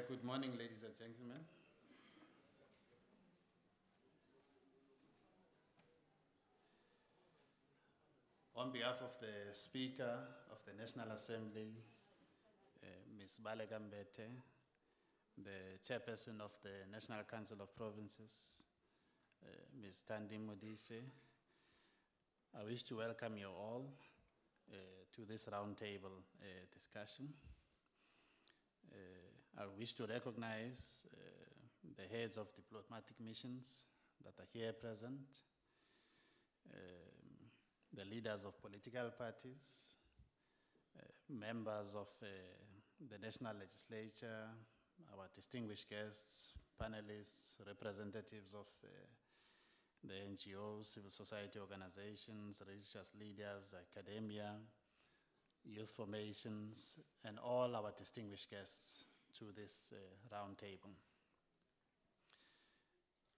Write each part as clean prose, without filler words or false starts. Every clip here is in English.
Good morning, ladies and gentlemen. On behalf of the Speaker of the National Assembly, Ms. Baleka Mbete, the Chairperson of the National Council of Provinces, Ms. Thandi Modise, I wish to welcome you all to this roundtable discussion. I wish to recognize the heads of diplomatic missions that are here present, the leaders of political parties, members of the National Legislature, our distinguished guests, panelists, representatives of the NGOs, civil society organizations, religious leaders, academia, youth formations, and all our distinguished guests to this roundtable.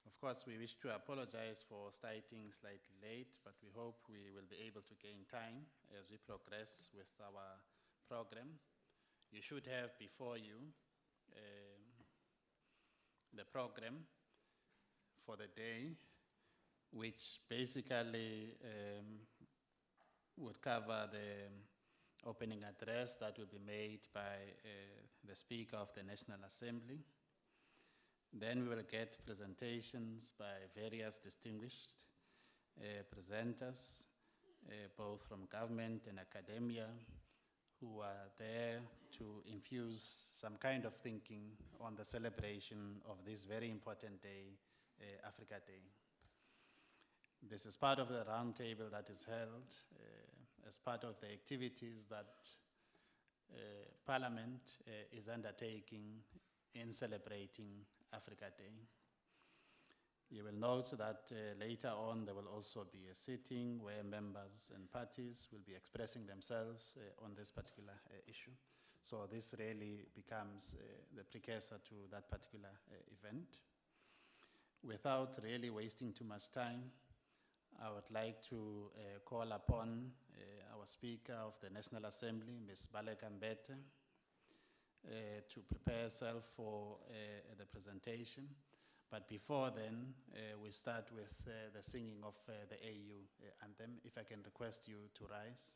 Of course, we wish to apologize for starting slightly late, but we hope we will be able to gain time as we progress with our program. You should have before you the program for the day, which basically would cover the opening address that will be made by the Speaker of the National Assembly. Then we will get presentations by various distinguished presenters, both from government and academia, who are there to infuse some kind of thinking on the celebration of this very important day, Africa Day. This is part of the roundtable that is held as part of the activities that Parliament is undertaking in celebrating Africa Day. You will note that later on there will also be a sitting where members and parties will be expressing themselves on this particular issue. So this really becomes the precursor to that particular event. Without really wasting too much time, I would like to call upon our Speaker of the National Assembly, Ms. Baleka Mbete, to prepare herself for the presentation. But before then, we start with the singing of the AU anthem. If I can request you to rise.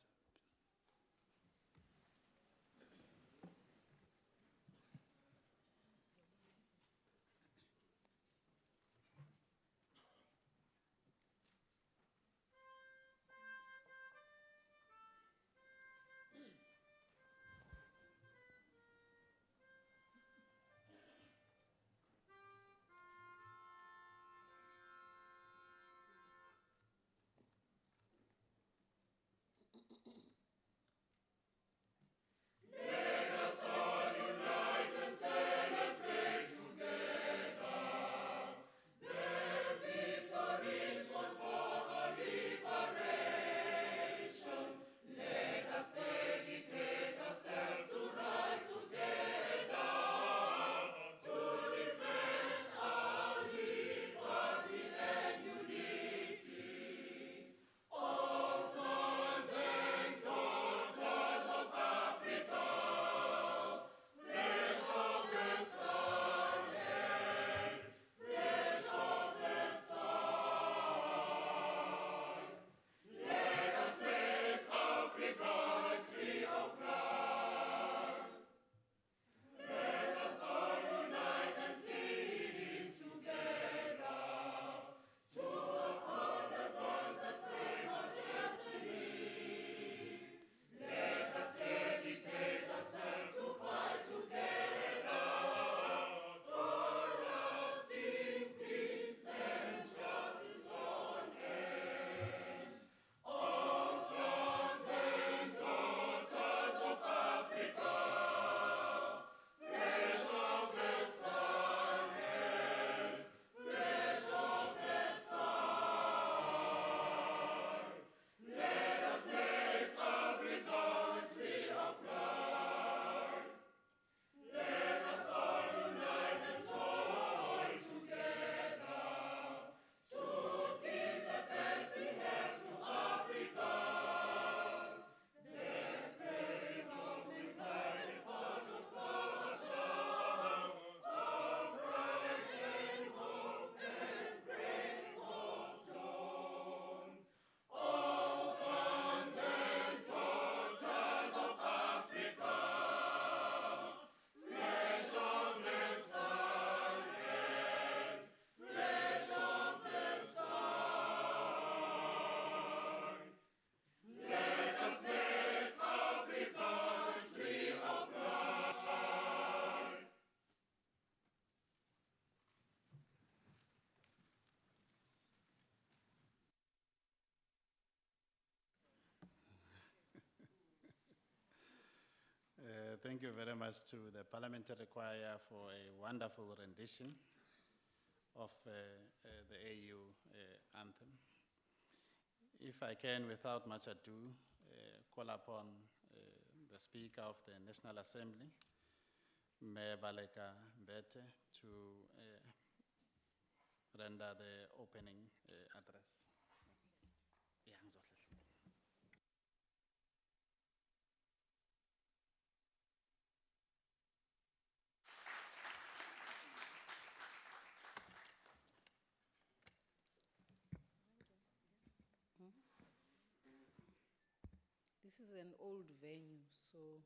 thank you very much to the Parliamentary Choir for a wonderful rendition of the AU anthem. If I can, without much ado, call upon the Speaker of the National Assembly, Mayor Baleka Mbete, to render the opening address. Yeah, Nzohle. This is an old venue, so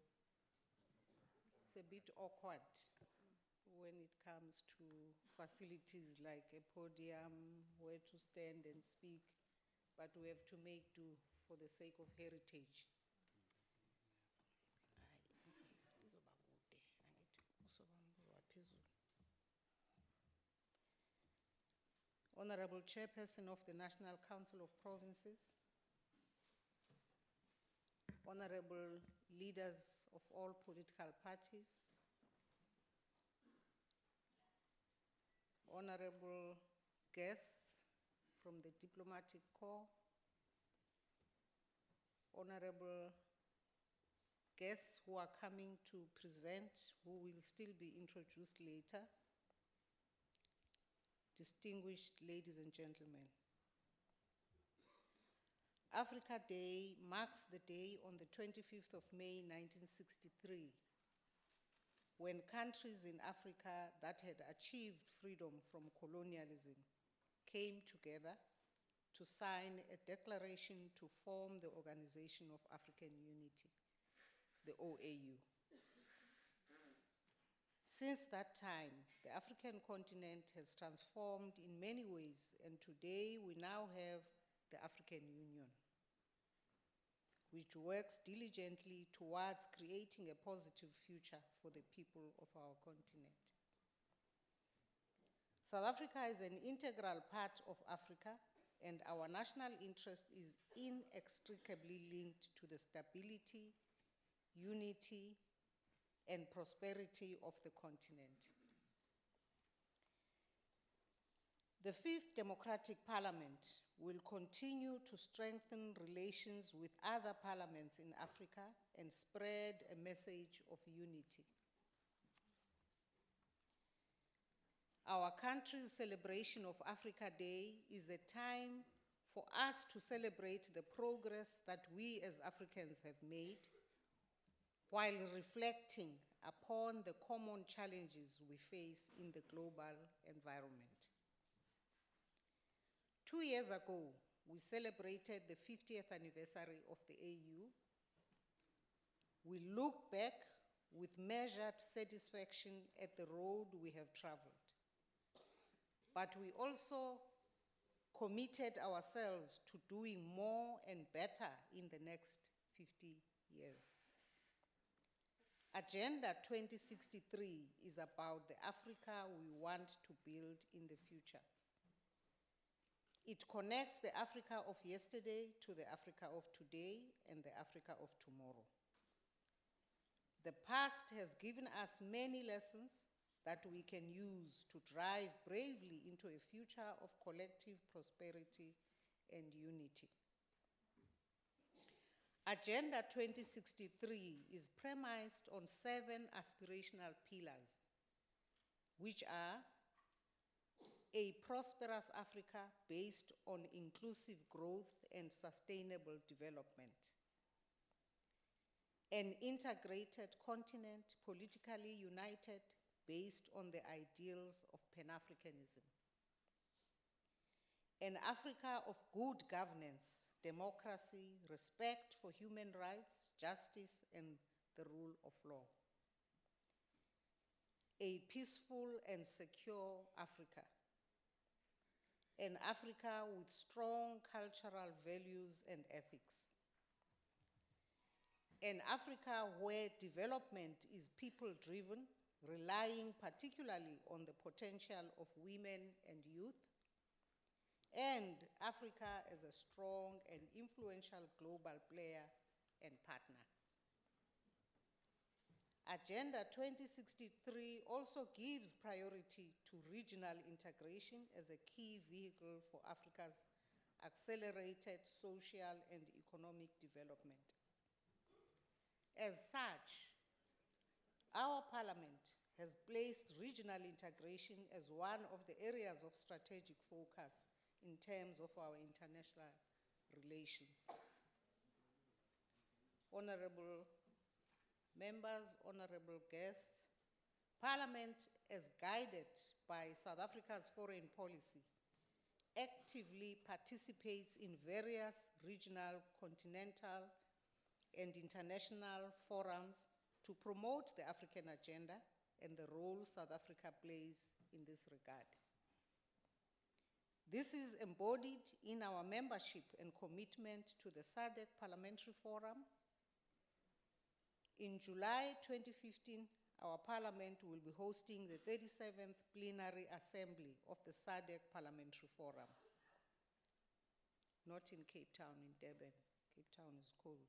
it's a bit awkward when it comes to facilities like a podium, where to stand and speak, but we have to make do for the sake of heritage. Honorable Chairperson of the National Council of Provinces, honorable leaders of all political parties, honorable guests from the Diplomatic Corps, honorable guests who are coming to present, who will still be introduced later, distinguished ladies and gentlemen. Africa Day marks the day on the 25th of May 1963, when countries in Africa that had achieved freedom from colonialism came together to sign a declaration to form the Organization of African Unity, the OAU. Since that time, the African continent has transformed in many ways, and today we now have the African Union, which works diligently towards creating a positive future for the people of our continent. South Africa is an integral part of Africa, and our national interest is inextricably linked to the stability, unity, and prosperity of the continent. The Fifth Democratic Parliament will continue to strengthen relations with other parliaments in Africa and spread a message of unity. Our country's celebration of Africa Day is a time for us to celebrate the progress that we as Africans have made, while reflecting upon the common challenges we face in the global environment. 2 years ago, we celebrated the 50th anniversary of the AU. We look back with measured satisfaction at the road we have traveled. But we also committed ourselves to doing more and better in the next 50 years. Agenda 2063 is about the Africa we want to build in the future. It connects the Africa of yesterday to the Africa of today and the Africa of tomorrow. The past has given us many lessons that we can use to drive bravely into a future of collective prosperity and unity. Agenda 2063 is premised on 7 aspirational pillars, which are a prosperous Africa based on inclusive growth and sustainable development, an integrated continent, politically united, based on the ideals of Pan-Africanism, an Africa of good governance, democracy, respect for human rights, justice, and the rule of law, a peaceful and secure Africa, an Africa with strong cultural values and ethics, an Africa where development is people-driven, relying particularly on the potential of women and youth, and Africa as a strong and influential global player and partner. Agenda 2063 also gives priority to regional integration as a key vehicle for Africa's accelerated social and economic development. As such, our Parliament has placed regional integration as one of the areas of strategic focus in terms of our international relations. Honorable members, honorable guests, Parliament, as guided by South Africa's foreign policy, actively participates in various regional, continental, and international forums to promote the African agenda and the role South Africa plays in this regard. This is embodied in our membership and commitment to the SADC Parliamentary Forum. In July 2015, our Parliament will be hosting the 37th Plenary Assembly of the SADC Parliamentary Forum. Not in Cape Town, in Durban. Cape Town is cold.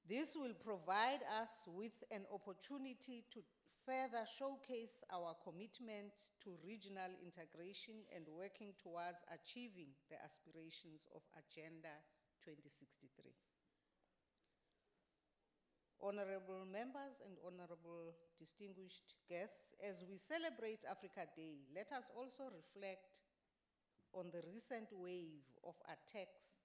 This will provide us with an opportunity to further showcase our commitment to regional integration and working towards achieving the aspirations of Agenda 2063. Honorable members and honorable distinguished guests, as we celebrate Africa Day, let us also reflect on the recent wave of attacks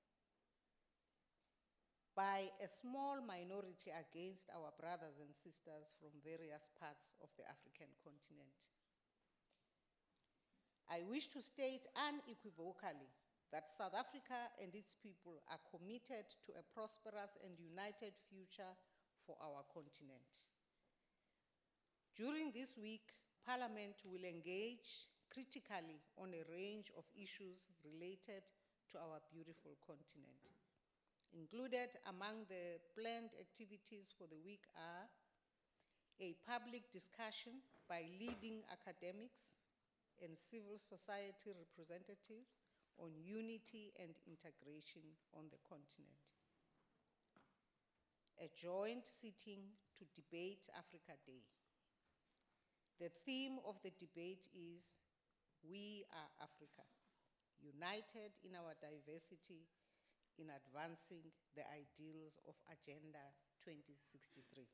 by a small minority against our brothers and sisters from various parts of the African continent. I wish to state unequivocally that South Africa and its people are committed to a prosperous and united future for our continent. During this week, Parliament will engage critically on a range of issues related to our beautiful continent. Included among the planned activities for the week are a public discussion by leading academics and civil society representatives on unity and integration on the continent. A joint sitting to debate Africa Day. The theme of the debate is We Are Africa, united in our diversity in advancing the ideals of Agenda 2063.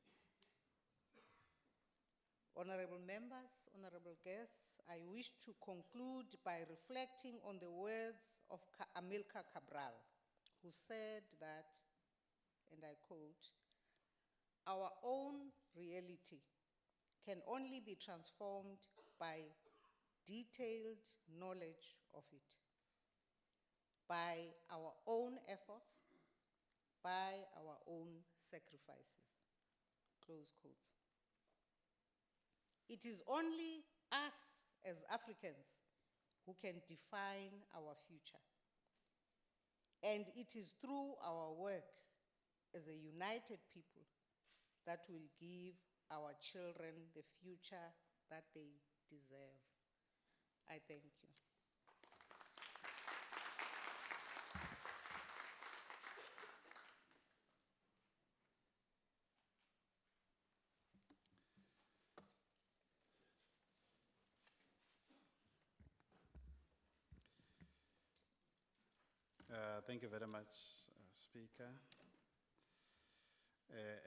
Honorable members, honorable guests, I wish to conclude by reflecting on the words of Amilcar Cabral, who said that, and I quote, "Our own reality can only be transformed by detailed knowledge of it, by our own efforts, by our own sacrifices." Close quotes. It is only us as Africans who can define our future. And it is through our work as a united people that will give our children the future that they deserve. I thank you. Thank you very much, Speaker.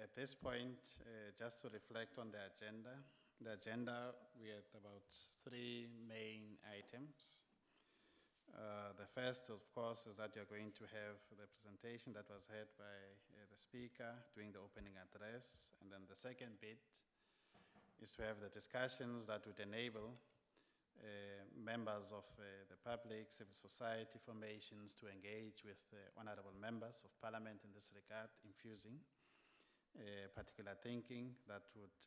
At this point, just to reflect on the agenda, we had about 3 main items. The first, of course, is that you're going to have the presentation that was heard by the Speaker during the opening address. And then the second bit is to have the discussions that would enable members of the public, civil society formations to engage with honorable members of Parliament in this regard, infusing particular thinking that would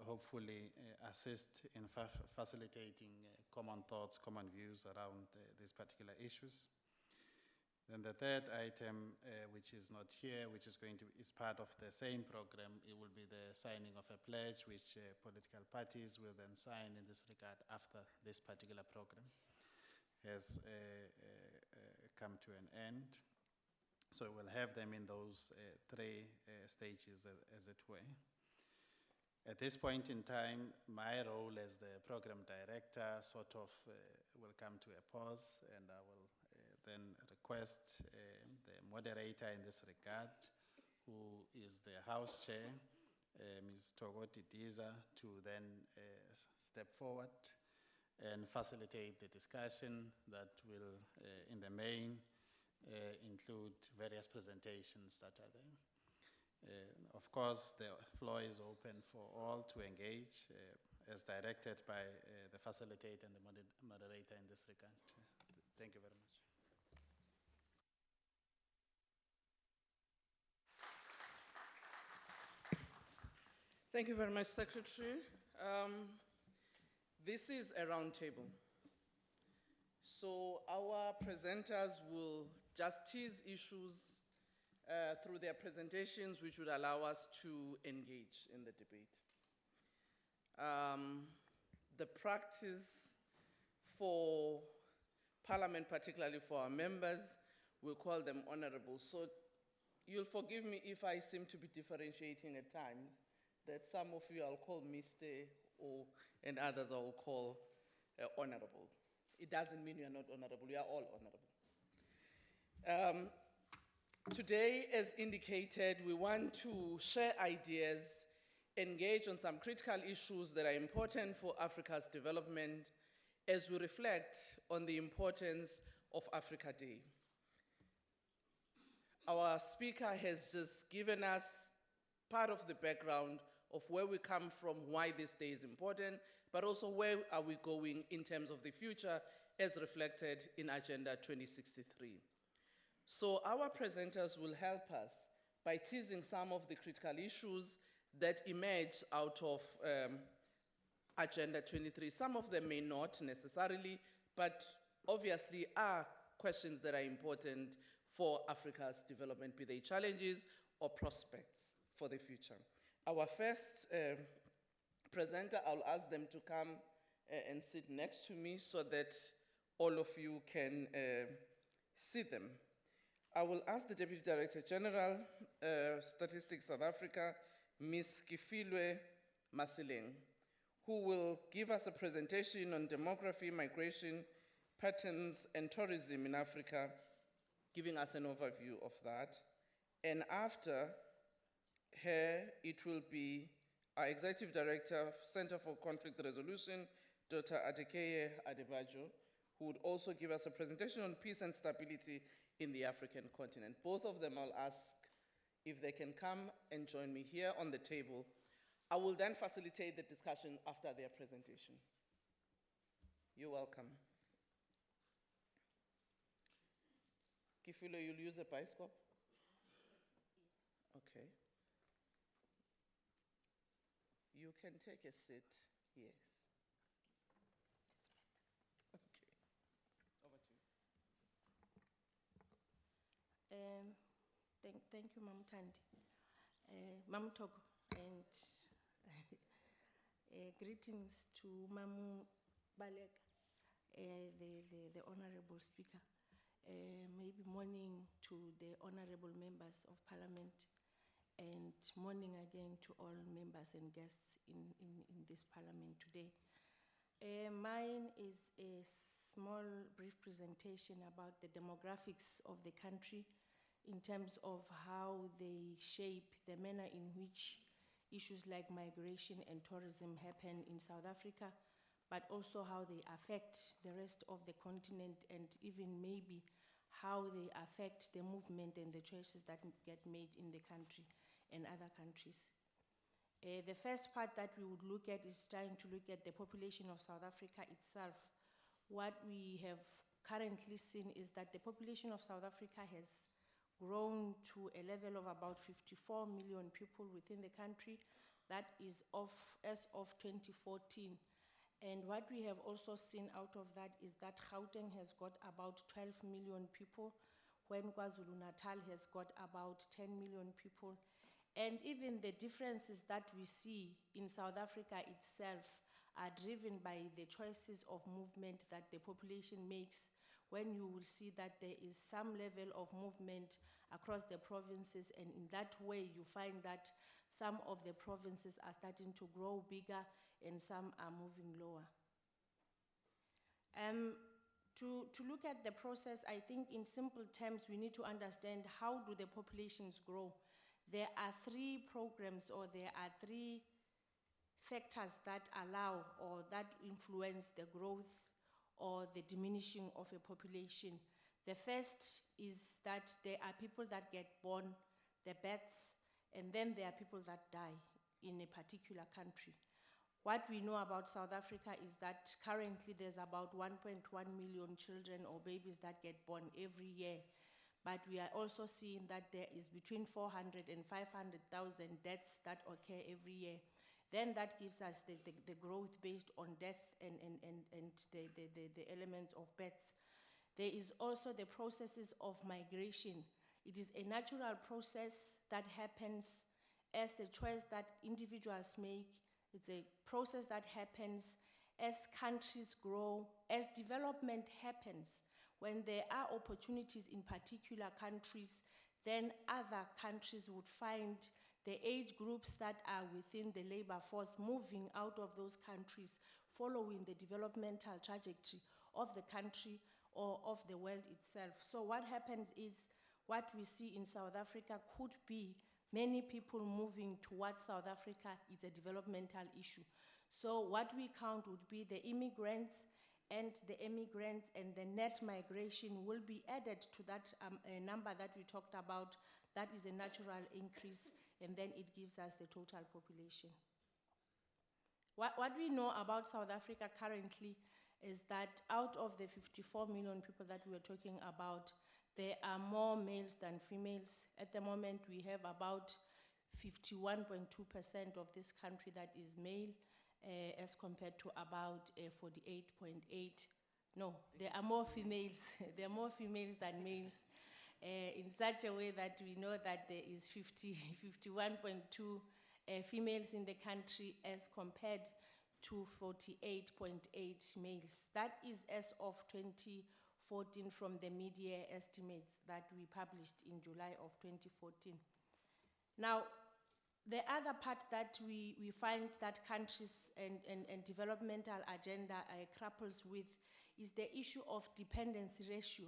hopefully assist in facilitating common thoughts, common views around these particular issues. Then the third item, which is not here, which is part of the same program, it will be the signing of a pledge, which political parties will then sign in this regard after this particular program has come to an end. So we'll have them in those three stages, as it were. At this point in time, my role as the program director sort of will come to a pause, and I will then request the moderator in this regard, who is the House Chair, Ms. Togoti Diza, to then step forward and facilitate the discussion that will, in the main, include various presentations that are there. Of course, the floor is open for all to engage as directed by the facilitator and the moderator in this regard. Thank you very much. Thank you very much, Secretary. This is a round table. So our presenters will just tease issues through their presentations, which would allow us to engage in the debate. The practice for Parliament, particularly for our members, we'll call them honorable. So you'll forgive me if I seem to be differentiating at times, that some of you I'll call Mr. and others I'll call honorable. It doesn't mean you're not honorable, we are all honorable. Today, as indicated, we want to share ideas, engage on some critical issues that are important for Africa's development as we reflect on the importance of Africa Day. Our speaker has just given us part of the background of where we come from, why this day is important, but also where are we going in terms of the future as reflected in Agenda 2063. So our presenters will help us by teasing some of the critical issues that emerge out of Agenda 23. Some of them may not necessarily, but obviously are questions that are important for Africa's development, be they challenges or prospects for the future. Our first presenter, I'll ask them to come and sit next to me so that all of you can see them. I will ask the Deputy Director General, Statistics South Africa, Ms. Kifilwe Masileng, who will give us a presentation on demography, migration, patterns, and tourism in Africa, giving us an overview of that. And after her, it will be our Executive Director, Center for Conflict Resolution, Dr. Adekeye Adebajo, who would also give us a presentation on peace and stability in the African continent. Both of them I'll ask if they can come and join me here on the table. I will then facilitate the discussion after their presentation. You're welcome. Kifilo, you'll use a bioscope? Okay. You can take a seat, yes. Okay, over to you. Thank you, Mam Tandi, Mam Togo, and greetings to Mamu Balek, the Honorable Speaker. Maybe morning to the Honorable Members of Parliament, and morning again to all members and guests in this Parliament today. Mine is a small, brief presentation about the demographics of the country in terms of how they shape the manner in which issues like migration and tourism happen in South Africa, but also how they affect the rest of the continent, and even maybe how they affect the movement and the choices that get made in the country and other countries. The first part that we would look at is trying to look at the population of South Africa itself. What we have currently seen is that the population of South Africa has grown to a level of about 54 million people within the country. That is as of 2014. And what we have also seen out of that is that Gauteng has got about 12 million people, when KwaZulu-Natal has got about 10 million people. And even the differences that we see in South Africa itself are driven by the choices of movement that the population makes when you will see that there is some level of movement across the provinces, and in that way you find that some of the provinces are starting to grow bigger and some are moving lower. To look at the process, I think in simple terms, we need to understand how do the populations grow. There are three programs, or there are three factors that allow or that influence the growth or the diminishing of a population. The first is that there are people that get born, the births, and then there are people that die in a particular country. What we know about South Africa is that currently there's about 1.1 million children or babies that get born every year. But we are also seeing that there is between 400 and 500,000 deaths that occur every year. Then that gives us the growth based on death and the elements of births. There is also the processes of migration. It is a natural process that happens as a choice that individuals make. It's a process that happens as countries grow, as development happens. When there are opportunities in particular countries, then other countries would find the age groups that are within the labor force moving out of those countries, following the developmental trajectory of the country or of the world itself. So what happens is, what we see in South Africa could be many people moving towards South Africa. Is a developmental issue. So what we count would be the immigrants and the emigrants, and the net migration will be added to that number that we talked about. That is a natural increase, and then it gives us the total population. What we know about South Africa currently is that out of the 54 million people that we were talking about, there are more males than females. At the moment, we have about 51.2% of this country that is male, as compared to about 48.8. No, there are more females. There are more females than males, in such a way that we know that there is 51.2 females in the country as compared to 48.8 males. That is as of 2014 from the mid-year estimates that we published in July of 2014. Now, the other part that we find that countries and developmental agenda grapples with is the issue of dependency ratio.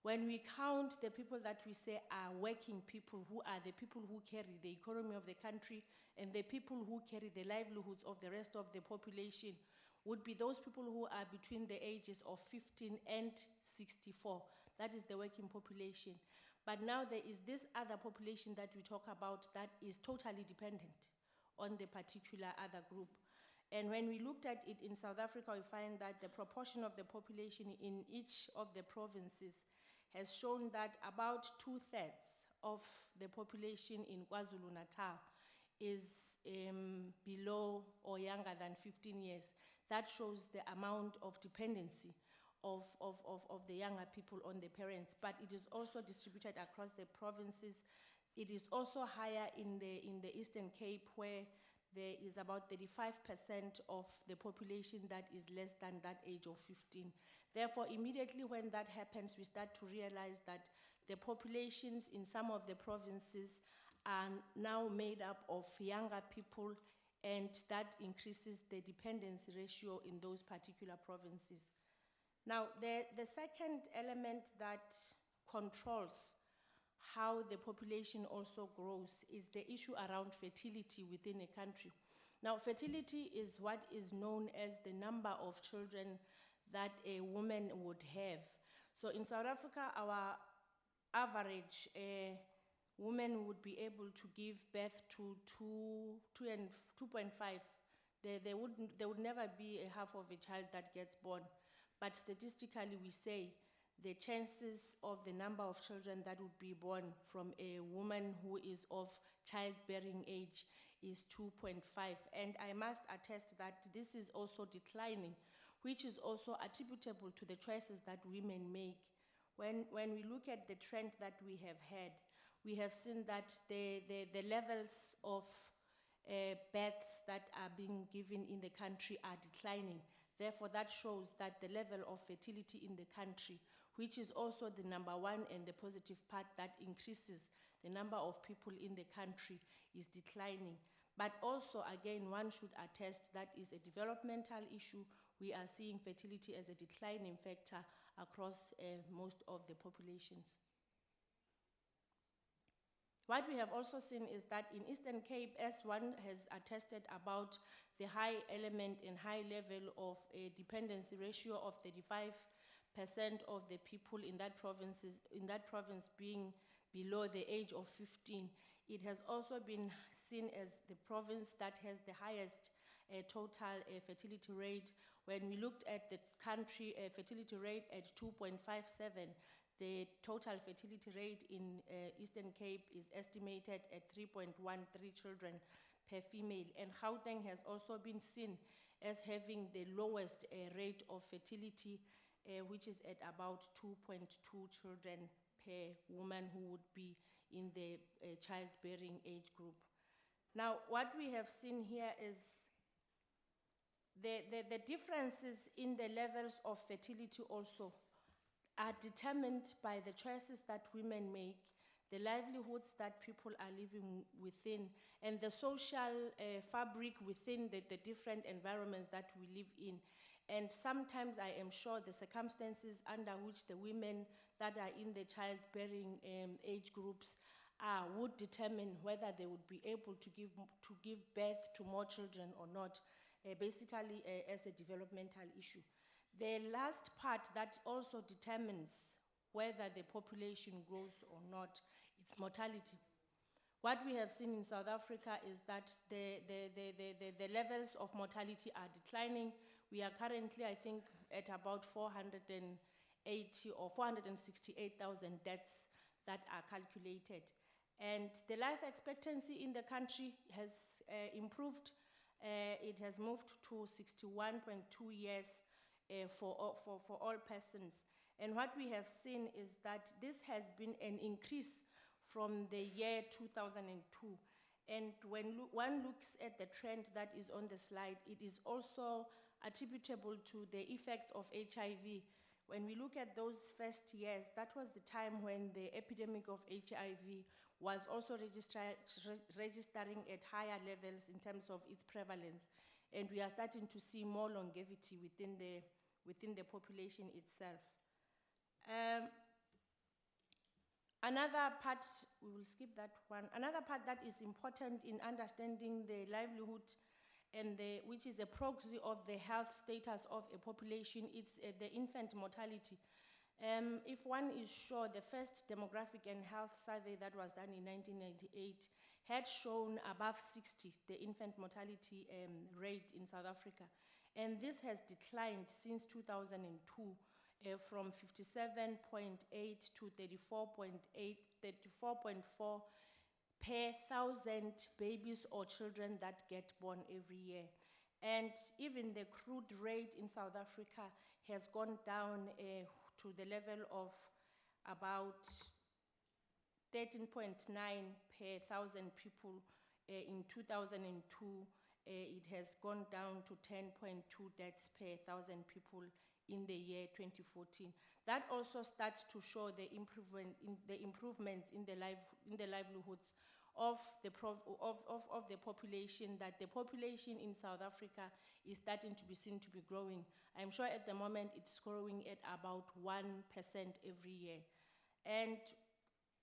When we count the people that we say are working people, who are the people who carry the economy of the country and the people who carry the livelihoods of the rest of the population, would be those people who are between the ages of 15 and 64. That is the working population. But now there is this other population that we talk about that is totally dependent on the particular other group. And when we looked at it in South Africa, we find that the proportion of the population in each of the provinces has shown that about 2/3 of the population in KwaZulu-Natal is below or younger than 15 years. That shows the amount of dependency of the younger people on the parents, but it is also distributed across the provinces. It is also higher in the Eastern Cape, where there is about 35% of the population that is less than that age of 15. Therefore, immediately when that happens, we start to realize that the populations in some of the provinces are now made up of younger people, and that increases the dependency ratio in those particular provinces. Now, the second element that controls how the population also grows is the issue around fertility within a country. Now, fertility is what is known as the number of children that a woman would have. So in South Africa, our average woman would be able to give birth to 2.5. There would never be a half of a child that gets born. But statistically, we say the chances of the number of children that would be born from a woman who is of childbearing age is 2.5. And I must attest that this is also declining, which is also attributable to the choices that women make. When we look at the trend that we have had, we have seen that the levels of births that are being given in the country are declining. Therefore, that shows that the level of fertility in the country, which is also the number one and the positive part that increases the number of people in the country, is declining. But also, again, one should attest that is a developmental issue. We are seeing fertility as a declining factor across most of the populations. What we have also seen is that in Eastern Cape, as one has attested about the high element and high level of a dependency ratio of 35% of the people in that province being below the age of 15, it has also been seen as the province that has the highest total fertility rate. When we looked at the country fertility rate at 2.57, the total fertility rate in Eastern Cape is estimated at 3.13 children per female. And Gauteng has also been seen as having the lowest rate of fertility, which is at about 2.2 children per woman who would be in the childbearing age group. Now, what we have seen here is the differences in the levels of fertility also are determined by the choices that women make, the livelihoods that people are living within, and the social fabric within the different environments that we live in. And sometimes I am sure the circumstances under which the women that are in the childbearing age groups would determine whether they would be able to give birth to more children or not, basically as a developmental issue. The last part that also determines whether the population grows or not, it's mortality. What we have seen in South Africa is that the levels of mortality are declining. We are currently, I think, at about 480 or 468,000 deaths that are calculated. And the life expectancy in the country has improved. It has moved to 61.2 years for all persons. And what we have seen is that this has been an increase from the year 2002. And when one looks at the trend that is on the slide, it is also attributable to the effects of HIV. When we look at those first years, that was the time when the epidemic of HIV was also registering at higher levels in terms of its prevalence. And we are starting to see more longevity within the population itself. Another part, we will skip that one. Another part that is important in understanding the livelihood and which is a proxy of the health status of a population, it's the infant mortality. If one is sure, the first demographic and health survey that was done in 1998 had shown above 60, the infant mortality rate in South Africa. And this has declined since 2002 from 57.8 to 34.4 per 1,000 babies or children that get born every year. And even the crude rate in South Africa has gone down to the level of about 13.9 per 1,000 people. In 2002, it has gone down to 10.2 deaths per 1,000 people in the year 2014. That also starts to show the improvements in the livelihoods of the population, that the population in South Africa is starting to be seen to be growing. I'm sure at the moment it's growing at about 1% every year. And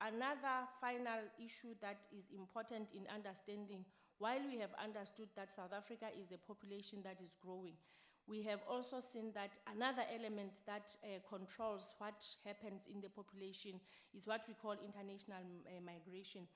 another final issue that is important in understanding, while we have understood that South Africa is a population that is growing, we have also seen that another element that controls what happens in the population is what we call international migration.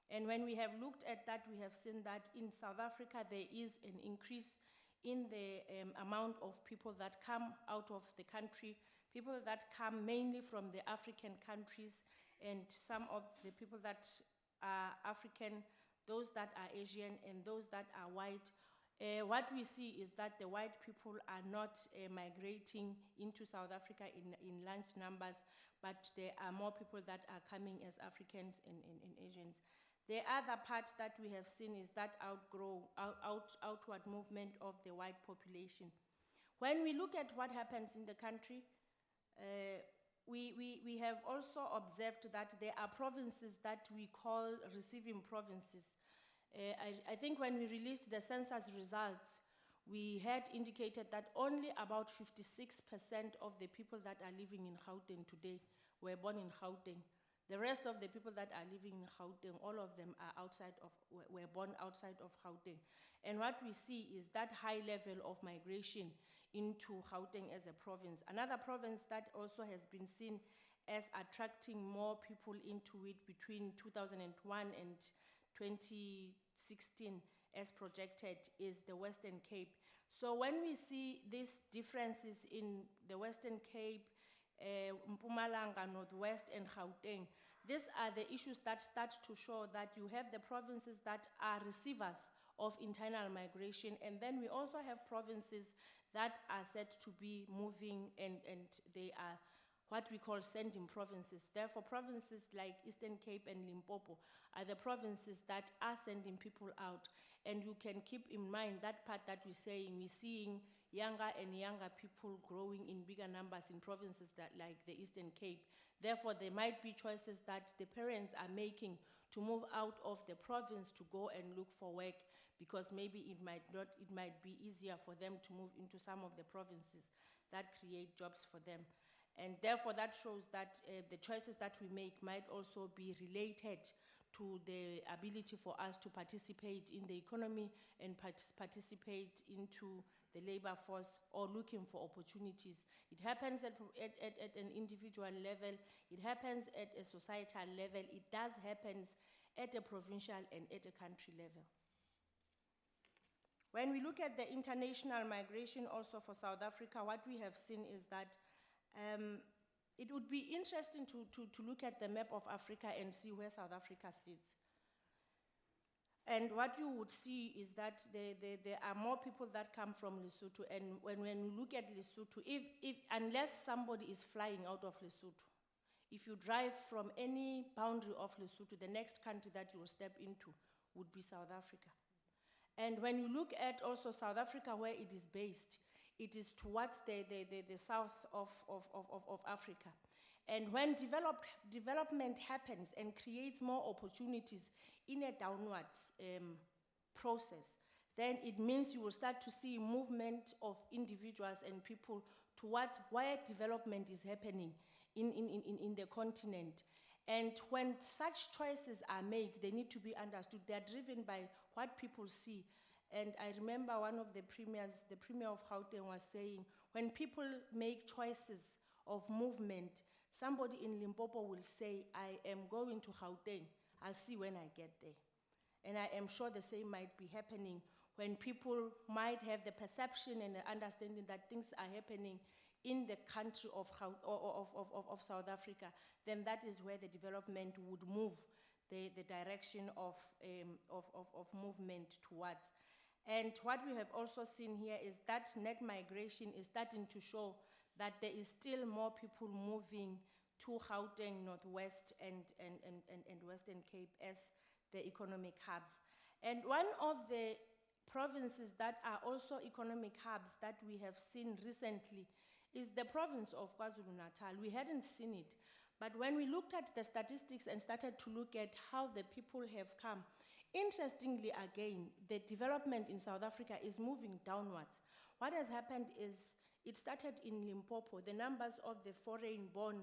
And when we have looked at that, we have seen that in South Africa there is an increase in the amount of people that come out of the country, people that come mainly from the African countries, and some of the people that are African, those that are Asian, and those that are white. What we see is that the white people are not migrating into South Africa in large numbers, but there are more people that are coming as Africans and Asians. The other part that we have seen is that outward movement of the white population. When we look at what happens in the country, we have also observed that there are provinces that we call receiving provinces. I think when we released the census results, we had indicated that only about 56% of the people that are living in Gauteng today were born in Gauteng. The rest of the people that are living in Gauteng, all of them are were born outside of Gauteng. And what we see is that high level of migration into Gauteng as a province. Another province that also has been seen as attracting more people into it between 2001 and 2016 as projected is the Western Cape. So when we see these differences in the Western Cape, Mpumalanga, Northwest, and Gauteng, these are the issues that start to show that you have the provinces that are receivers of internal migration, and then we also have provinces that are said to be moving and they are what we call sending provinces. Therefore, provinces like Eastern Cape and Limpopo are the provinces that are sending people out. And you can keep in mind that part that we're saying, we're seeing younger and younger people growing in bigger numbers in provinces that like the Eastern Cape. Therefore, there might be choices that the parents are making to move out of the province to go and look for work, because maybe it might be easier for them to move into some of the provinces that create jobs for them. And therefore, that shows that the choices that we make might also be related to the ability for us to participate in the economy and participate into the labor force or looking for opportunities. It happens at an individual level, it happens at a societal level, it does happen at a provincial and at a country level. When we look at the international migration also for South Africa, what we have seen is that it would be interesting to look at the map of Africa and see where South Africa sits. And what you would see is that there are more people that come from Lesotho, and when you look at Lesotho, unless somebody is flying out of Lesotho, if you drive from any boundary of Lesotho, the next country that you will step into would be South Africa. And when you look at also South Africa, where it is based, it is towards the south of Africa. And when development happens and creates more opportunities in a downwards process, then it means you will start to see movement of individuals and people towards where development is happening in the continent. And when such choices are made, they need to be understood. They are driven by what people see. And I remember one of the premiers, the Premier of Gauteng was saying, when people make choices of movement, somebody in Limpopo will say, I am going to Gauteng, I'll see when I get there. And I am sure the same might be happening when people might have the perception and the understanding that things are happening in the country of South Africa, then that is where the development would move, the direction of movement towards. And what we have also seen here is that net migration is starting to show that there is still more people moving to Gauteng, Northwest, and Western Cape as the economic hubs. And one of the provinces that are also economic hubs that we have seen recently is the province of KwaZulu-Natal. We hadn't seen it, but when we looked at the statistics and started to look at how the people have come, interestingly again, the development in South Africa is moving downwards. What has happened is it started in Limpopo. The numbers of the foreign-born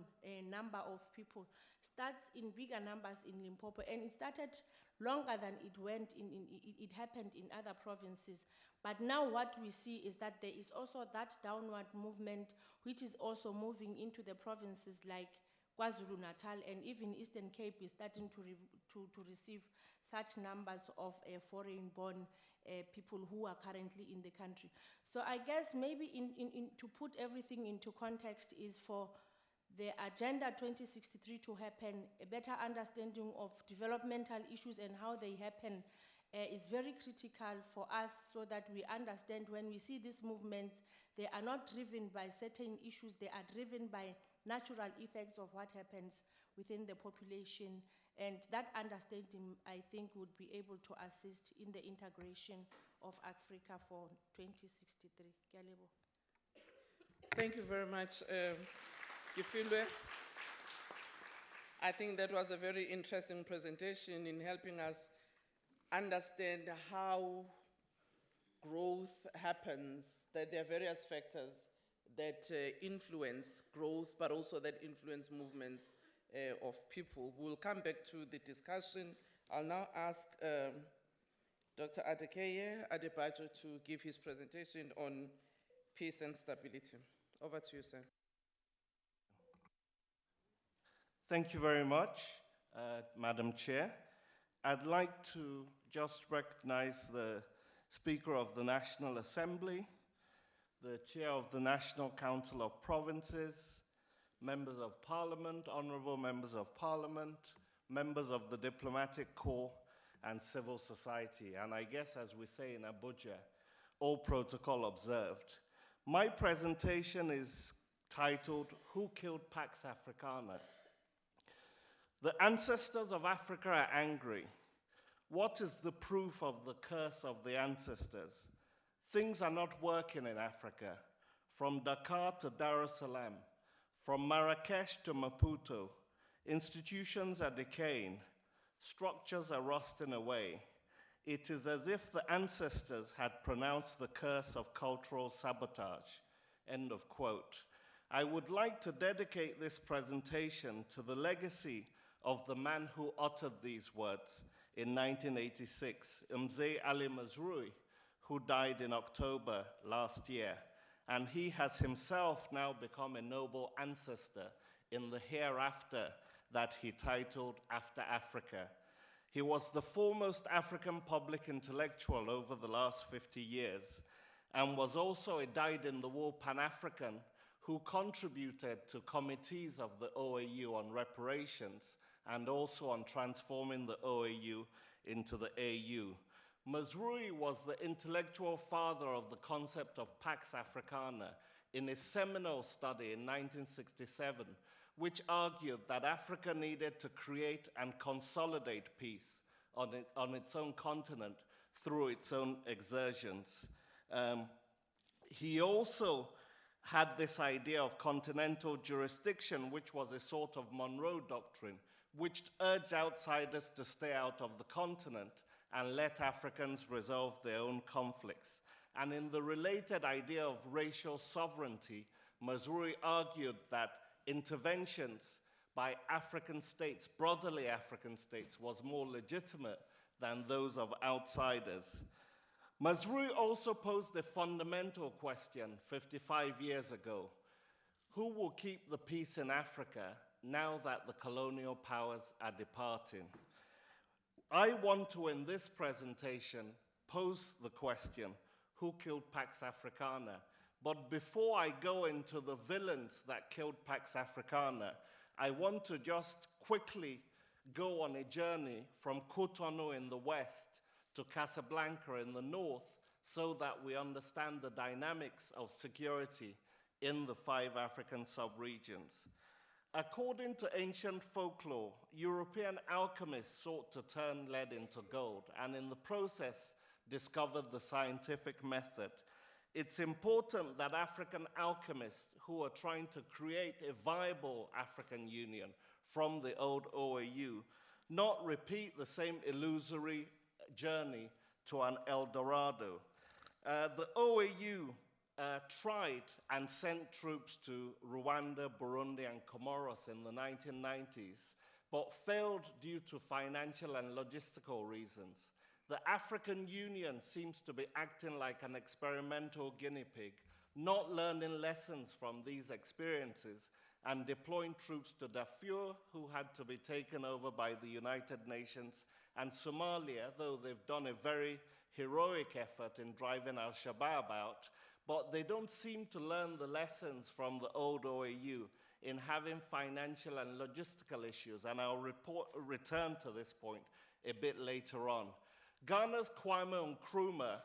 number of people starts in bigger numbers in Limpopo, and it started longer than it went it happened in other provinces. But now what we see is that there is also that downward movement, which is also moving into the provinces like KwaZulu-Natal, and even Eastern Cape is starting to receive such numbers of foreign-born people who are currently in the country. So I guess maybe to put everything into context is for the Agenda 2063 to happen, a better understanding of developmental issues and how they happen is very critical for us, so that we understand when we see these movements, they are not driven by certain issues, they are driven by natural effects of what happens within the population. And that understanding, I think, would be able to assist in the integration of Africa for 2063. Ke a leboha. Thank you very much, Kifilwe. I think that was a very interesting presentation in helping us understand how growth happens, that there are various factors that influence growth, but also that influence movements of people. We'll come back to the discussion. I'll now ask Dr. Adekeye Adebajo to give his presentation on peace and stability. Over to you, sir. Thank you very much, Madam Chair. I'd like to just recognize the Speaker of the National Assembly, the Chair of the National Council of Provinces, members of Parliament, honorable members of Parliament, members of the Diplomatic Corps, and civil society. And I guess, as we say in Abuja, all protocol observed. My presentation is titled, Who Killed Pax Africana? The ancestors of Africa are angry. What is the proof of the curse of the ancestors? Things are not working in Africa. From Dakar to Dar es Salaam, from Marrakesh to Maputo, institutions are decaying, structures are rusting away. It is as if the ancestors had pronounced the curse of cultural sabotage. End of quote. I would like to dedicate this presentation to the legacy of the man who uttered these words in 1986, Mzee Ali Mazrui, who died in October last year. And he has himself now become a noble ancestor in the hereafter that he titled After Africa. He was the foremost African public intellectual over the last 50 years and was also a dyed-in-the-wool Pan-African who contributed to committees of the OAU on reparations and also on transforming the OAU into the AU. Mazrui was the intellectual father of the concept of Pax Africana in his seminal study in 1967, which argued that Africa needed to create and consolidate peace on its own continent through its own exertions. He also had this idea of continental jurisdiction, which was a sort of Monroe Doctrine, which urged outsiders to stay out of the continent and let Africans resolve their own conflicts. And in the related idea of racial sovereignty, Mazrui argued that interventions by African states, brotherly African states, was more legitimate than those of outsiders. Mazrui also posed a fundamental question 55 years ago. Who will keep the peace in Africa now that the colonial powers are departing? I want to, in this presentation, pose the question, who killed Pax Africana? But before I go into the villains that killed Pax Africana, I want to just quickly go on a journey from Cotonou in the west to Casablanca in the north so that we understand the dynamics of security in the 5 African sub-regions. According to ancient folklore, European alchemists sought to turn lead into gold and in the process discovered the scientific method. It's important that African alchemists who are trying to create a viable African Union from the old OAU not repeat the same illusory journey to an El Dorado. The OAU tried and sent troops to Rwanda, Burundi, and Comoros in the 1990s, but failed due to financial and logistical reasons. The African Union seems to be acting like an experimental guinea pig, not learning lessons from these experiences and deploying troops to Darfur, who had to be taken over by the United Nations, and Somalia, though they've done a very heroic effort in driving al-Shabaab out, but they don't seem to learn the lessons from the old OAU in having financial and logistical issues, and I'll return to this point a bit later on. Ghana's Kwame Nkrumah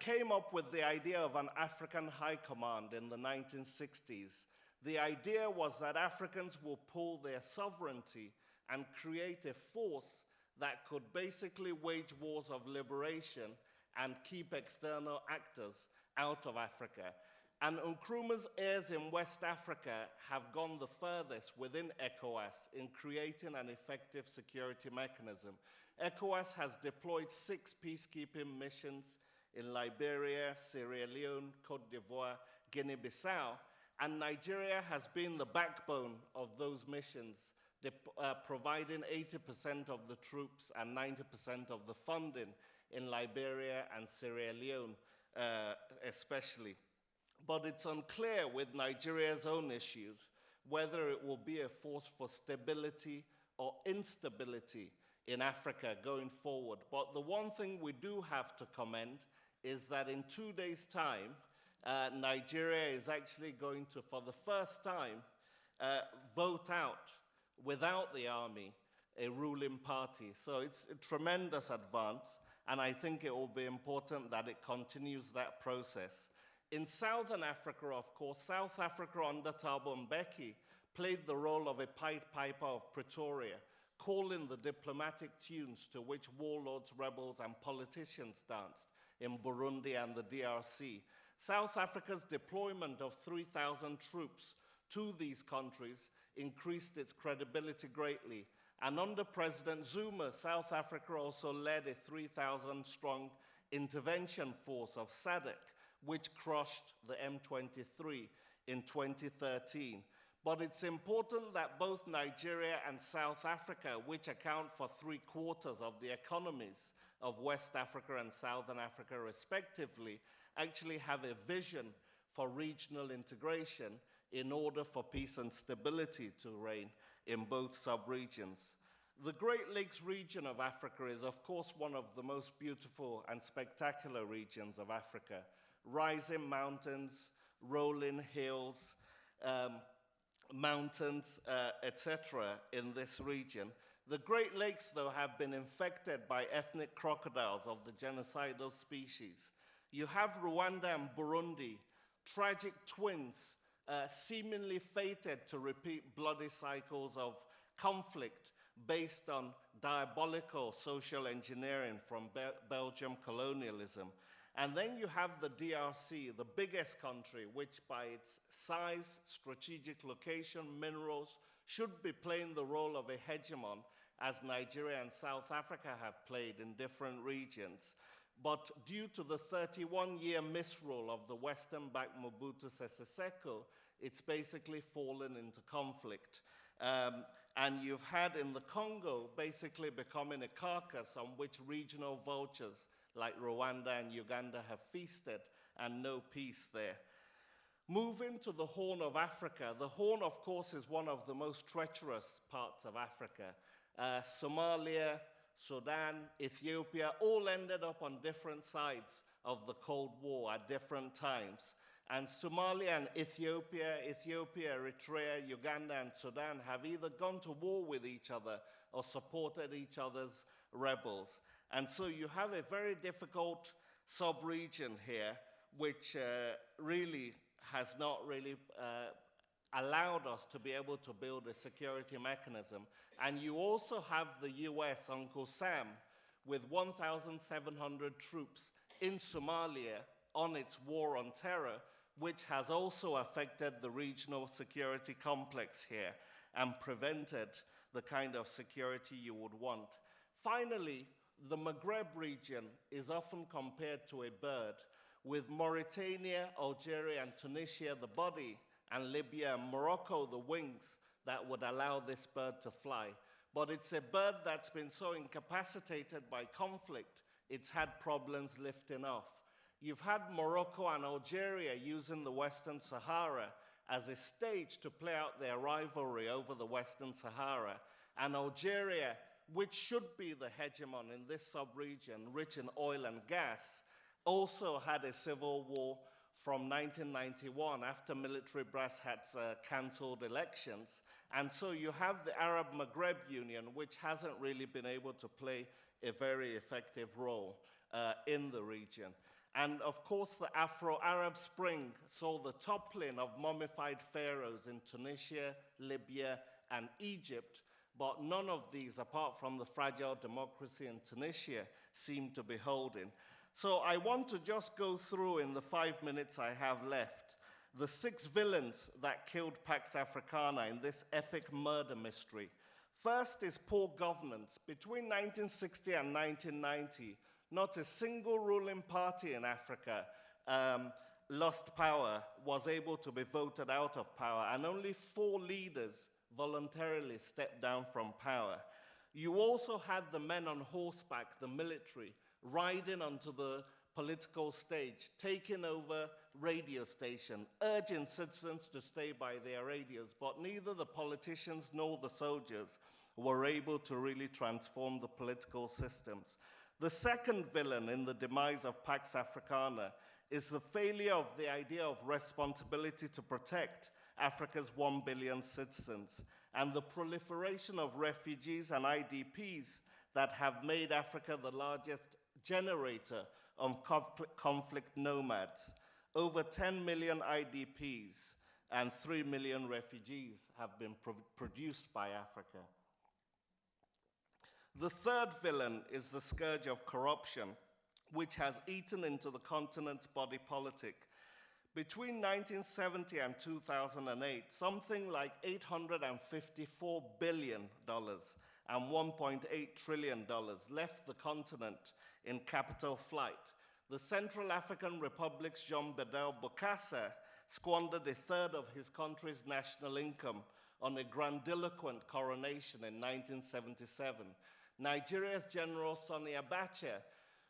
came up with the idea of an African High Command in the 1960s. The idea was that Africans will pool their sovereignty and create a force that could basically wage wars of liberation and keep external actors out of Africa. And Nkrumah's heirs in West Africa have gone the furthest within ECOWAS in creating an effective security mechanism. ECOWAS has deployed 6 peacekeeping missions in Liberia, Sierra Leone, Cote d'Ivoire, Guinea-Bissau, and Nigeria has been the backbone of those missions, providing 80% of the troops and 90% of the funding in Liberia and Sierra Leone especially. But it's unclear with Nigeria's own issues whether it will be a force for stability or instability in Africa going forward. But the one thing we do have to commend is that in 2 days' time, Nigeria is actually going to, for the first time, vote out, without the army, a ruling party. So it's a tremendous advance, and I think it will be important that it continues that process. In Southern Africa, of course, South Africa under Thabo Mbeki played the role of a Pied Piper of Pretoria, calling the diplomatic tunes to which warlords, rebels, and politicians danced in Burundi and the DRC. South Africa's deployment of 3,000 troops to these countries increased its credibility greatly. And under President Zuma, South Africa also led a 3,000-strong intervention force of SADC, which crushed the M23 in 2013. But it's important that both Nigeria and South Africa, which account for 3/4 of the economies of West Africa and Southern Africa respectively, actually have a vision for regional integration in order for peace and stability to reign in both sub-regions. The Great Lakes region of Africa is, of course, one of the most beautiful and spectacular regions of Africa. Rising mountains, rolling hills, mountains, etc. in this region. The Great Lakes, though, have been infected by ethnic crocodiles of the genocidal species. You have Rwanda and Burundi, tragic twins, seemingly fated to repeat bloody cycles of conflict based on diabolical social engineering from Belgian colonialism. And then you have the DRC, the biggest country, which by its size, strategic location, minerals, should be playing the role of a hegemon, as Nigeria and South Africa have played in different regions. But due to the 31-year misrule of the Western-backed Mobutu Sese Seko, it's basically fallen into conflict. And you've had in the Congo basically becoming a carcass on which regional vultures like Rwanda and Uganda have feasted, and no peace there. Moving to the Horn of Africa. The Horn, of course, is one of the most treacherous parts of Africa. Somalia, Sudan, Ethiopia, all ended up on different sides of the Cold War at different times. And Somalia and Ethiopia, Eritrea, Uganda, and Sudan have either gone to war with each other or supported each other's rebels. And so you have a very difficult sub-region here, which really has not really allowed us to be able to build a security mechanism. And you also have the US, Uncle Sam, with 1,700 troops in Somalia on its war on terror, which has also affected the regional security complex here and prevented the kind of security you would want. Finally, the Maghreb region is often compared to a bird, with Mauritania, Algeria, and Tunisia the body, and Libya and Morocco the wings that would allow this bird to fly. But it's a bird that's been so incapacitated by conflict, it's had problems lifting off. You've had Morocco and Algeria using the Western Sahara as a stage to play out their rivalry over the Western Sahara, and Algeria, which should be the hegemon in this sub-region, rich in oil and gas, also had a civil war from 1991 after military brass had cancelled elections. And so you have the Arab Maghreb Union, which hasn't really been able to play a very effective role in the region. And of course, the Afro-Arab Spring saw the toppling of mummified pharaohs in Tunisia, Libya, and Egypt, but none of these, apart from the fragile democracy in Tunisia, seem to be holding. So I want to just go through in the 5 minutes I have left the 6 villains that killed Pax Africana in this epic murder mystery. First is poor governance. Between 1960 and 1990, not a single ruling party in Africa lost power, was able to be voted out of power, and only 4 leaders voluntarily stepped down from power. You also had the men on horseback, the military, riding onto the political stage, taking over radio station, urging citizens to stay by their radios, but neither the politicians nor the soldiers were able to really transform the political systems. The second villain in the demise of Pax Africana is the failure of the idea of responsibility to protect Africa's 1 billion citizens, and the proliferation of refugees and IDPs that have made Africa the largest generator of conflict nomads. Over 10 million IDPs and 3 million refugees have been produced by Africa. The third villain is the scourge of corruption, which has eaten into the continent's body politic. Between 1970 and 2008, something like $854 billion and $1.8 trillion left the continent in capital flight. The Central African Republic's Jean Bedel Bokassa squandered a third of his country's national income on a grandiloquent coronation in 1977. Nigeria's General Sani Abacha,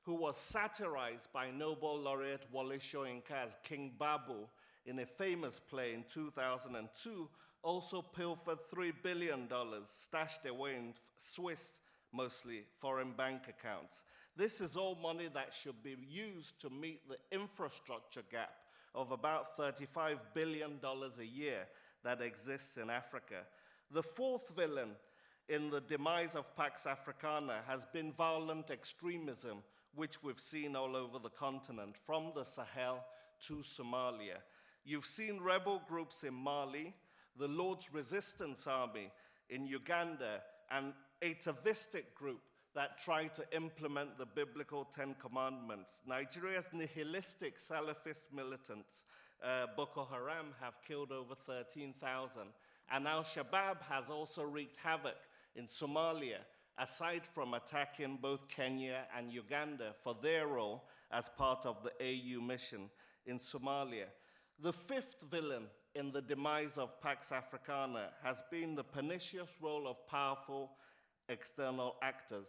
who was satirized by Nobel laureate Wole Soyinka as King Babu in a famous play in 2002, also pilfered $3 billion stashed away in Swiss, mostly, foreign bank accounts. This is all money that should be used to meet the infrastructure gap of about $35 billion a year that exists in Africa. The fourth villain in the demise of Pax Africana has been violent extremism, which we've seen all over the continent, from the Sahel to Somalia. You've seen rebel groups in Mali, the Lord's Resistance Army in Uganda, and a atavistic group that tried to implement the biblical 10 Commandments. Nigeria's nihilistic Salafist militants, Boko Haram, have killed over 13,000, and Al-Shabaab has also wreaked havoc in Somalia, aside from attacking both Kenya and Uganda for their role as part of the AU mission in Somalia. The fifth villain in the demise of Pax Africana has been the pernicious role of powerful external actors.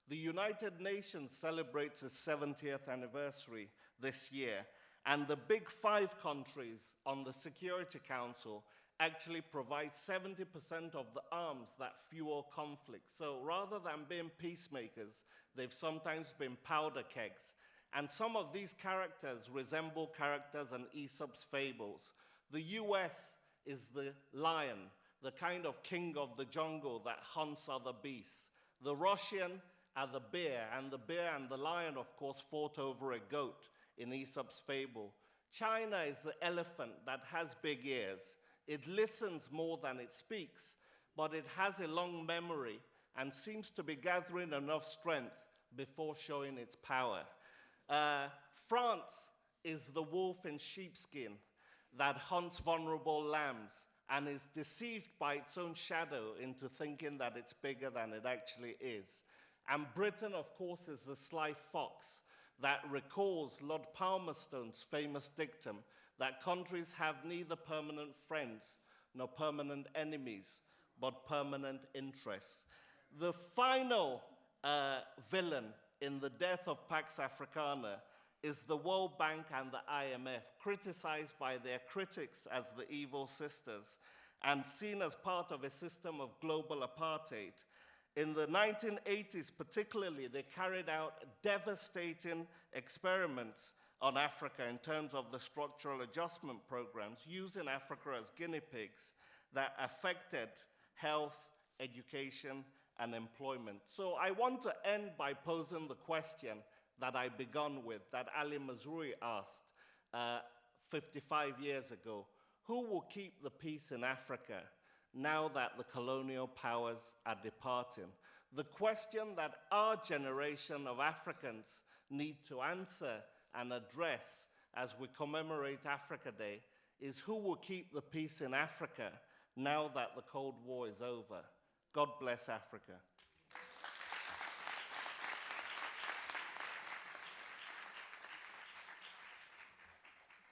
The United Nations celebrates its 70th anniversary this year, and the big 5 countries on the Security Council actually provide 70% of the arms that fuel conflict. So rather than being peacemakers, they've sometimes been powder kegs. And some of these characters resemble characters in Aesop's fables. The US is the lion, the kind of king of the jungle that hunts other beasts. The Russian are the bear and the lion, of course, fought over a goat in Aesop's fable. China is the elephant that has big ears. It listens more than it speaks, but it has a long memory and seems to be gathering enough strength before showing its power. France is the wolf in sheepskin that hunts vulnerable lambs and is deceived by its own shadow into thinking that it's bigger than it actually is. And Britain, of course, is the sly fox that recalls Lord Palmerston's famous dictum that countries have neither permanent friends nor permanent enemies, but permanent interests. The final villain in the death of Pax Africana is the World Bank and the IMF, criticized by their critics as the evil sisters and seen as part of a system of global apartheid. In the 1980s particularly, they carried out devastating experiments on Africa in terms of the structural adjustment programs, using Africa as guinea pigs that affected health, education, and employment. So I want to end by posing the question that I began with, that Ali Mazrui asked 55 years ago. Who will keep the peace in Africa now that the colonial powers are departing? The question that our generation of Africans need to answer and address as we commemorate Africa Day is who will keep the peace in Africa now that the Cold War is over. God bless Africa.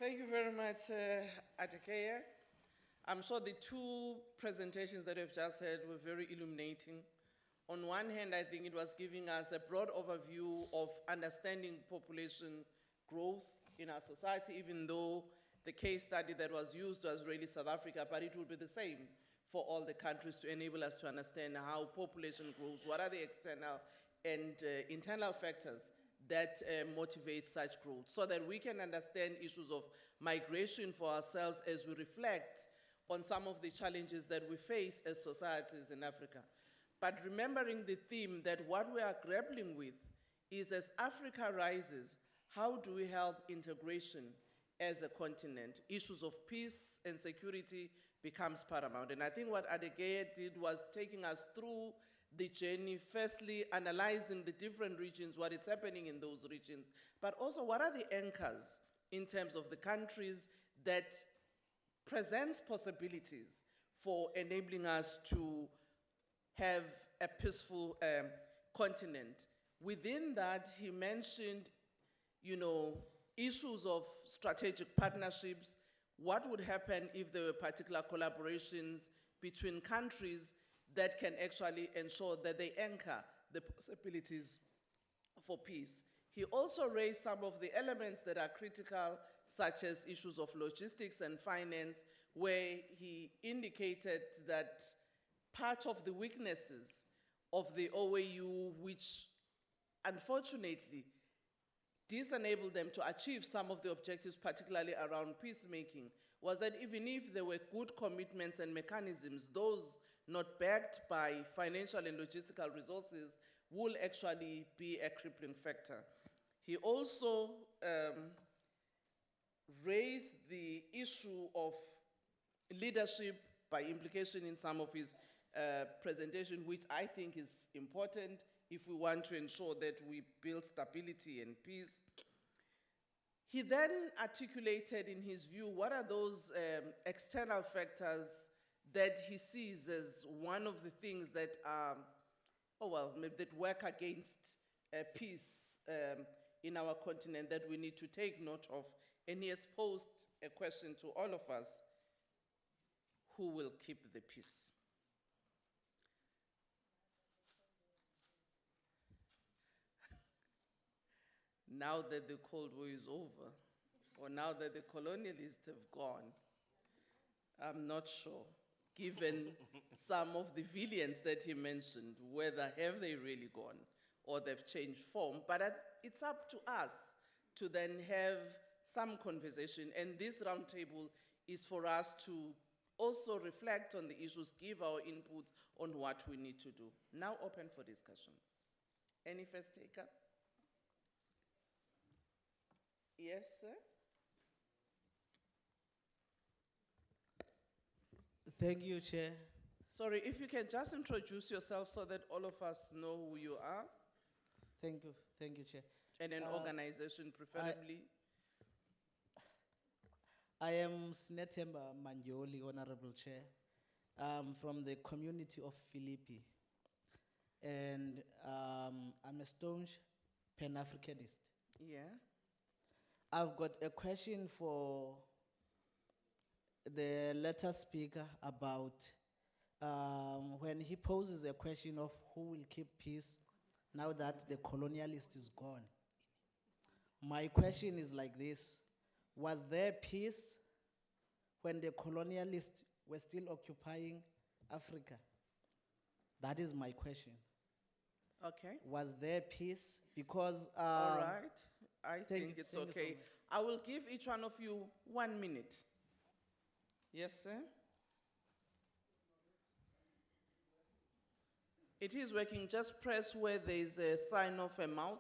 Thank you very much, Adekeya. I'm sure the two presentations that we've just heard were very illuminating. On one hand, I think it was giving us a broad overview of understanding population growth in our society, even though the case study that was used was really South Africa, but it will be the same for all the countries to enable us to understand how population grows, what are the external and internal factors that motivate such growth, so that we can understand issues of migration for ourselves as we reflect on some of the challenges that we face as societies in Africa. But remembering the theme that what we are grappling with is, as Africa rises, how do we help integration as a continent? Issues of peace and security becomes paramount. And I think what Adekeya did was taking us through the journey, firstly analyzing the different regions, what is happening in those regions, but also what are the anchors in terms of the countries that presents possibilities for enabling us to have a peaceful continent. Within that, he mentioned, issues of strategic partnerships. What would happen if there were particular collaborations between countries that can actually ensure that they anchor the possibilities for peace? He also raised some of the elements that are critical, such as issues of logistics and finance, where he indicated that part of the weaknesses of the OAU, which unfortunately disenabled them to achieve some of the objectives, particularly around peacemaking, was that even if there were good commitments and mechanisms, those not backed by financial and logistical resources will actually be a crippling factor. He also raised the issue of leadership by implication in some of his presentation, which I think is important if we want to ensure that we build stability and peace. He then articulated in his view what are those external factors that he sees as one of the things that are, that work against peace in our continent that we need to take note of. And he has posed a question to all of us: who will keep the peace? Now that the Cold War is over, or now that the colonialists have gone, I'm not sure, given some of the villains that he mentioned, whether have they really gone or they've changed form. But it's up to us to then have some conversation, and this roundtable is for us to also reflect on the issues, give our inputs on what we need to do. Now open for discussions. Any first taker? Yes, sir? Thank you, Chair. Sorry, if you can just introduce yourself so that all of us know who you are, Thank you, Chair. and an organization preferably. I am Snetemba Manjoli, Honorable Chair, from the community of Philippi. And I'm a staunch Pan-Africanist. Yeah. I've got a question for the letter speaker about when he poses a question of who will keep peace now that the colonialist is gone. My question is like this: was there peace when the colonialists were still occupying Africa? That is my question. Okay. Was there peace? Because All right. I think it's thank you so okay. much. I will give each one of you 1 minute. Yes, sir? It is working. Just press where there is a sign of a mouth.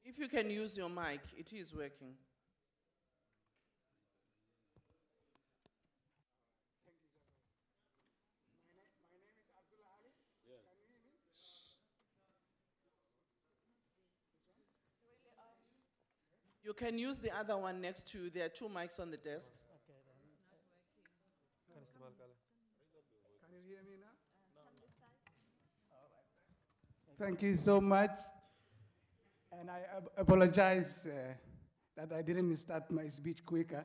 If you can use your mic, it is working. You can use the other one next to you. There are two mics on the desks. Can you hear me now? Thank you so much. And I apologize that I didn't start my speech quicker.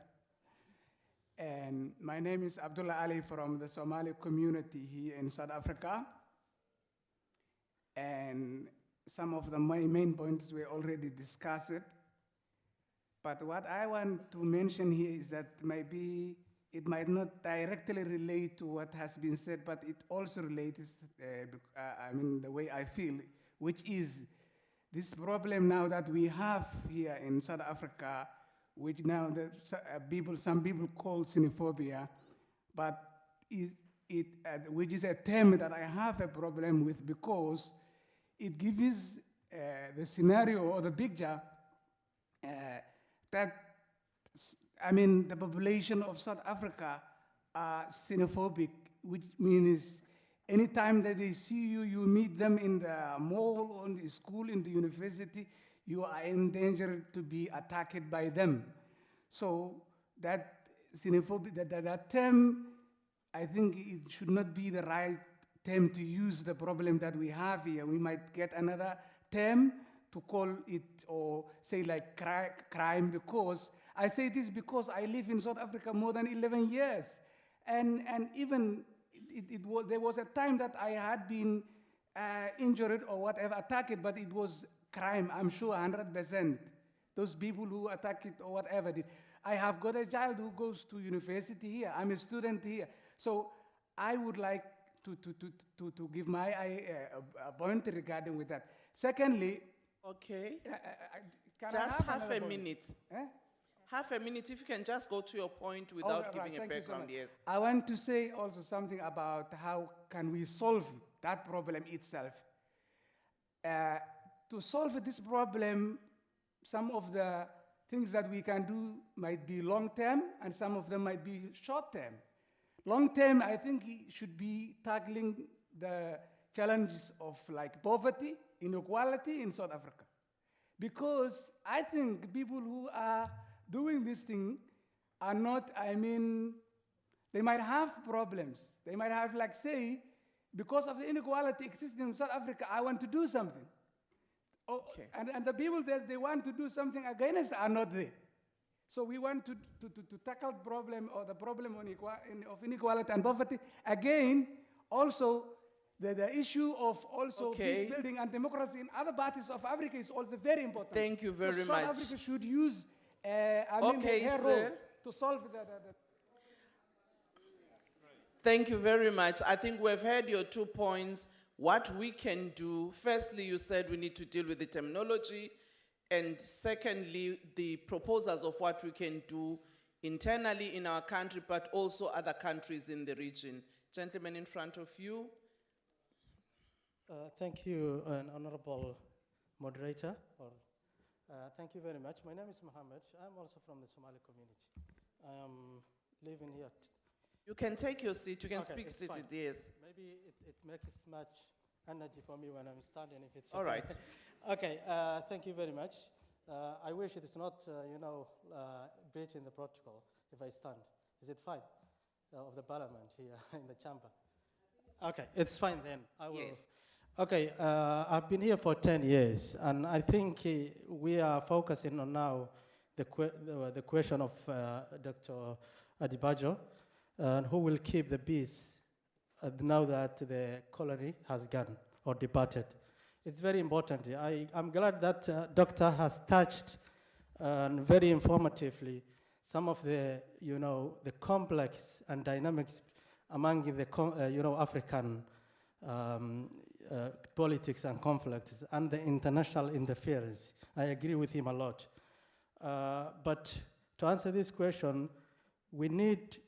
And my name is Abdullah Ali from the Somali community here in South Africa. And some of my main points were already discussed. But what I want to mention here is that maybe it might not directly relate to what has been said, but it also relates, the way I feel, which is this problem now that we have here in South Africa, which now some people call xenophobia, but which is a term that I have a problem with because it gives the scenario or the picture that, the population of South Africa are xenophobic, which means anytime that they see you, you meet them in the mall, or in the school, in the university, you are in danger to be attacked by them. So that xenophobia, that term, I think it should not be the right term to use the problem that we have here. We might get another term to call it, or say like crime, because I say this because I live in South Africa more than 11 years. And even there was a time that I had been injured or whatever, attacked, but it was crime, I'm sure, 100%. Those people who attack it or whatever did. I have got a child who goes to university here. I'm a student here. So I would like to give my point regarding with that. Secondly, Okay. can I Just have half another a point? minute. Eh? Half a minute, if you can just go to your point All without right, giving a thank you so background, much. yes. I want to say also something about how can we solve that problem itself. To solve this problem, some of the things that we can do might be long-term, and some of them might be short-term. Long-term, I think it should be tackling the challenges of like poverty, inequality in South Africa. Because I think people who are doing this thing are not, they might have problems. They might have, like, say, because of the inequality existing in South Africa, I want to do something. Okay. And the people that they want to do something against are not there. So we want to tackle problem, or the problem of inequality and poverty. Again, also, the issue of also Okay. peace building and democracy in other parts of Africa is also very important. Thank you very so South much. Africa should use Okay, their sir. role to solve the Thank you very much. I think we've heard your 2 points. What we can do, firstly, you said we need to deal with the terminology, and secondly, the proposals of what we can do internally in our country, but also other countries in the region. Gentleman in front of you. Thank you, Honorable Moderator. Thank you very much. My name is Mohammed. I'm also from the Somali community. I am living here. You can take your seat. You can Okay, speak it's seated, fine. yes. Maybe it makes much energy for me when I'm standing, if it's All okay. right. Okay, thank you very much. I wish it is not, breaching the protocol if I stand. Is it fine? Of the parliament here in the chamber. Okay, it's fine then. I will. Yes. Okay, I've been here for 10 years, and I think we are focusing on now the question of Dr. Adibajo, who will keep the peace now that the colony has gone or departed. It's very important. I'm glad that Doctor has touched very informatively some of the, the complex and dynamics among the, African politics and conflicts and the international interference. I agree with him a lot. But to answer this question, we need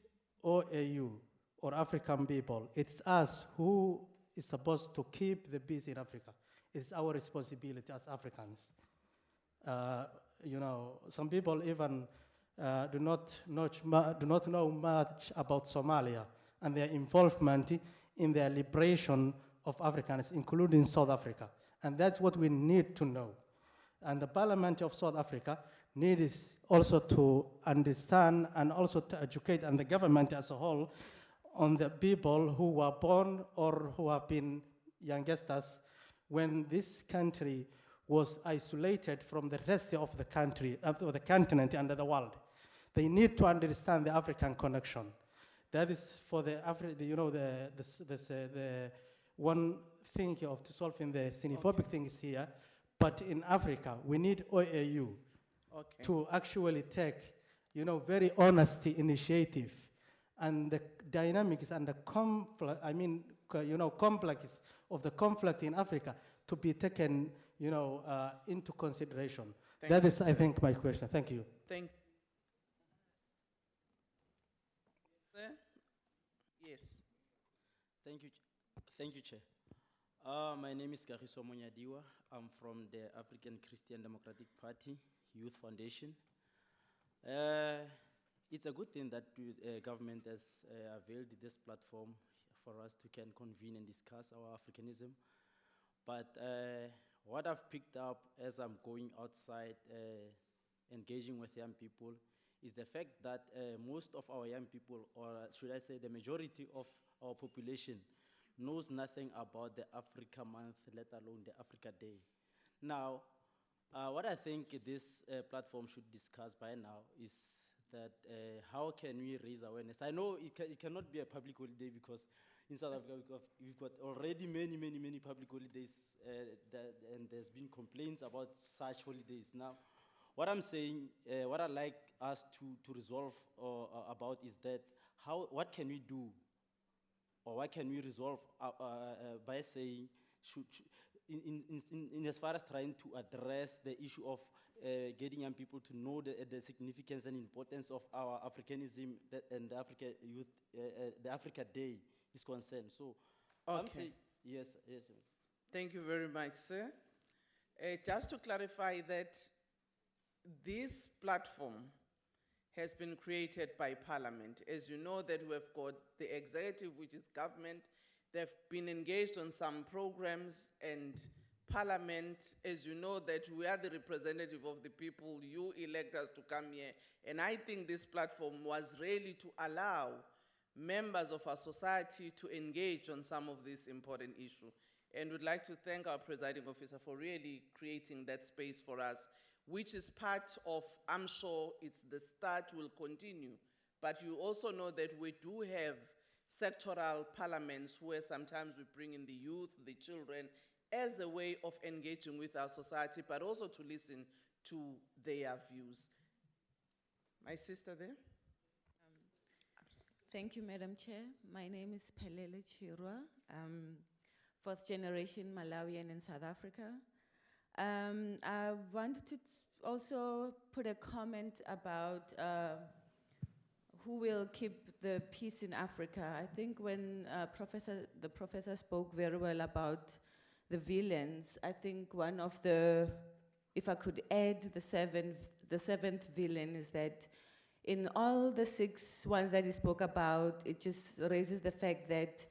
OAU, or African people. It's us who is supposed to keep the peace in Africa. It's our responsibility as Africans. Some people even do not know much about Somalia and their involvement in the liberation of Africans, including South Africa. And that's what we need to know. And the Parliament of South Africa needs also to understand and also to educate, and the government as a whole, on the people who were born or who have been youngsters when this country was isolated from the rest of the country, of the continent and the world. They need to understand the African connection. That is for the the one thing of solving the xenophobic things here. But in Africa, we need OAU to actually take, very honest initiative, and the dynamics and the complex of the conflict in Africa to be taken, into consideration. That is, I think, my question. Thank you. Thank Sir? Yes. Thank you, Chair. My name is Kagiso Monyadiwa. I'm from the African Christian Democratic Party Youth Foundation. It's a good thing that government has availed this platform for us to can convene and discuss our Africanism. But what I've picked up as I'm going outside, engaging with young people, is the fact that most of our young people, or should I say the majority of our population, knows nothing about the Africa Month, let alone the Africa Day. Now, what I think this platform should discuss by now is that how can we raise awareness? I know it cannot be a public holiday because in South Africa we've got already many public holidays and there's been complaints about such holidays. Now, what I'm saying, what I'd like us to resolve about is that what can we do, or what can we resolve by saying, in as far as trying to address the issue of getting young people to know the significance and importance of our Africanism and the Africa Youth, the Africa Day is concerned. So, I'm saying, yes. Thank you very much, sir. Just to clarify that this platform has been created by Parliament. As you know, that we have got the executive, which is government. They've been engaged on some programs, and Parliament, as you know, that we are the representative of the people. You elect us to come here. And I think this platform was really to allow members of our society to engage on some of these important issues. And we'd like to thank our presiding officer for really creating that space for us, which is part of, I'm sure it's the start, will continue. But you also know that we do have sectoral parliaments where sometimes we bring in the youth, the children, as a way of engaging with our society, but also to listen to their views. My sister there? Thank you, Madam Chair. My name is Pelele Chirwa. I'm fourth generation Malawian in South Africa. I wanted to also put a comment about who will keep the peace in Africa. I think when the professor spoke very well about the villains, I think one of the, if I could add the seventh villain, is that in all the 6 ones that he spoke about, it just raises the fact that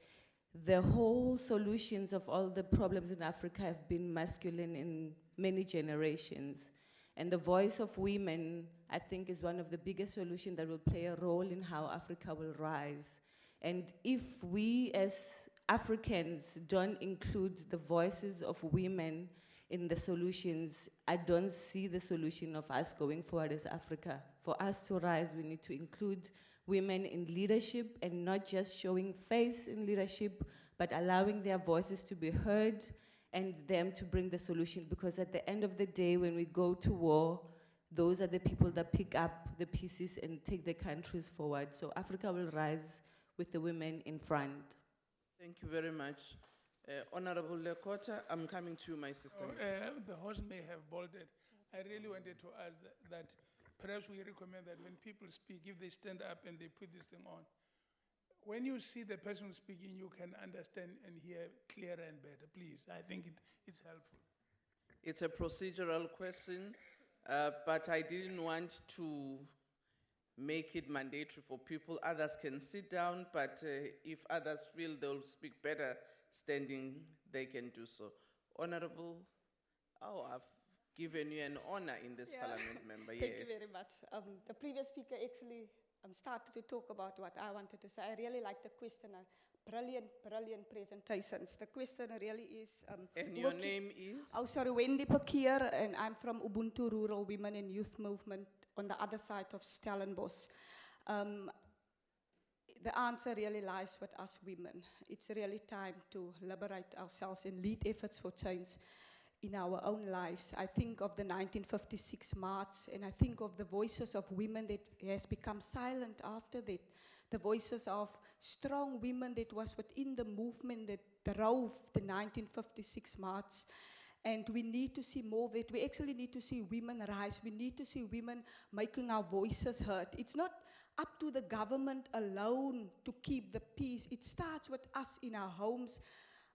the whole solutions of all the problems in Africa have been masculine in many generations. And the voice of women, I think, is one of the biggest solutions that will play a role in how Africa will rise. And if we as Africans don't include the voices of women in the solutions, I don't see the solution of us going forward as Africa. For us to rise, we need to include women in leadership, and not just showing face in leadership, but allowing their voices to be heard and them to bring the solution. Because at the end of the day, when we go to war, those are the people that pick up the pieces and take the countries forward. So Africa will rise with the women in front. Thank you very much. Honorable Lekota, I'm coming to you, my sister. The host may have bolted. I really wanted to ask that perhaps we recommend that when people speak, if they stand up and they put this thing on, when you see the person speaking, you can understand and hear clearer and better, please. I think it's helpful. It's a procedural question, but I didn't want to make it mandatory for people. Others can sit down, but if others feel they'll speak better standing, they can do so. Honorable, I've given you an honor in this Yeah. parliament member. Thank Yes. you very much. The previous speaker actually started to talk about what I wanted to say. I really like the question. Brilliant presentations. The question really is... And your working- name is? Oh, sorry, Wendy Pakier, and I'm from Ubuntu Rural Women and Youth Movement on the other side of Stellenbosch. The answer really lies with us women. It's really time to liberate ourselves and lead efforts for change in our own lives. I think of the 1956 March, and I think of the voices of women that has become silent after that. The voices of strong women that was within the movement that drove the 1956 March. And we need to see more of it. We actually need to see women rise. We need to see women making our voices heard. It's not up to the government alone to keep the peace. It starts with us in our homes.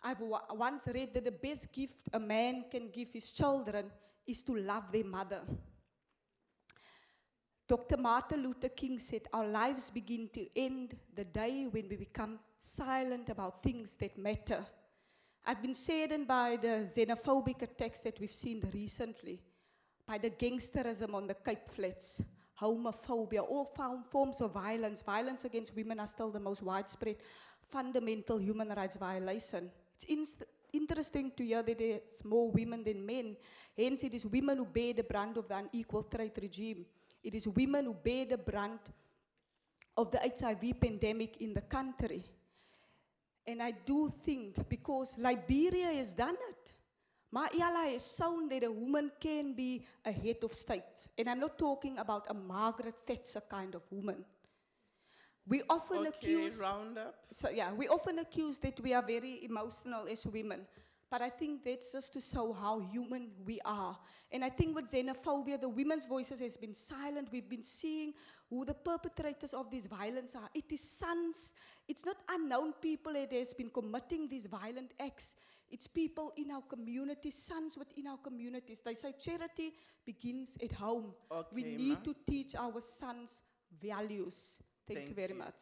I've once read that the best gift a man can give his children is to love their mother. Dr. Martin Luther King said, our lives begin to end the day when we become silent about things that matter. I've been saddened by the xenophobic attacks that we've seen recently, by the gangsterism on the Cape Flats, homophobia, all forms of violence. Violence against women are still the most widespread fundamental human rights violation. It's interesting to hear that there's more women than men. Hence, it is women who bear the brunt of the unequal trade regime. It is women who bear the brunt of the HIV pandemic in the country. And I do think, because Liberia has done it, Ma'iala has shown that a woman can be a head of state. And I'm not talking about a Margaret Thatcher kind of woman. We often accuse... round up. So, yeah, we often accuse that we are very emotional as women. But I think that's just to show how human we are. And I think with xenophobia, the women's voices has been silent. We've been seeing who the perpetrators of this violence are. It is sons. It's not unknown people that has been committing these violent acts. It's people in our communities, sons within our communities. They say charity begins at home. We Okay, need ma'am. to teach our sons values. Thank you very much.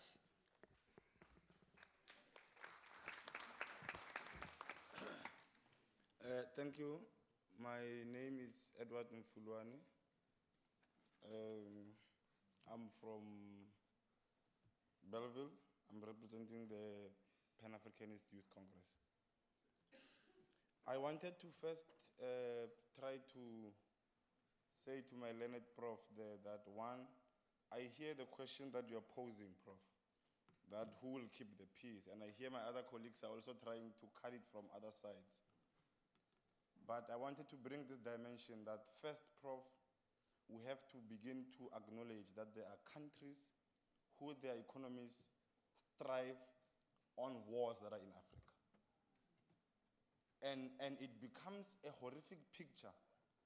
Thank you. My name is Edward Mfulwane. I'm from Belleville. I'm representing the Pan-Africanist Youth Congress. I wanted to first try to say to my learned prof there that one, I hear the question that you're posing, prof, that who will keep the peace? And I hear my other colleagues are also trying to cut it from other sides. But I wanted to bring this dimension that first, prof, we have to begin to acknowledge that there are countries who their economies strive on wars that are in Africa. And it becomes a horrific picture,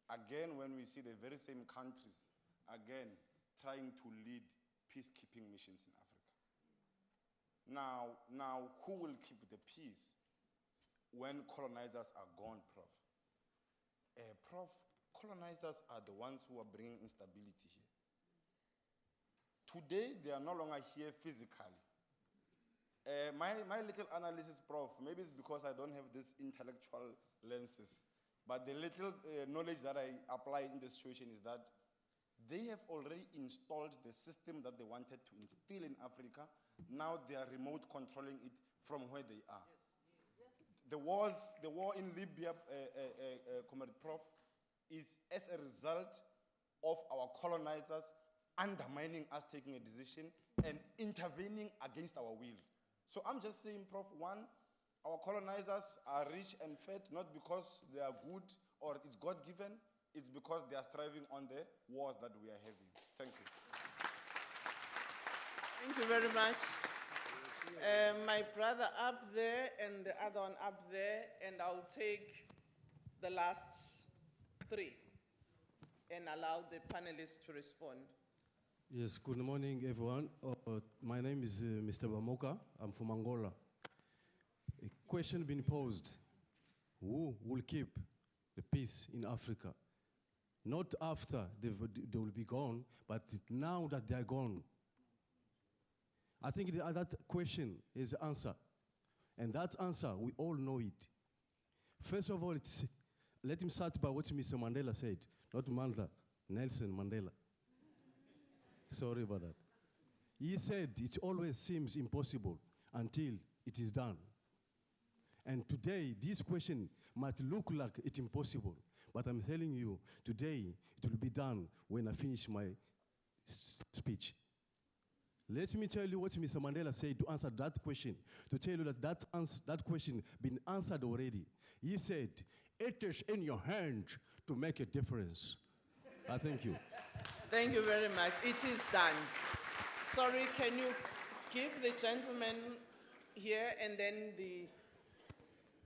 again, when we see the very same countries, again, trying to lead peacekeeping missions in Africa. Now, who will keep the peace when colonizers are gone, prof? Prof, colonizers are the ones who are bringing instability here. Today, they are no longer here physically. My little analysis, prof, maybe it's because I don't have these intellectual lenses, but the little knowledge that I apply in the situation is that they have already installed the system that they wanted to instill in Africa. Now they are remote controlling it from where they are. The war in Libya, Comrade Prof, is as a result of our colonizers undermining us taking a decision and intervening against our will. So I'm just saying, Prof, one, our colonizers are rich and fat not because they are good or it's God-given, it's because they are striving on the wars that we are having. Thank you. Thank you very much. My brother up there and the other one up there, and I'll take the last three and allow the panelists to respond. Yes, good morning, everyone. My name is Mr. Bamoka. I'm from Angola. A question been posed. Who will keep the peace in Africa? Not after they will be gone, but now that they are gone. I think that question is the answer. And that answer, we all know it. First of all, it's let him start by what Mr. Mandela said, not Mandela, Nelson Mandela. Sorry about that. He said it always seems impossible until it is done. And today, this question might look like it's impossible, but I'm telling you, today it will be done when I finish my speech. Let me tell you what Mr. Mandela said to answer that question, to tell you that that question been answered already. He said, it is in your hands to make a difference. I thank you. Thank you very much. It is done. Sorry, can you give the gentleman here and then the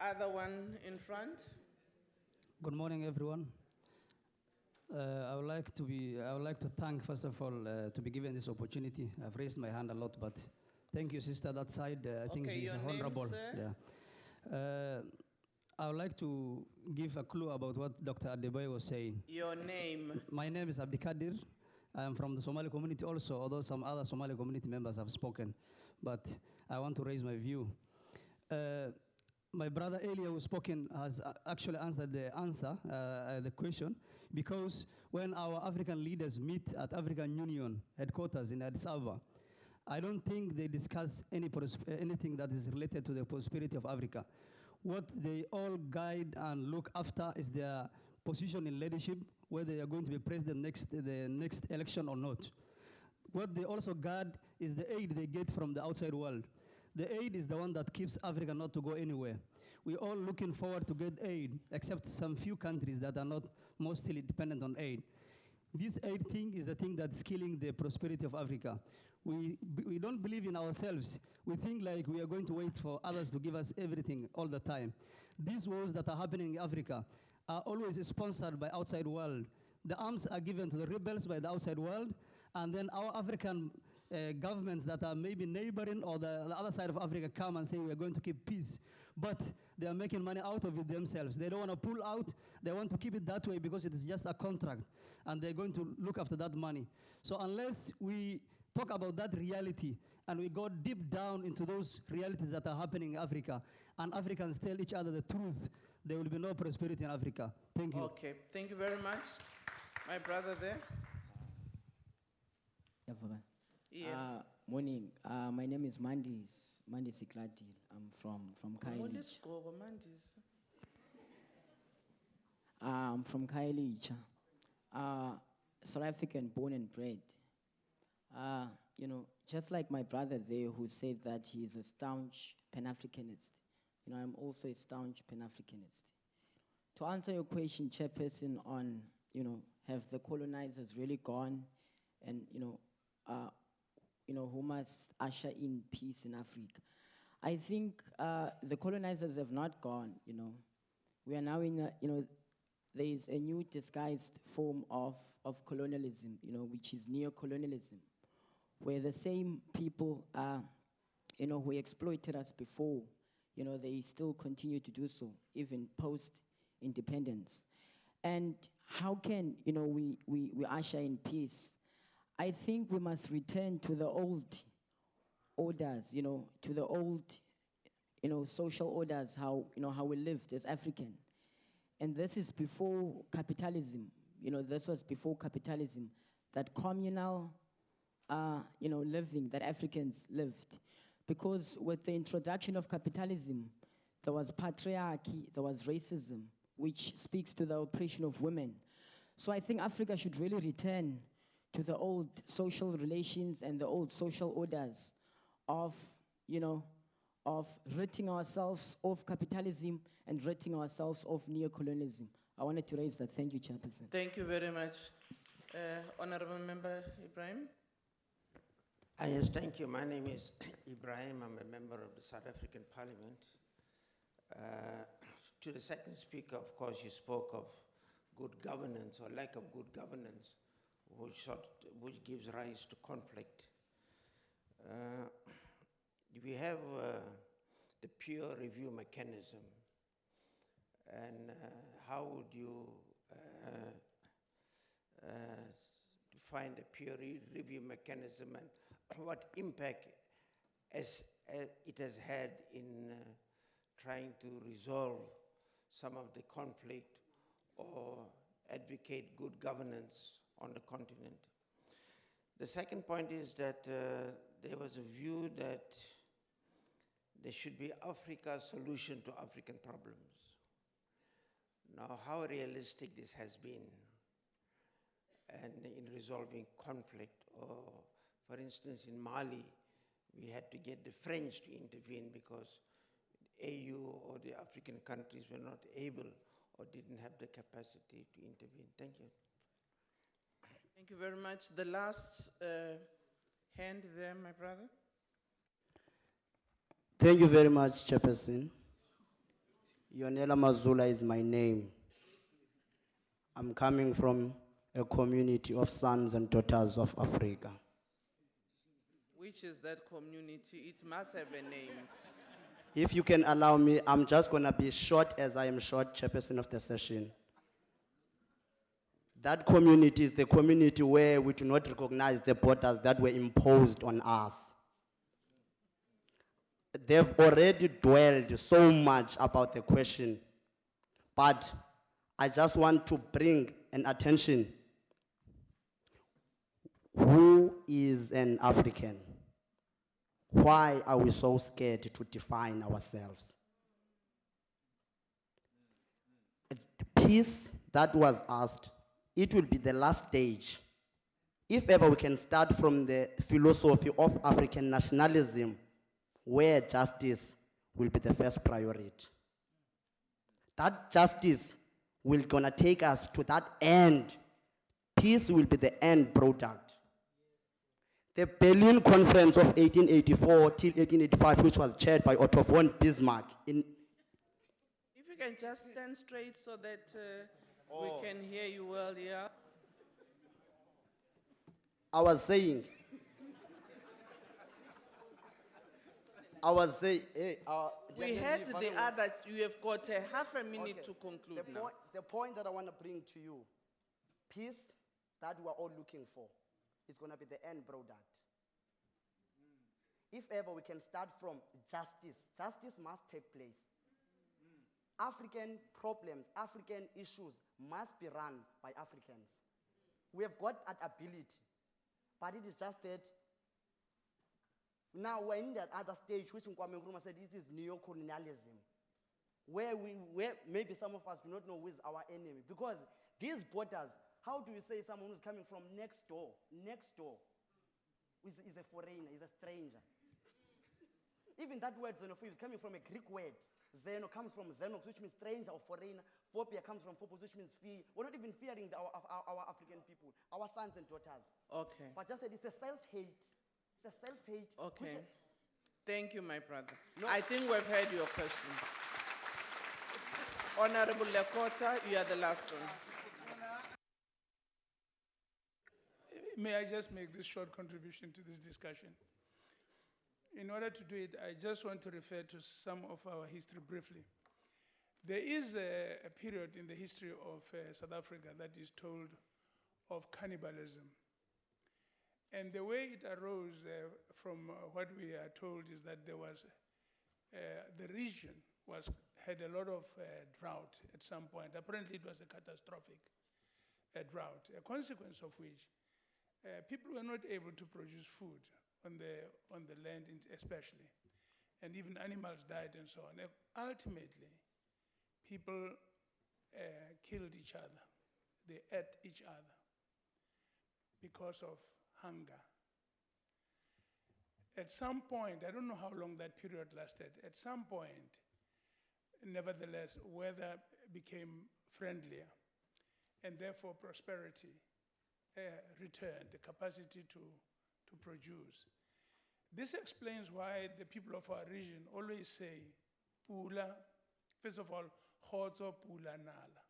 other one in front? Good morning, everyone. I would like to thank, first of all, to be given this opportunity. I've raised my hand a lot, but thank you, sister, that side. I think Okay, she's your name, honorable. sir? Yeah. I would like to give a clue about what Dr. Adebayo was saying. Your name? My name is Abdikadir. I am from the Somali community also, although some other Somali community members have spoken. But I want to raise my view. My brother earlier who spoken has actually answered the question, because when our African leaders meet at African Union headquarters in Addis Ababa, I don't think they discuss anything that is related to the prosperity of Africa. What they all guide and look after is their position in leadership, whether they are going to be president the next election or not. What they also guard is the aid they get from the outside world. The aid is the one that keeps Africa not to go anywhere. We're all looking forward to get aid, except some few countries that are not mostly dependent on aid. This aid thing is the thing that's killing the prosperity of Africa. We don't believe in ourselves. We think like we are going to wait for others to give us everything all the time. These wars that are happening in Africa are always sponsored by outside world. The arms are given to the rebels by the outside world, and then our African governments that are maybe neighboring or the other side of Africa come and say we are going to keep peace. But they are making money out of it themselves. They don't want to pull out. They want to keep it that way because it is just a contract, and they're going to look after that money. So unless we talk about that reality and we go deep down into those realities that are happening in Africa, and Africans tell each other the truth, there will be no prosperity in Africa. Thank you. Okay, thank you very much. My brother there. Yeah. Morning. My name is Mandis Siklati. I'm from Khayelitsha. I'm from Khayelitsha. South African born and bred. You know, just like my brother there who said that he's a staunch Pan-Africanist, you know, I'm also a staunch Pan-Africanist. To answer your question, Chairperson, on, you know, have the colonizers really gone, and, you know, who must usher in peace in Africa? I think the colonizers have not gone, you know. We are now in a, you know, there is a new disguised form of colonialism, you know, which is neo-colonialism, where the same people, you know, who exploited us before, you know, they still continue to do so, even post-independence. And how can, you know, we usher in peace? I think we must return to the old orders, you know, to the old, you know, social orders, how, you know, how we lived as African. And this is before capitalism, you know, this was before capitalism, that communal, you know, living that Africans lived. Because with the introduction of capitalism, there was patriarchy, there was racism, which speaks to the oppression of women. So I think Africa should really return to the old social relations and the old social orders of, you know, of ridding ourselves of capitalism and ridding ourselves of neo-colonialism. I wanted to raise that. Thank you, Chairperson. Thank you very much. Honorable Member Ibrahim. Yes, thank you. My name is Ibrahim. I'm a member of the South African Parliament. To the second speaker, of course, you spoke of good governance or lack of good governance, which gives rise to conflict. We have the peer review mechanism, and how would you define the peer review mechanism, and what impact it has had in trying to resolve some of the conflict or advocate good governance on the continent. The second point is that there was a view that there should be Africa's solution to African problems. Now, how realistic this has been and in resolving conflict, or for instance, in Mali, we had to get the French to intervene because AU or the African countries were not able or didn't have the capacity to intervene. Thank you. Thank you very much. The last hand there, my brother. Thank you very much, Chairperson. Yonela Mazula is my name. I'm coming from a community of sons and daughters of Africa. Which is that community? It must have a name. If you can allow me, I'm just going to be short as I am short, Chairperson of the session. That community is the community where we do not recognize the borders that were imposed on us. They've already dwelled so much about the question, but I just want to bring an attention. Who is an African? Why are we so scared to define ourselves? Peace that was asked, it will be the last stage. If ever we can start from the philosophy of African nationalism, where justice will be the first priority. That justice will gonna take us to that end. Peace will be the end product. The Berlin Conference of 1884 till 1885, which was chaired by Otto von Bismarck. If you can just stand straight so that we can hear you well, yeah. I was saying, hey, we had the other, you have got a half a minute to conclude now. The point that I want to bring to you, peace that we are all looking for, is going to be the end product. If ever we can start from justice, justice must take place. African problems, African issues must be run by Africans. We have got that ability, but it is just that now we're in that other stage, which Kwame Nkrumah said this is neo-colonialism, where maybe some of us do not know who is our enemy. Because these borders, how do you say someone who's coming from next door, is a foreigner, is a stranger? Even that word xenophobia is coming from a Greek word. Xeno comes from xenos, which means stranger or foreigner. Phobia comes from phobos, which means fear. We're not even fearing our African people, our sons and daughters. Okay. But just that it's a self-hate. It's a self-hate. Okay. Thank you, my brother. No. I think we've heard your question. Honorable Lekota, you are the last one. May I just make this short contribution to this discussion? In order to do it, I just want to refer to some of our history briefly. There is a period in the history of South Africa that is told of cannibalism. And the way it arose from what we are told is that there was, the region had a lot of drought at some point. Apparently it was a catastrophic drought, a consequence of which people were not able to produce food on the land especially. And even animals died and so on. Ultimately, people killed each other. They ate each other because of hunger. At some point, I don't know how long that period lasted, at some point, nevertheless, weather became friendlier, and therefore prosperity returned, the capacity to produce. This explains why the people of our region always say, Pula, first of all, Khotso Pula Nala.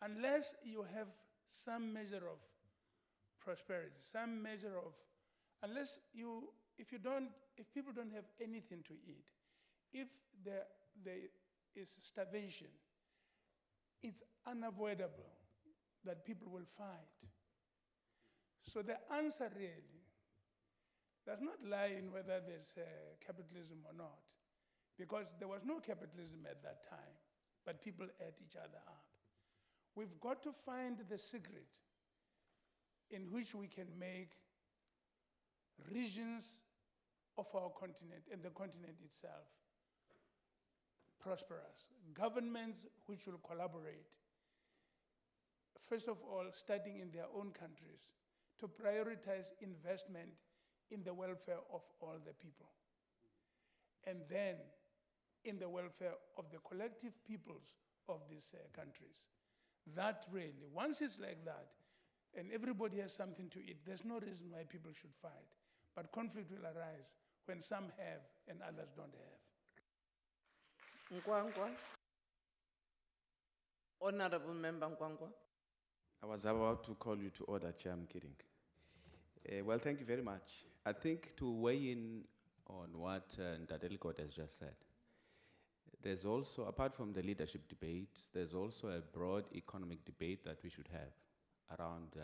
Unless you have some measure of prosperity, some measure of, if people don't have anything to eat, if there is starvation, it's unavoidable that people will fight. So the answer really does not lie in whether there's capitalism or not, because there was no capitalism at that time, but people ate each other up. We've got to find the secret in which we can make regions of our continent and the continent itself prosperous. Governments which will collaborate, first of all, starting in their own countries, to prioritize investment in the welfare of all the people. And then in the welfare of the collective peoples of these countries. That really, once it's like that, and everybody has something to eat, there's no reason why people should fight. But conflict will arise when some have and others don't have. Nkwankwa. Honorable Member Nkwankwa. I was about to call you to order, Chair, I'm kidding. Well, thank you very much. I think to weigh in on what Ndadeli God has just said, there's also, apart from the leadership debate, there's also a broad economic debate that we should have around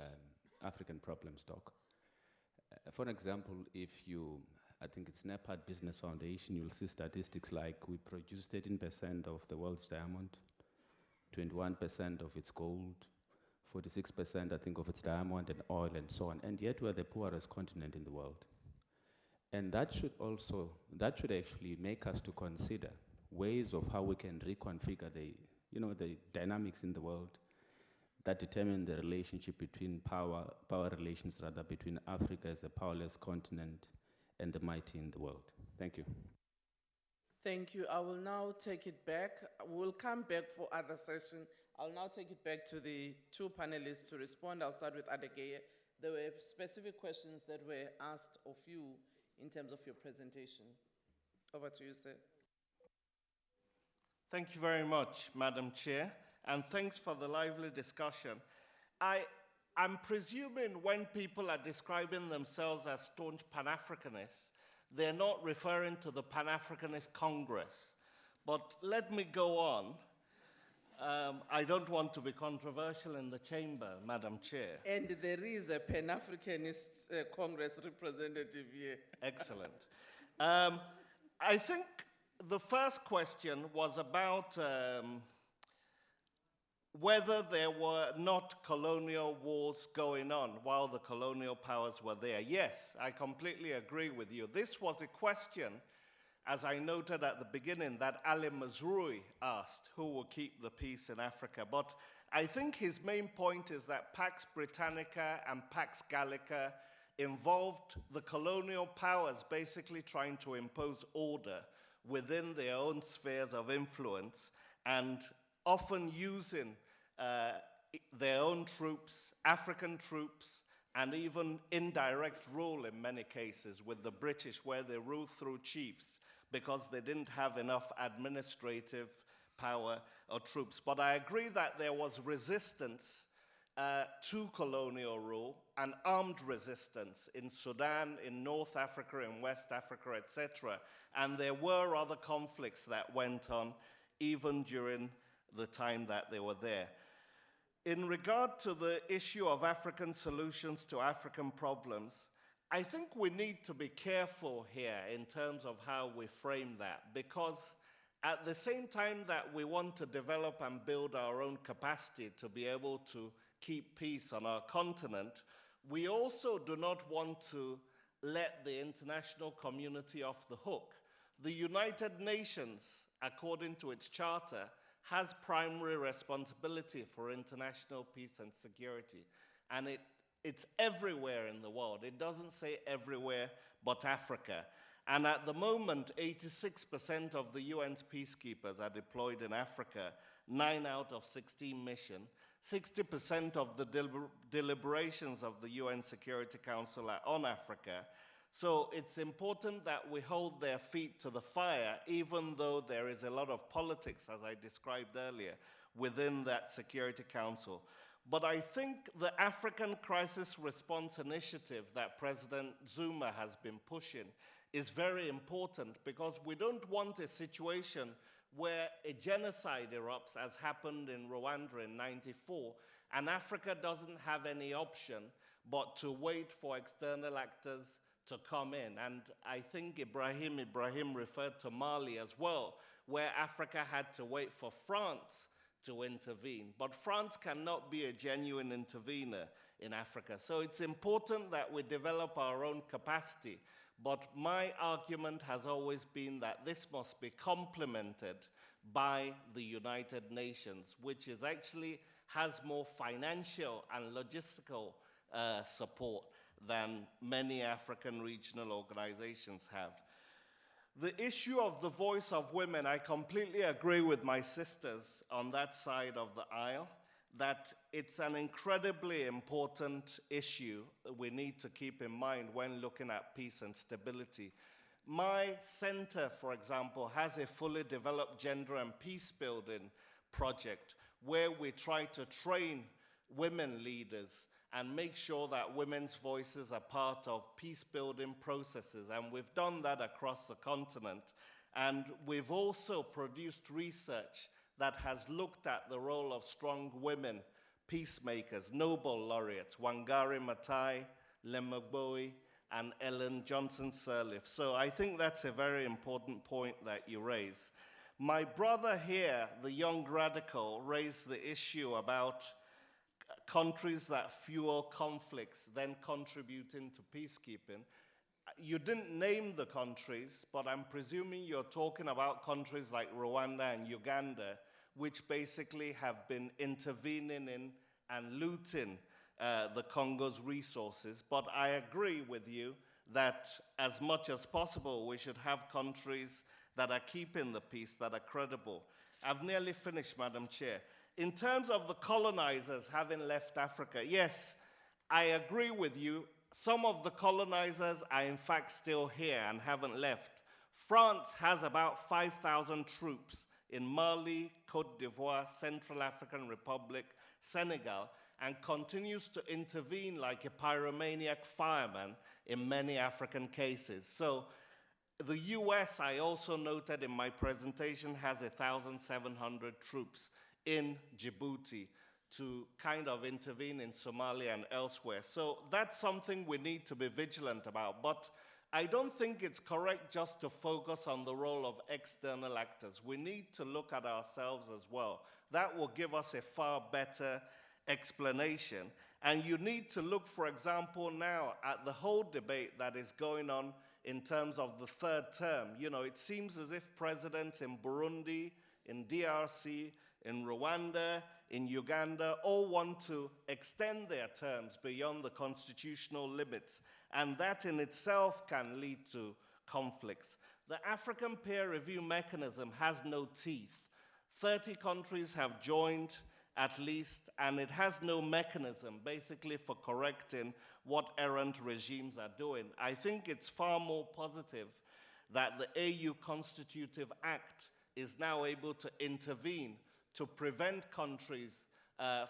African problem stock. For example, if you, I think it's NEPAD Business Foundation, you'll see statistics like we produce 13% of the world's diamond, 21% of its gold, 46% I think of its diamond and oil and so on, and yet we're the poorest continent in the world. And that should actually make us to consider ways of how we can reconfigure the dynamics in the world that determine the relationship between power relations rather between Africa as a powerless continent and the mighty in the world. Thank you. Thank you. I will now take it back. We'll come back for other session. I'll now take it back to the two panelists to respond. I'll start with Adegeye. There were specific questions that were asked of you in terms of your presentation. Over to you, sir. Thank you very much, Madam Chair, and thanks for the lively discussion. I'm presuming when people are describing themselves as staunch Pan-Africanists, they're not referring to the Pan-Africanist Congress. But let me go on. I don't want to be controversial in the chamber, Madam Chair. And there is a Pan-Africanist Congress representative here. Excellent. I think the first question was about whether there were not colonial wars going on while the colonial powers were there. Yes, I completely agree with you. This was a question, as I noted at the beginning, that Ali Mazrui asked, who will keep the peace in Africa? But I think his main point is that Pax Britannica and Pax Gallica involved the colonial powers basically trying to impose order within their own spheres of influence and often using their own troops, African troops, and even indirect rule in many cases with the British, where they ruled through chiefs because they didn't have enough administrative power or troops. But I agree that there was resistance to colonial rule and armed resistance in Sudan, in North Africa, in West Africa, etc. And there were other conflicts that went on even during the time that they were there. In regard to the issue of African solutions to African problems, I think we need to be careful here in terms of how we frame that, because at the same time that we want to develop and build our own capacity to be able to keep peace on our continent, we also do not want to let the international community off the hook. The United Nations, according to its charter, has primary responsibility for international peace and security. And it's everywhere in the world. It doesn't say everywhere but Africa. And at the moment, 86% of the UN's peacekeepers are deployed in Africa, 9 out of 16 missions. 60% of the deliberations of the UN Security Council are on Africa. So it's important that we hold their feet to the fire, even though there is a lot of politics, as I described earlier, within that Security Council. But I think the African Crisis Response Initiative that President Zuma has been pushing is very important, because we don't want a situation where a genocide erupts, as happened in Rwanda in '94, and Africa doesn't have any option but to wait for external actors to come in. And I think Ibrahim referred to Mali as well, where Africa had to wait for France to intervene. But France cannot be a genuine intervener in Africa. So it's important that we develop our own capacity. But my argument has always been that this must be complemented by the United Nations, which is actually has more financial and logistical support than many African regional organizations have. The issue of the voice of women, I completely agree with my sisters on that side of the aisle, that it's an incredibly important issue that we need to keep in mind when looking at peace and stability. My center, for example, has a fully developed gender and peace building project where we try to train women leaders and make sure that women's voices are part of peace-building processes. And we've done that across the continent. And we've also produced research that has looked at the role of strong women peacemakers, Nobel laureates, Wangari Maathai, Lema Gbowe, and Ellen Johnson Sirleaf. So I think that's a very important point that you raise. My brother here, the young radical, raised the issue about countries that fuel conflicts, then contributing to peacekeeping. You didn't name the countries, but I'm presuming you're talking about countries like Rwanda and Uganda, which basically have been intervening in and looting the Congo's resources. But I agree with you that as much as possible, we should have countries that are keeping the peace, that are credible. I've nearly finished, Madam Chair. In terms of the colonizers having left Africa, yes, I agree with you. Some of the colonizers are in fact still here and haven't left. France has about 5,000 troops in Mali, Cote d'Ivoire, Central African Republic, Senegal, and continues to intervene like a pyromaniac fireman in many African cases. So the US, I also noted in my presentation, has 1,700 troops in Djibouti to kind of intervene in Somalia and elsewhere. So that's something we need to be vigilant about. But I don't think it's correct just to focus on the role of external actors. We need to look at ourselves as well. That will give us a far better explanation. And you need to look, for example, now at the whole debate that is going on in terms of the third term. You know, it seems as if presidents in Burundi, in DRC, in Rwanda, in Uganda, all want to extend their terms beyond the constitutional limits, and that in itself can lead to conflicts. The African peer review mechanism has no teeth. 30 countries have joined at least, and it has no mechanism basically for correcting what errant regimes are doing. I think it's far more positive that the AU Constitutive Act is now able to intervene to prevent countries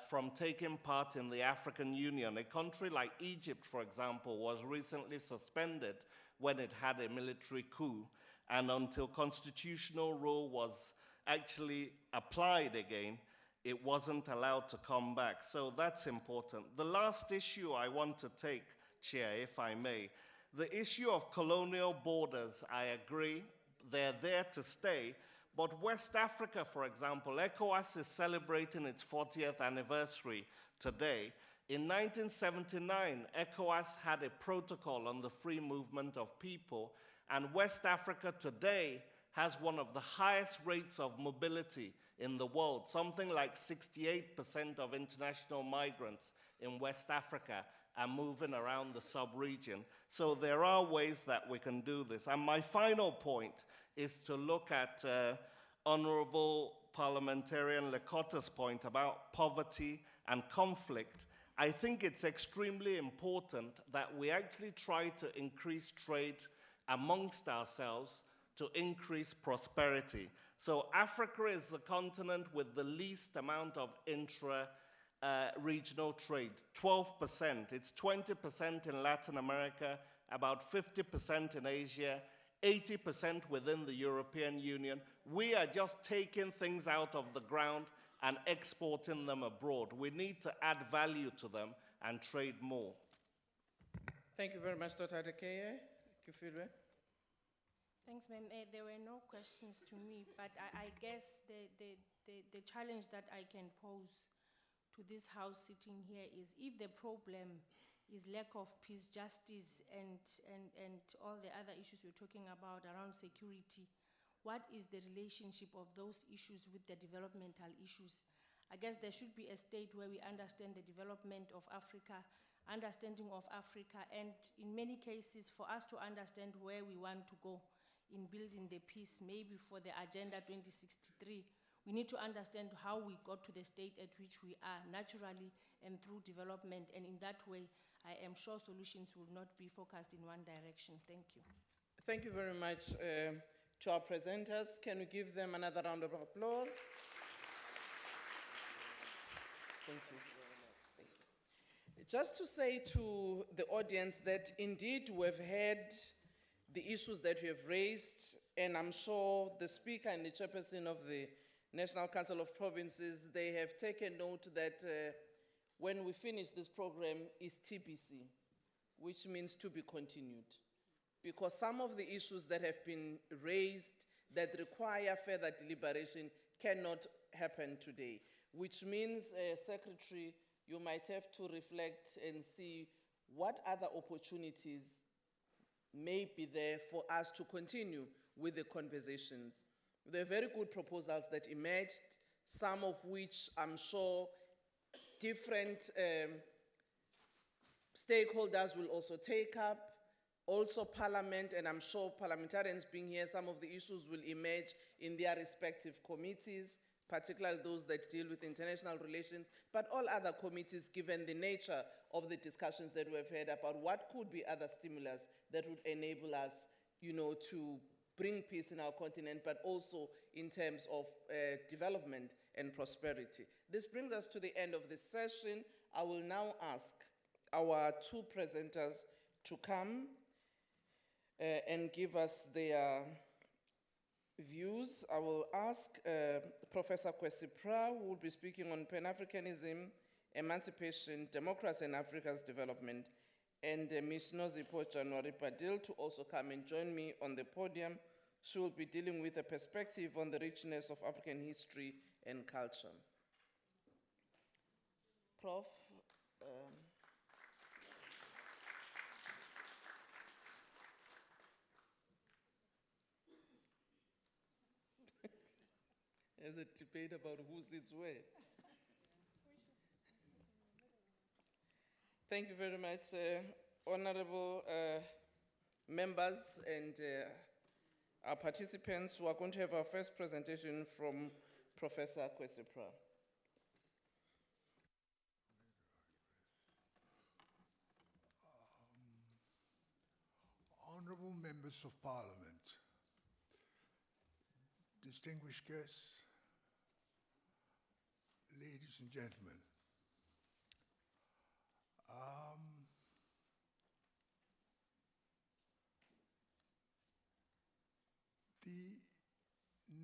from taking part in the African Union. A country like Egypt, for example, was recently suspended when it had a military coup, and until constitutional rule was actually applied again, it wasn't allowed to come back. So that's important. The last issue I want to take, Chair, if I may, the issue of colonial borders, I agree, they're there to stay. But West Africa, for example, ECOWAS is celebrating its 40th anniversary today. In 1979, ECOWAS had a protocol on the free movement of people, and West Africa today has one of the highest rates of mobility in the world. Something like 68% of international migrants in West Africa are moving around the sub-region. So there are ways that we can do this. And my final point is to look at Honorable Parliamentarian Lekota's point about poverty and conflict. I think it's extremely important that we actually try to increase trade amongst ourselves to increase prosperity. So Africa is the continent with the least amount of intra-regional trade, 12%. It's 20% in Latin America, about 50% in Asia, 80% within the European Union. We are just taking things out of the ground and exporting them abroad. We need to add value to them and trade more. Thank you very much, Dr. Adekeye. Kifilwe. Thanks, ma'am. There were no questions to me, but I guess the challenge that I can pose to this house sitting here is if the problem is lack of peace, justice, and all the other issues we're talking about around security, what is the relationship of those issues with the developmental issues? I guess there should be a state where we understand the development of Africa, understanding of Africa, and in many cases, for us to understand where we want to go in building the peace, maybe for the Agenda 2063, we need to understand how we got to the state at which we are, naturally and through development, and in that way, I am sure solutions will not be focused in one direction. Thank you. Thank you very much to our presenters. Can we give them another round of applause? Thank you very much. Thank you. Just to say to the audience that indeed we've heard the issues that we have raised, and I'm sure the speaker and the chairperson of the National Council of Provinces, they have taken note that when we finish this program is TBC, which means to be continued. Because some of the issues that have been raised that require further deliberation cannot happen today, which means, Secretary, you might have to reflect and see what other opportunities may be there for us to continue with the conversations. There are very good proposals that emerged, some of which I'm sure different stakeholders will also take up, also Parliament, and I'm sure parliamentarians being here, some of the issues will emerge in their respective committees, particularly those that deal with international relations, but all other committees, given the nature of the discussions that we've had about what could be other stimulus that would enable us, to bring peace in our continent, but also in terms of development and prosperity. This brings us to the end of this session. I will now ask our two presenters to come and give us their views. I will ask Professor Kwesi Prah, who will be speaking on Pan-Africanism, emancipation, democracy, and Africa's development, and Ms. Nozipho January Padil to also come and join me on the podium. She will be dealing with a perspective on the richness of African history and culture. Prof. There's a debate about who sits where. Thank you very much, honorable members and our participants who are going to have our first presentation from Professor Kwesi Prah. Honorable members of Parliament, distinguished guests, ladies and gentlemen, the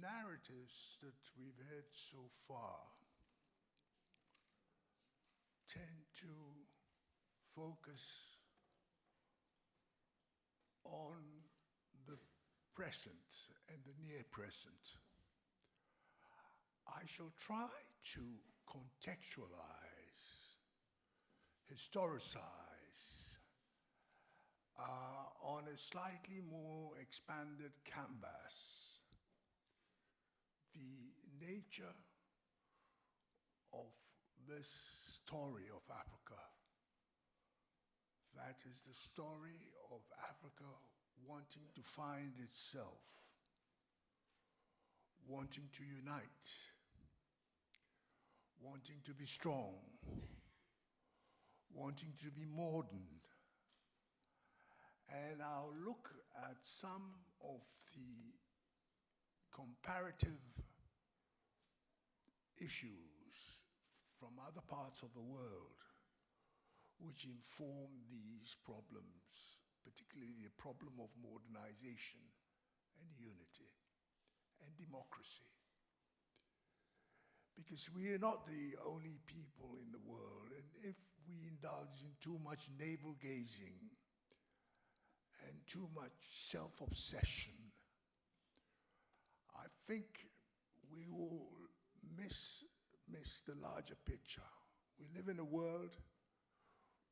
narratives that we've heard so far tend to focus on the present and the near present. I shall try to contextualize, historicize, on a slightly more expanded canvas, the nature of this story of Africa. That is the story of Africa wanting to find itself, wanting to unite, wanting to be strong, wanting to be modern. And I'll look at some of the comparative issues from other parts of the world which inform these problems, particularly the problem of modernization and unity and democracy. Because we are not the only people in the world, and if we indulge in too much navel gazing and too much self-obsession I think we will miss the larger picture. We live in a world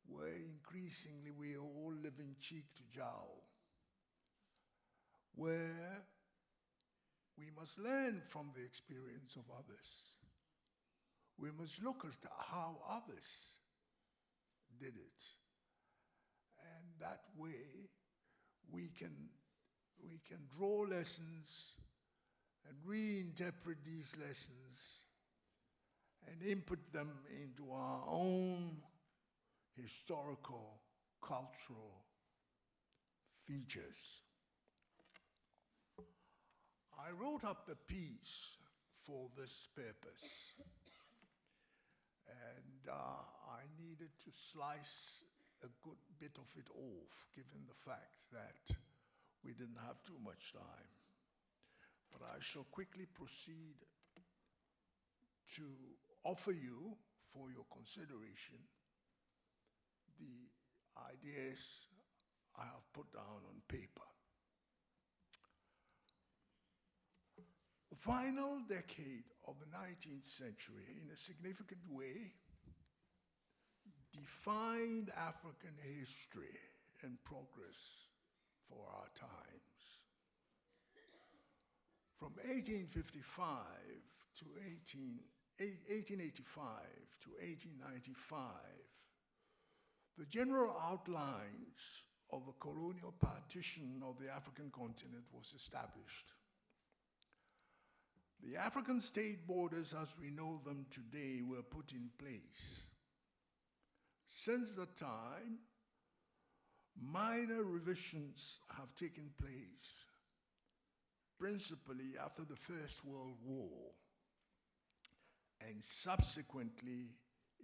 where increasingly we are all living cheek to jowl, where we must learn from the experience of others. We must look at how others did it. And that way we can draw lessons and reinterpret these lessons and input them into our own historical, cultural features. I wrote up a piece for this purpose, and I needed to slice a good bit of it off, given the fact that we didn't have too much time. But I shall quickly proceed to offer you, for your consideration, the ideas I have put down on paper. The final decade of the 19th century, in a significant way, defined African history and progress for our times. From 1885 to 1885 to 1895, the general outlines of the colonial partition of the African continent was established. The African state borders as we know them today were put in place. Since that time, minor revisions have taken place, principally after the First World War, and subsequently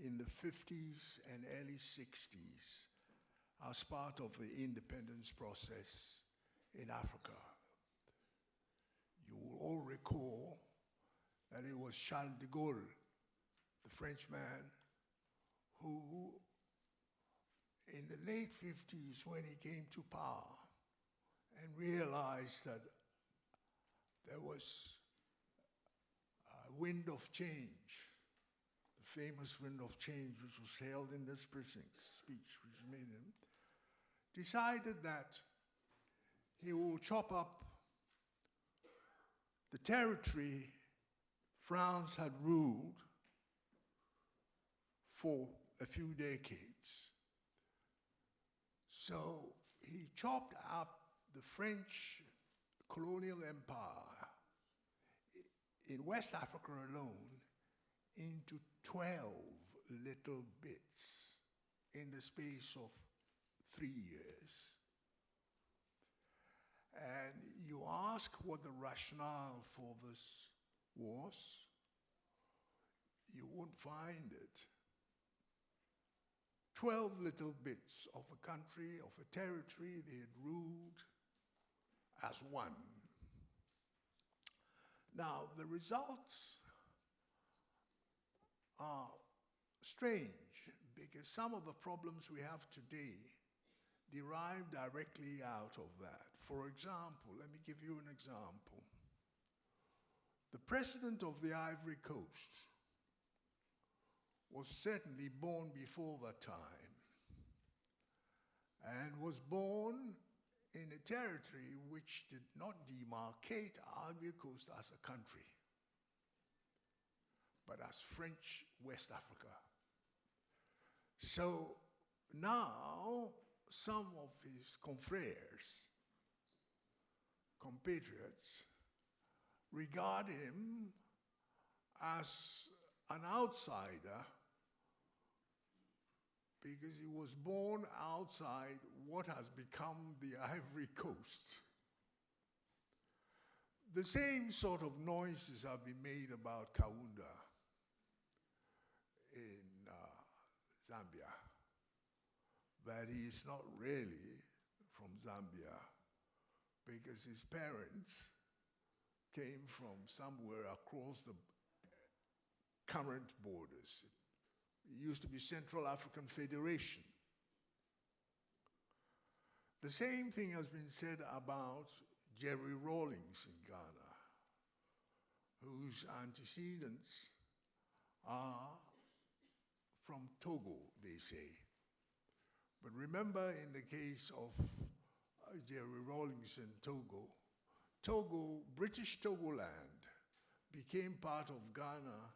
in the 50s and early 60s as part of the independence process in Africa. You will all recall that it was Charles de Gaulle, the Frenchman, who in the late 50s, when he came to power and realized that there was a wind of change, the famous wind of change which was held in this speech which made him, decided that he will chop up the territory France had ruled for a few decades. So he chopped up the French colonial empire in West Africa alone into 12 little bits in the space of 3 years. And you ask what the rationale for this was, you won't find it. 12 little bits of a country, of a territory they had ruled as one. Now, the results are strange because some of the problems we have today derive directly out of that. For example, let me give you an example. The president of the Ivory Coast was certainly born before that time and was born in a territory which did not demarcate Ivory Coast as a country, but as French West Africa. So now some of his confreres, compatriots, regard him as an outsider because he was born outside what has become the Ivory Coast. The same sort of noises have been made about Kaunda in Zambia, that he is not really from Zambia because his parents came from somewhere across the current borders. It used to be Central African Federation. The same thing has been said about Jerry Rawlings in Ghana, whose antecedents are from Togo, they say. But remember, in the case of Jerry Rawlings in Togo, British Togoland became part of Ghana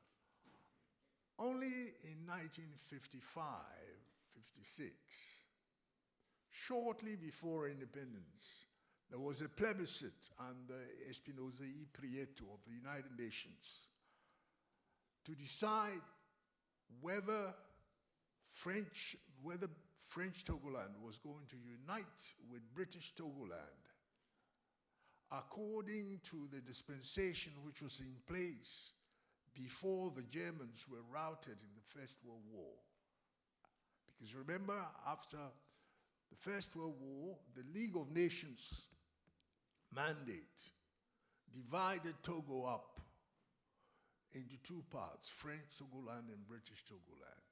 only in 1955, 56. Shortly before independence, there was a plebiscite under Espinosa y Prieto of the United Nations to decide whether French Togoland was going to unite with British Togoland according to the dispensation which was in place before the Germans were routed in the First World War. Because remember, after the First World War, the League of Nations mandate divided Togo up into two parts, French Togoland and British Togoland.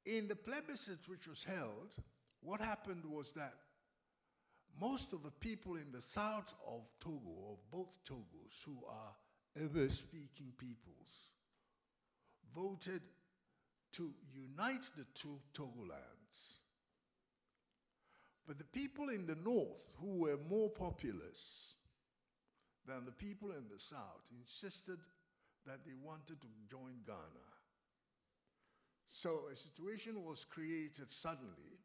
In the plebiscite which was held, what happened was that most of the people in the south of Togo, of both Togos, who are Ewe-speaking peoples, voted to unite the two Togolands. But the people in the north, who were more populous than the people in the south, insisted that they wanted to join Ghana. So a situation was created suddenly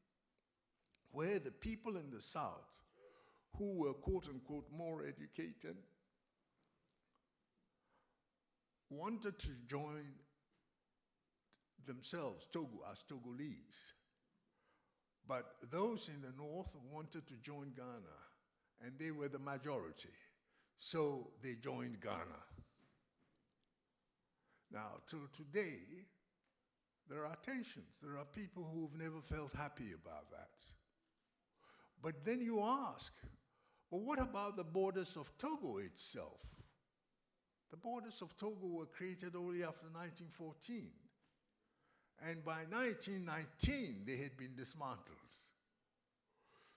where the people in the south, who were quote-unquote more educated, wanted to join themselves, Togo, as Togolese. But those in the north wanted to join Ghana, and they were the majority. So they joined Ghana. Now, till today, there are tensions. There are people who've never felt happy about that. But then you ask, well, what about the borders of Togo itself? The borders of Togo were created only after 1914. And by 1919, they had been dismantled.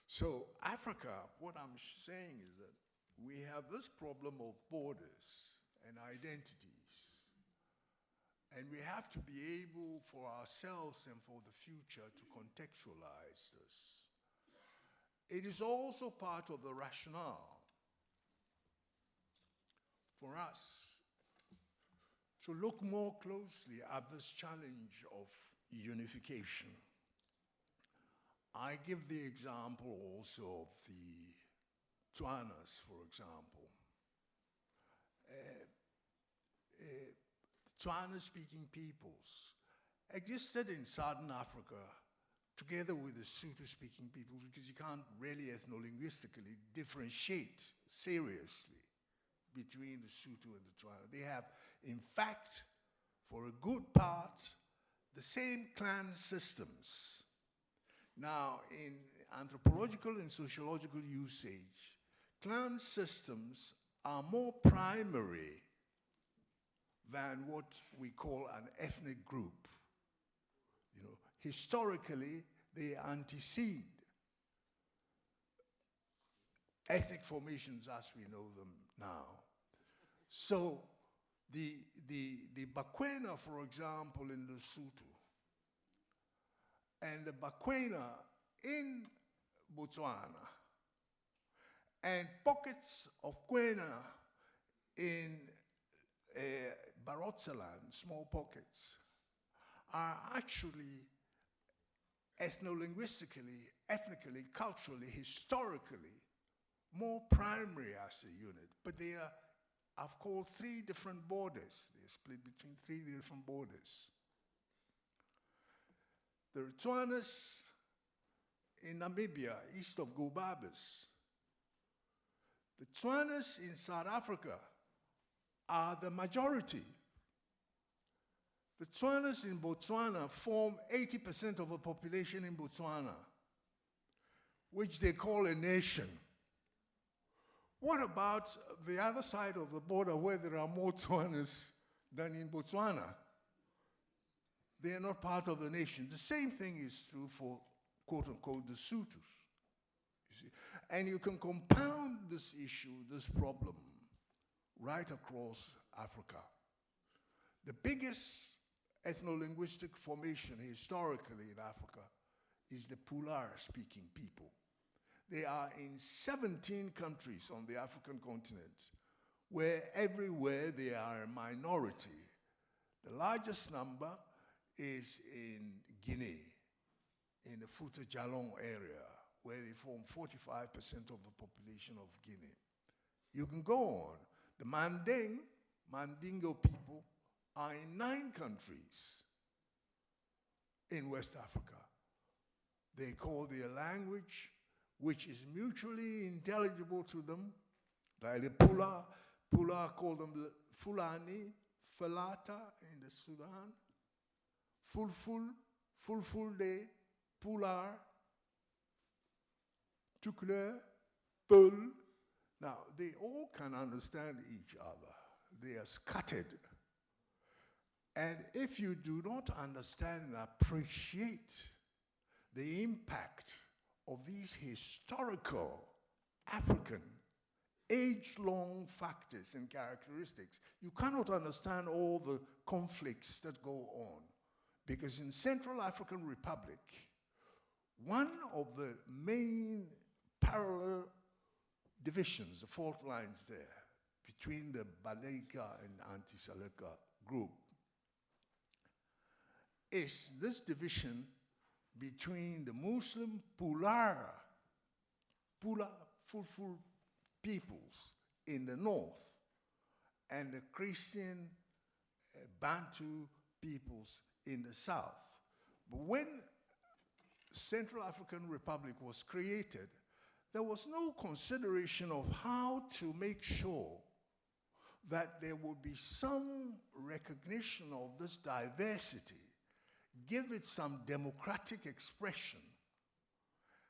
So Africa, what I'm saying is that we have this problem of borders and identities. And we have to be able, for ourselves and for the future, to contextualize this. It is also part of the rationale for us to look more closely at this challenge of unification. I give the example also of the Tswanas, for example. Tswana-speaking peoples existed in Southern Africa together with the Sotho-speaking people, because you can't really ethno-linguistically differentiate seriously between the Sotho and the Tswana. They have, in fact, for a good part, the same clan systems. Now, in anthropological and sociological usage, clan systems are more primary than what we call an ethnic group. You know, historically, they antecede ethnic formations as we know them now. So the Bakwena, for example, in Lesotho, and the Bakwena in Botswana, and pockets of Kwena in Barotseland, small pockets, are actually ethno-linguistically, ethnically, culturally, historically, more primary as a unit, but they are, I've called three different borders. They're split between three different borders. The Tswanas in Namibia, east of Gobabis. The Tswanas in South Africa are the majority. The Tswanas in Botswana form 80% of the population in Botswana, which they call a nation. What about the other side of the border where there are more Tswanas than in Botswana? They are not part of the nation. The same thing is true for, quote unquote, the Sothos. You see? And you can compound this issue, this problem, right across Africa. The biggest ethno-linguistic formation historically in Africa is the Pular-speaking people. They are in 17 countries on the African continent, where everywhere they are a minority. The largest number is in Guinea, in the Fouta Djallon area, where they form 45% of the population of Guinea. You can go on. The Mandingo people are in 9 countries in West Africa. They call their language, which is mutually intelligible to them, like the Pula call them the Fulani, Falata in the Sudan, Fulfulde, Pular, Tukler, Pul. Now, they all can understand each other. They are scattered. And if you do not understand and appreciate the impact of these historical African age-long factors and characteristics, you cannot understand all the conflicts that go on. Because in Central African Republic, one of the main parallel divisions, the fault lines there, between the Baleka and Anti-Saleka group, is this division between the Muslim Pula Fulful peoples in the north and the Christian Bantu peoples in the south. But when Central African Republic was created, there was no consideration of how to make sure that there would be some recognition of this diversity, give it some democratic expression,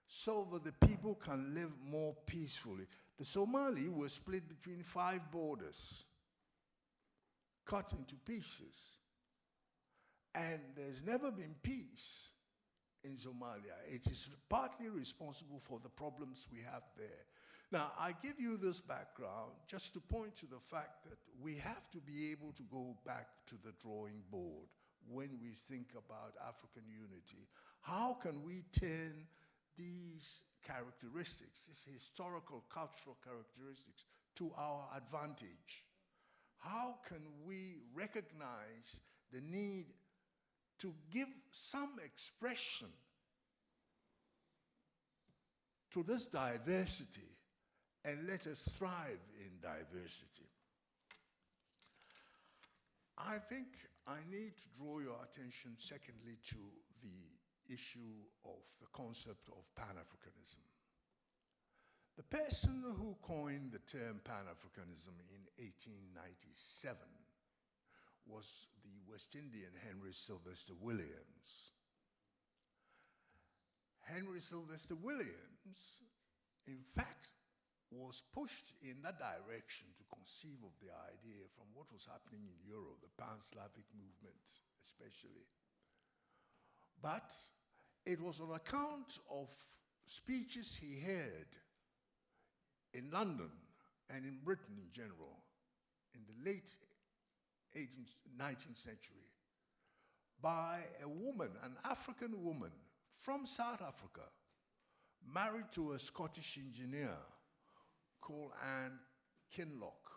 so that the people can live more peacefully. The Somali were split between 5 borders, cut into pieces. And there's never been peace in Somalia. It is partly responsible for the problems we have there. Now, I give you this background just to point to the fact that we have to be able to go back to the drawing board when we think about African unity. How can we turn these characteristics, these historical, cultural characteristics, to our advantage? How can we recognize the need to give some expression to this diversity and let us thrive in diversity? I think I need to draw your attention, secondly, to the issue of the concept of Pan-Africanism. The person who coined the term Pan-Africanism in 1897 was the West Indian Henry Sylvester Williams. Henry Sylvester Williams, in fact, was pushed in that direction to conceive of the idea from what was happening in Europe, the Pan-Slavic movement especially. But it was on account of speeches he heard in London and in Britain in general in the late 19th century by a woman, an African woman from South Africa, married to a Scottish engineer called Anne Kinloch.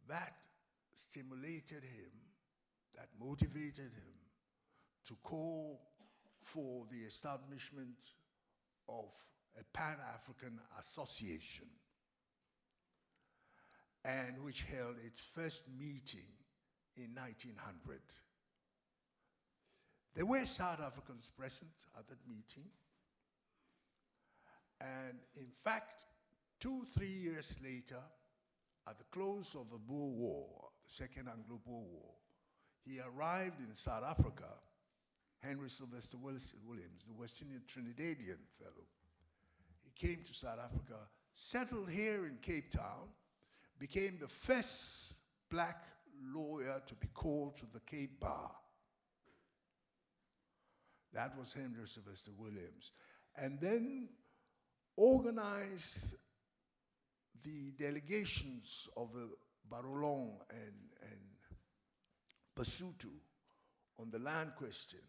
That stimulated him, that motivated him to call for the establishment of a Pan-African Association, and which held its first meeting in 1900. There were South Africans present at that meeting, and in fact, 2-3 years later, at the close of the Boer War, the Second Anglo-Boer War, he arrived in South Africa, Henry Sylvester Williams, the West Indian Trinidadian fellow. He came to South Africa, settled here in Cape Town, became the first black lawyer to be called to the Cape Bar. That was Henry Sylvester Williams. And then organized the delegations of Barolong and Basutu on the land question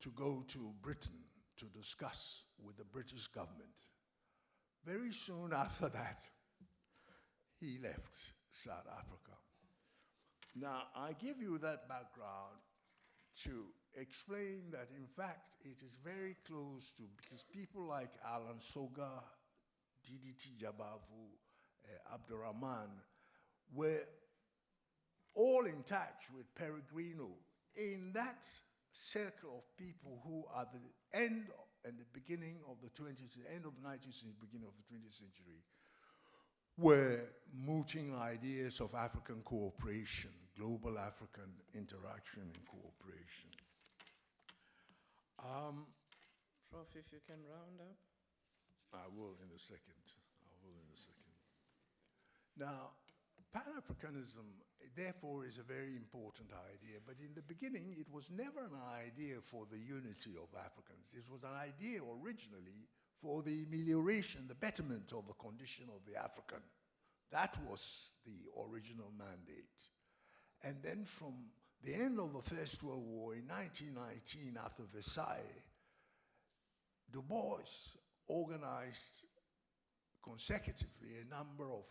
to go to Britain to discuss with the British government. Very soon after that, he left South Africa. Now, I give you that background to explain that, in fact, it is very close to, because people like Alan Soga, DDT Jabavu, Abdurrahman, were all in touch with Peregrino in that circle of people who are the end and the beginning of the 20th, end of the 19th century, beginning of the 20th century, were mooting ideas of African cooperation, global African interaction and cooperation. Prof, if you can round up. I will in a second. I will in a second. Now, Pan-Africanism, therefore, is a very important idea, but in the beginning, it was never an idea for the unity of Africans. It was an idea originally for the amelioration, the betterment of the condition of the African. That was the original mandate. And then from the end of the First World War in 1919, after Versailles, Du Bois organized consecutively a number of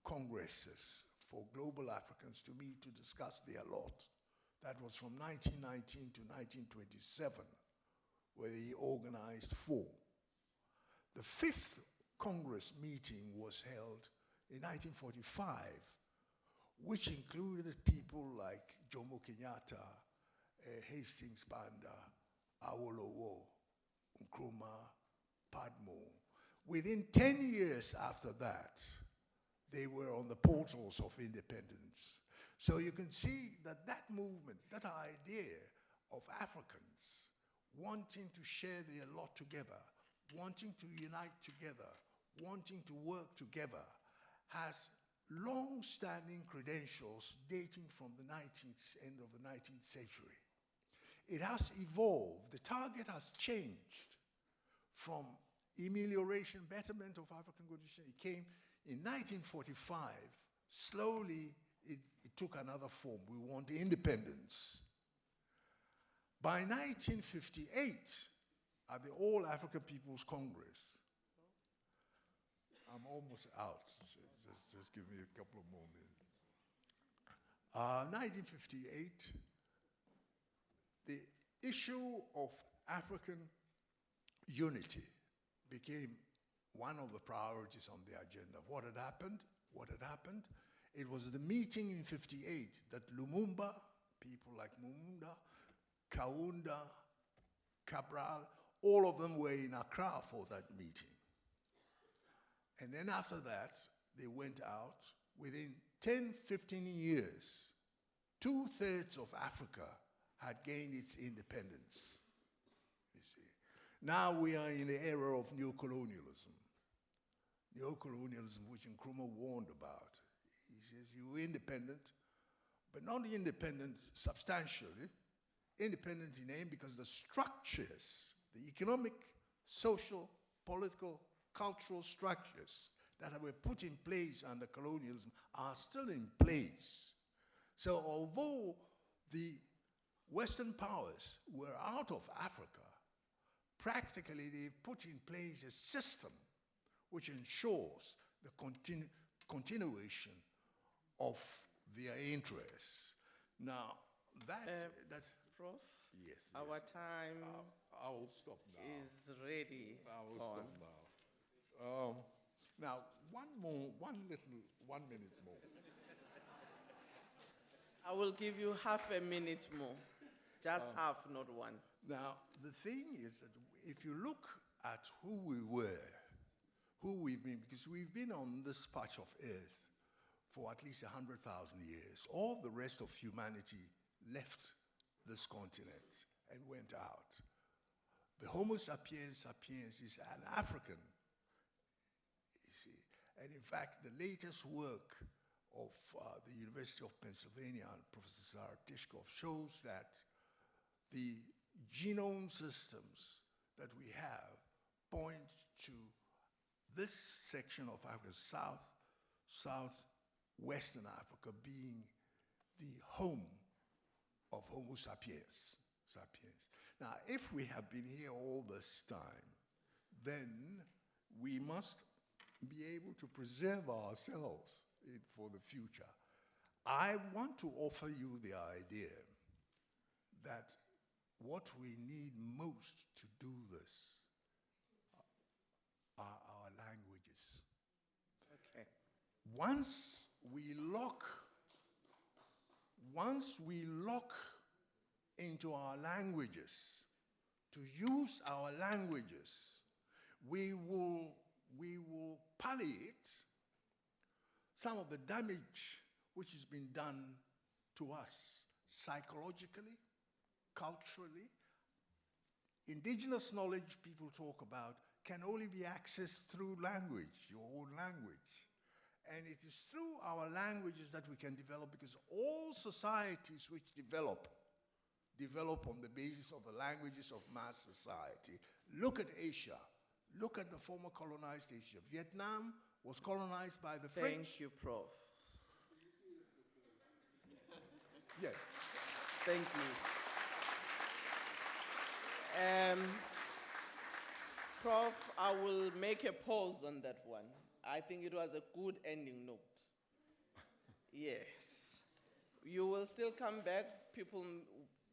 congresses for global Africans to meet to discuss their lot. That was from 1919 to 1927, where he organized 4. The 5th Congress meeting was held in 1945, which included people like Jomo Kenyatta, Hastings Banda, Awolowo, Nkrumah, Padmo. Within 10 years after that, they were on the portals of independence. So you can see that that movement, that idea of Africans wanting to share their lot together, wanting to unite together, wanting to work together, has long-standing credentials dating from the end of the 19th century. It has evolved. The target has changed from amelioration, betterment of African condition. It came in 1945. Slowly, it took another form. We want independence. By 1958, at the All African People's Congress, I'm almost out. Just give me a couple of more minutes. 1958, the issue of African unity became one of the priorities on the agenda. What had happened? What had happened? It was the meeting in 58 that Lumumba, people like Lumumba, Kaunda, Cabral, all of them were in Accra for that meeting. And then after that, they went out. Within 10, 15 years, 2/3 of Africa had gained its independence. You see. Now we are in the era of neocolonialism. Neocolonialism, which Nkrumah warned about. He says, you're independent, but not independent substantially, independent in name because the structures, the economic, social, political, cultural structures that were put in place under colonialism are still in place. So although the Western powers were out of Africa, practically they've put in place a system which ensures the continuation of their interests. Now, Prof, yes, our time I will stop now. is ready. I will stop now. Now, one minute more. I will give you half a minute more. Just half, not one. Now, the thing is that if you look at who we were, who we've been, because we've been on this patch of earth for at least 100,000 years. All the rest of humanity left this continent and went out. The Homo sapiens sapiens is an African, you see. And in fact, the latest work of the University of Pennsylvania, Professor Zahra Tishkov, shows that the genome systems that we have point to this section of Africa, southwestern Africa, being the home of Homo sapiens. Now, if we have been here all this time, then we must be able to preserve ourselves for the future. I want to offer you the idea that what we need most to do this are our languages. Okay. Once we look into our languages, to use our languages, we will palliate some of the damage which has been done to us psychologically, culturally. Indigenous knowledge people talk about can only be accessed through language, your own language. And it is through our languages that we can develop, because all societies which develop on the basis of the languages of mass society. Look at Asia. Look at the former colonized Asia. Vietnam was colonized by the French. Thank you, Prof. Yes. Thank you. Prof, I will make a pause on that one. I think it was a good ending note. Yes. You will still come back. People,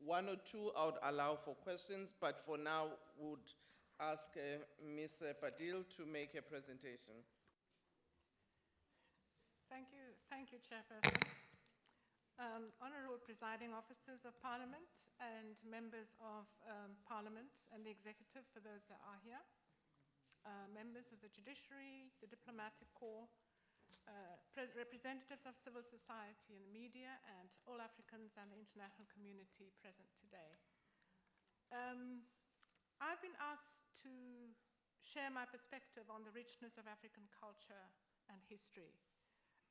one or two, I would allow for questions, but for now, would ask Ms. Padil to make a presentation. Thank you, Chairperson. Honorable presiding officers of Parliament and members of Parliament and the Executive, for those that are here, members of the Judiciary, the Diplomatic Corps, representatives of civil society and the media, and all Africans and the international community present today. I've been asked to share my perspective on the richness of African culture and history.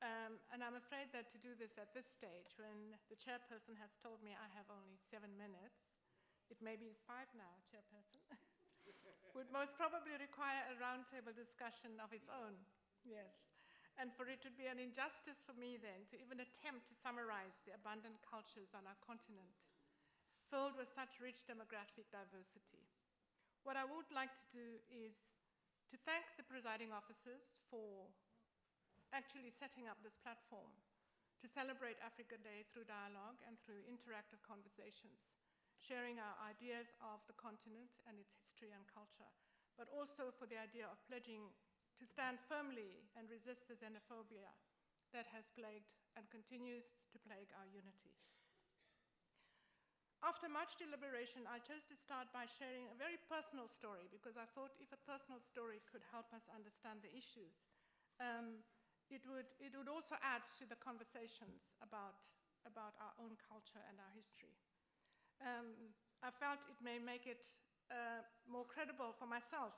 And I'm afraid that to do this at this stage, when the chairperson has told me I have only 7 minutes, it may be 5 now, chairperson, would most probably require a roundtable discussion of its own, yes. And for it would be an injustice for me then to even attempt to summarize the abundant cultures on our continent, filled with such rich demographic diversity. What I would like to do is to thank the presiding officers for actually setting up this platform to celebrate Africa Day through dialogue and through interactive conversations, sharing our ideas of the continent and its history and culture, but also for the idea of pledging to stand firmly and resist the xenophobia that has plagued and continues to plague our unity. After much deliberation, I chose to start by sharing a very personal story, because I thought if a personal story could help us understand the issues, it would also add to the conversations about our own culture and our history. I felt it may make it more credible for myself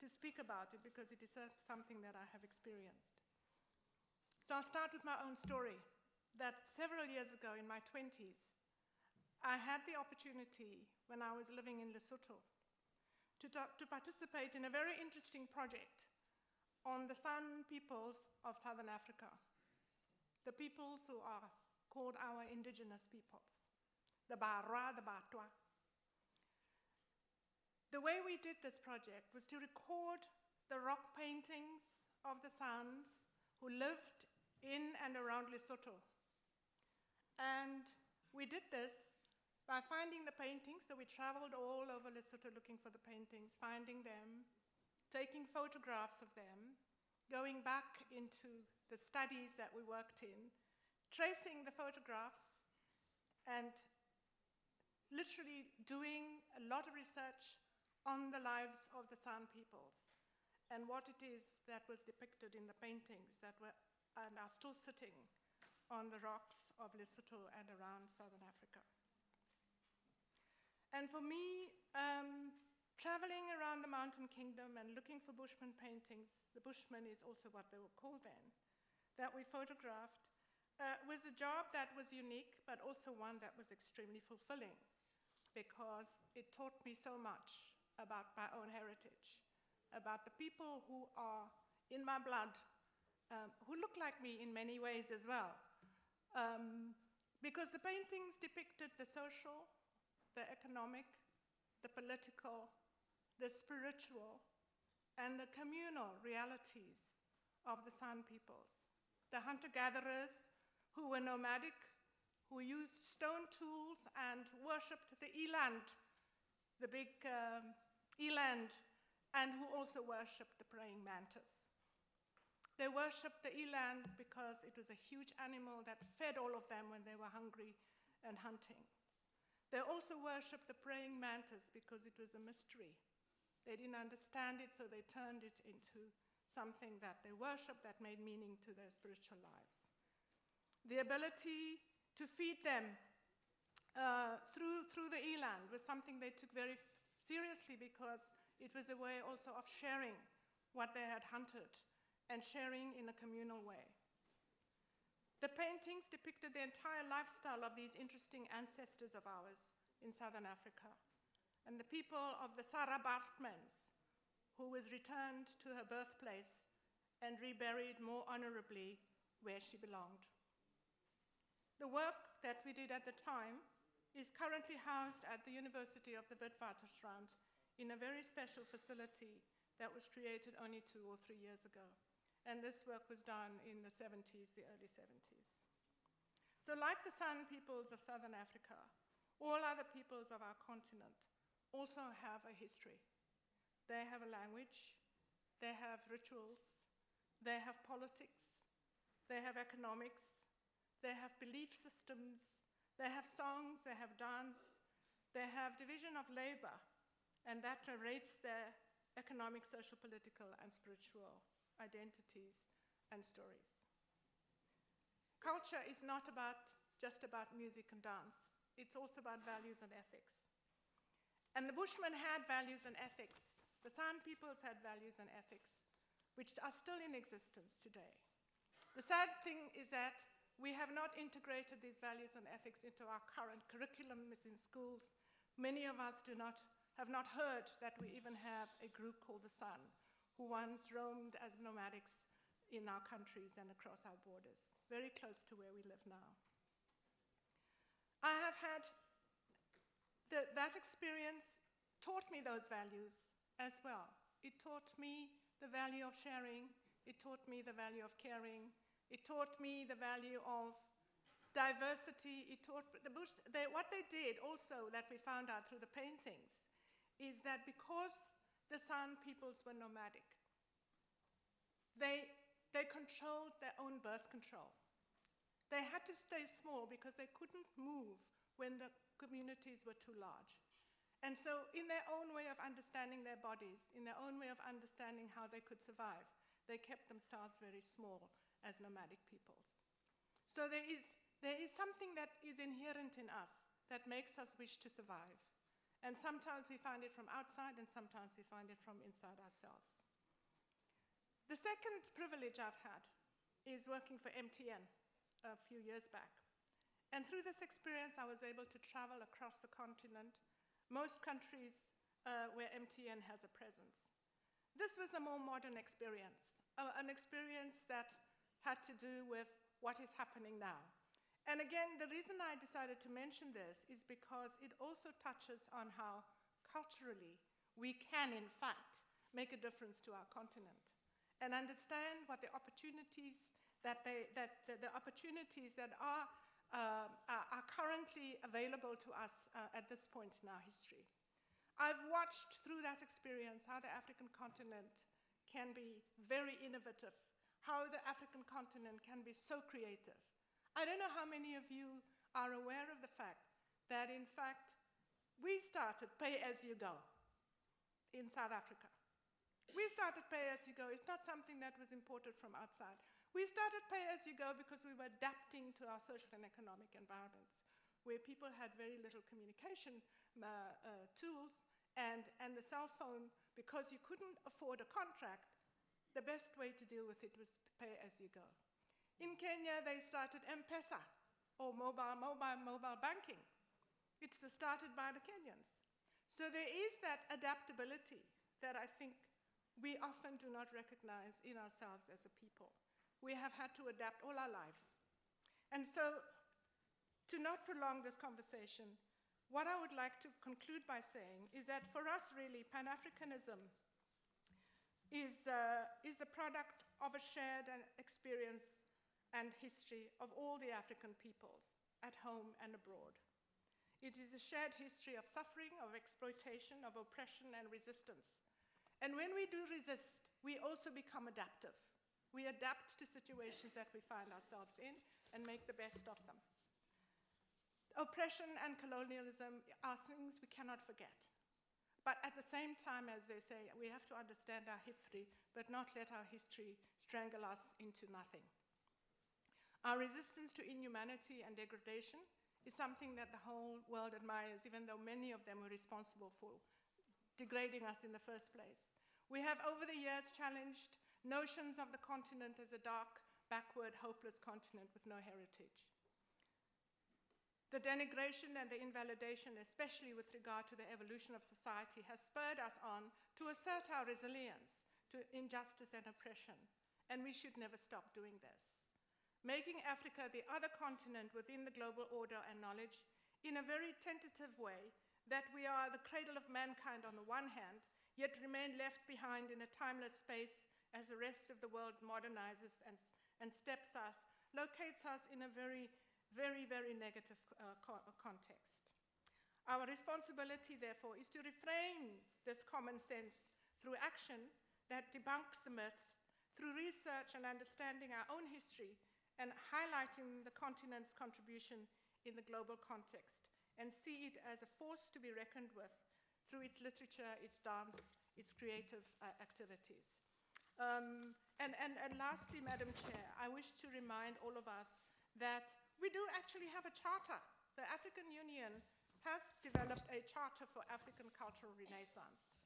to speak about it, because it is something that I have experienced. So I'll start with my own story, that several years ago in my 20s, I had the opportunity, when I was living in Lesotho, to participate in a very interesting project on the San peoples of Southern Africa, the peoples who are called our indigenous peoples, the Barwa, the Batwa. The way we did this project was to record the rock paintings of the Sans who lived in and around Lesotho. And we did this by finding the paintings. So we traveled all over Lesotho looking for the paintings, finding them, taking photographs of them, going back into the studies that we worked in, tracing the photographs, and literally doing a lot of research on the lives of the San peoples and what it is that was depicted in the paintings that were and are still sitting on the rocks of Lesotho and around Southern Africa. And for me, traveling around the Mountain Kingdom and looking for Bushman paintings, the Bushmen is also what they were called then, that we photographed, was a job that was unique, but also one that was extremely fulfilling, because it taught me so much about my own heritage, about the people who are in my blood, who look like me in many ways as well. Because the paintings depicted the social, the economic, the political, the spiritual, and the communal realities of the San peoples. The hunter-gatherers who were nomadic, who used stone tools and worshipped the eland, the big eland, and who also worshipped the praying mantis. They worshipped the eland because it was a huge animal that fed all of them when they were hungry and hunting. They also worshipped the praying mantis because it was a mystery. They didn't understand it, so they turned it into something that they worshipped that made meaning to their spiritual lives. The ability to feed them through the eland was something they took very seriously because it was a way also of sharing what they had hunted and sharing in a communal way. The paintings depicted the entire lifestyle of these interesting ancestors of ours in Southern Africa, and the people of the Sarah Baartmans, who was returned to her birthplace and reburied more honorably where she belonged. The work that we did at the time is currently housed at the University of the Witwatersrand in a very special facility that was created only 2 or 3 years ago. And this work was done in the 70s, the early 70s. So like the San peoples of Southern Africa, all other peoples of our continent also have a history. They have a language, they have rituals, they have politics, they have economics, they have belief systems, they have songs, they have dance, they have division of labor, and that narrates their economic, social, political, and spiritual identities and stories. Culture is not just about music and dance. It's also about values and ethics. And the Bushmen had values and ethics. The San peoples had values and ethics, which are still in existence today. The sad thing is that we have not integrated these values and ethics into our current curriculums in schools. Many of us have not heard that we even have a group called the San, who once roamed as nomadics in our countries and across our borders, very close to where we live now. I have had that experience taught me those values as well. It taught me the value of sharing. It taught me the value of caring. It taught me the value of diversity. It taught what they did also that we found out through the paintings is that because the San peoples were nomadic, they controlled their own birth control. They had to stay small because they couldn't move when the communities were too large. And so in their own way of understanding their bodies, in their own way of understanding how they could survive, they kept themselves very small as nomadic peoples. So there is something that is inherent in us that makes us wish to survive. And sometimes we find it from outside, and sometimes we find it from inside ourselves. The second privilege I've had is working for MTN a few years back. And through this experience, I was able to travel across the continent, most countries where MTN has a presence. This was a more modern experience, an experience that had to do with what is happening now. And again, the reason I decided to mention this is because it also touches on how culturally we can, in fact, make a difference to our continent and understand what the opportunities that are currently available to us at this point in our history. I've watched through that experience how the African continent can be very innovative, how the African continent can be so creative. I don't know how many of you are aware of the fact that, in fact, we started pay-as-you-go in South Africa. We started pay-as-you-go. It's not something that was imported from outside. We started pay-as-you-go because we were adapting to our social and economic environments, where people had very little communication tools, and the cell phone, because you couldn't afford a contract, the best way to deal with it was pay-as-you-go. In Kenya, they started M-Pesa, or mobile banking. It was started by the Kenyans. So there is that adaptability that I think we often do not recognize in ourselves as a people. We have had to adapt all our lives. And so, to not prolong this conversation, what I would like to conclude by saying is that for us, really, Pan-Africanism is the product of a shared experience and history of all the African peoples, at home and abroad. It is a shared history of suffering, of exploitation, of oppression and resistance. And when we do resist, we also become adaptive. We adapt to situations that we find ourselves in and make the best of them. Oppression and colonialism are things we cannot forget. But at the same time, as they say, we have to understand our history, but not let our history strangle us into nothing. Our resistance to inhumanity and degradation is something that the whole world admires, even though many of them were responsible for degrading us in the first place. We have over the years challenged notions of the continent as a dark, backward, hopeless continent with no heritage. The denigration and the invalidation, especially with regard to the evolution of society, has spurred us on to assert our resilience to injustice and oppression, and we should never stop doing this. Making Africa the other continent within the global order and knowledge in a very tentative way, that we are the cradle of mankind on the one hand, yet remain left behind in a timeless space as the rest of the world modernizes and steps us, locates us in a very negative context. Our responsibility, therefore, is to reframe this common sense through action that debunks the myths, through research and understanding our own history, and highlighting the continent's contribution in the global context, and see it as a force to be reckoned with through its literature, its dance, its creative activities. And lastly, Madam Chair, I wish to remind all of us that we do actually have a charter. The African Union has developed a charter for African cultural renaissance.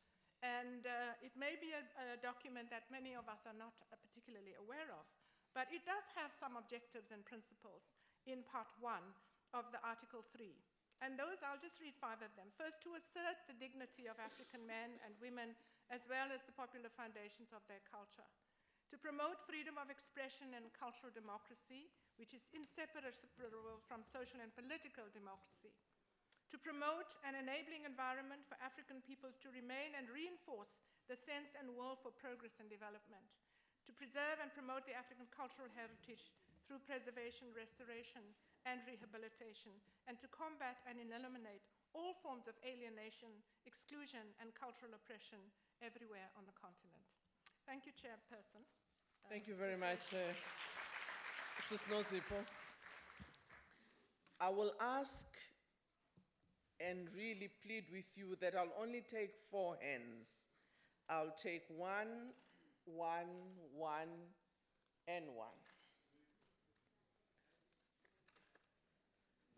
And it may be a document that many of us are not particularly aware of, but it does have some objectives and principles in part 1 of the Article 3. And those, I'll just read 5 of them. First, to assert the dignity of African men and women, as well as the popular foundations of their culture. To promote freedom of expression and cultural democracy, which is inseparable from social and political democracy. To promote an enabling environment for African peoples to remain and reinforce the sense and will for progress and development. To preserve and promote the African cultural heritage through preservation, restoration, and rehabilitation, and to combat and eliminate all forms of alienation, exclusion, and cultural oppression everywhere on the continent. Thank you, Chairperson. Thank you very much, Ms. Nozipho. I will ask and really plead with you that I'll only take 4 hands. I'll take 1, 1, 1, and 1.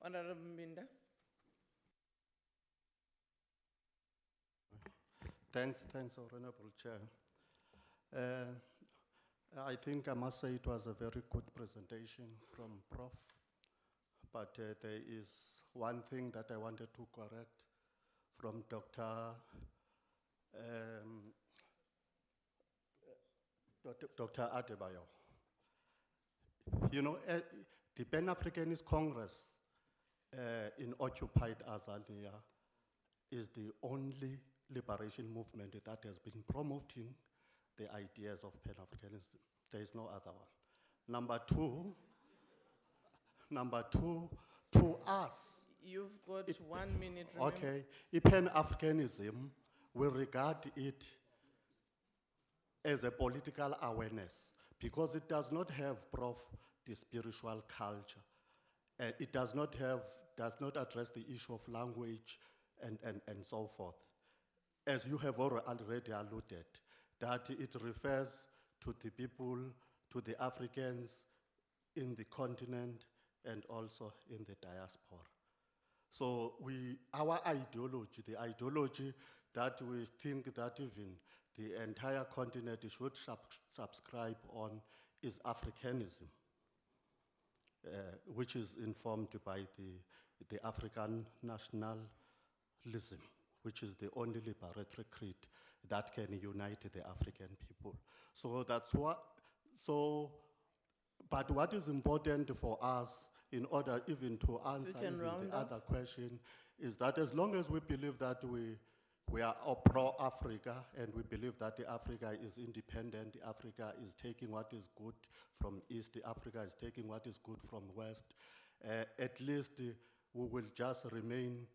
Honorable Minda. Thanks, Honorable Chair. I think I must say it was a very good presentation from Prof. But there is one thing that I wanted to correct from Dr. Adebayo. You know, the Pan-Africanist Congress in occupied Azania is the only liberation movement that has been promoting the ideas of Pan-Africanism. There is no other one. Number two, to us. You've got 1 minute, remember? Okay, Pan-Africanism, we regard it as a political awareness because it does not have, Prof, the spiritual culture. It does not address the issue of language and so forth. As you have already alluded, that it refers to the people, to the Africans in the continent and also in the diaspora. So our ideology, the ideology that we think that even the entire continent should subscribe on is Africanism, which is informed by the African nationalism, which is the only liberatory creed. that can unite the African people. So that's what, but what is important for us, in order even to answer can even round the up. other question, is that as long as we believe that we are all pro-Africa, and we believe that the Africa is independent, Africa is taking what is good from East, Africa is taking what is good from West, at least we will just remain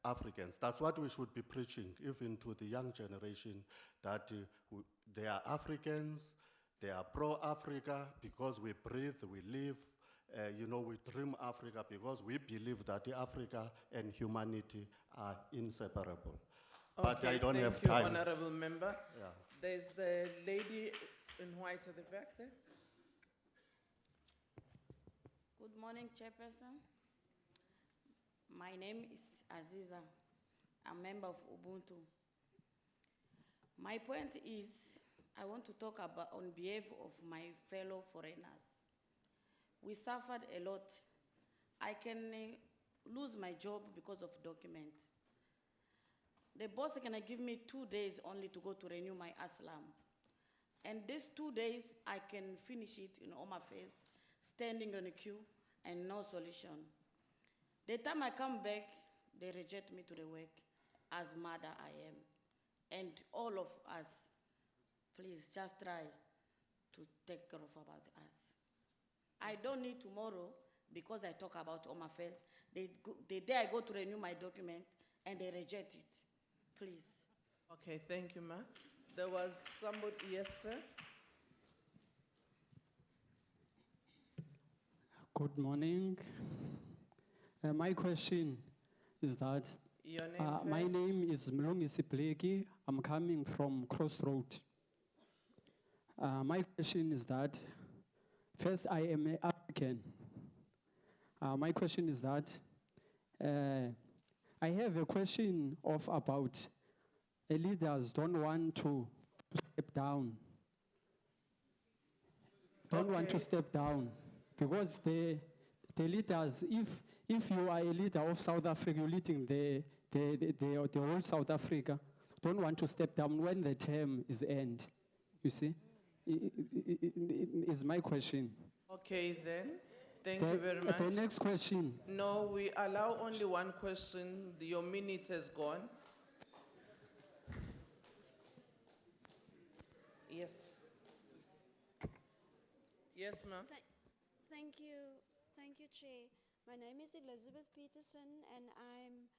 Africans. That's what we should be preaching, even to the young generation, that they are Africans, they are pro-Africa because we breathe, we live, we dream Africa because we believe that Africa and humanity are inseparable. But I don't have time. Thank you, Honorable Member. Yeah. There's the lady in white at the back there. Good morning, Chairperson. My name is Aziza. I'm a member of Ubuntu. My point is, I want to talk about on behalf of my fellow foreigners. We suffered a lot. I can lose my job because of documents. The boss can give me 2 days only to go to renew my asylum. And these 2 days, I can finish it in Home Affairs, standing on a queue, and no solution. The time I come back, they reject me to the work, as mother I am. And all of us, please just try to take care of about us. I don't need tomorrow, because I talk about Home Affairs, the day I go to renew my document, and they reject it. Please. Okay, thank you, ma'am. There was somebody, yes, sir? Good morning. My question is that Your name my first. name is Mlungisi Bleki. I'm coming from Crossroad. My question is that first, I am an African. My question is that I have a question about leaders don't want to step down. Don't want to Okay. step down because the leaders, if you are a leader of South Africa, you're leading the whole South Africa, don't want to step down when the term is end. You see, is my question. Okay, then. Thank you very much. The next question. No, we allow only one question. Your minute has gone. Yes. Yes, ma'am. Thank you, Chair. My name is Elizabeth Peterson, and I'm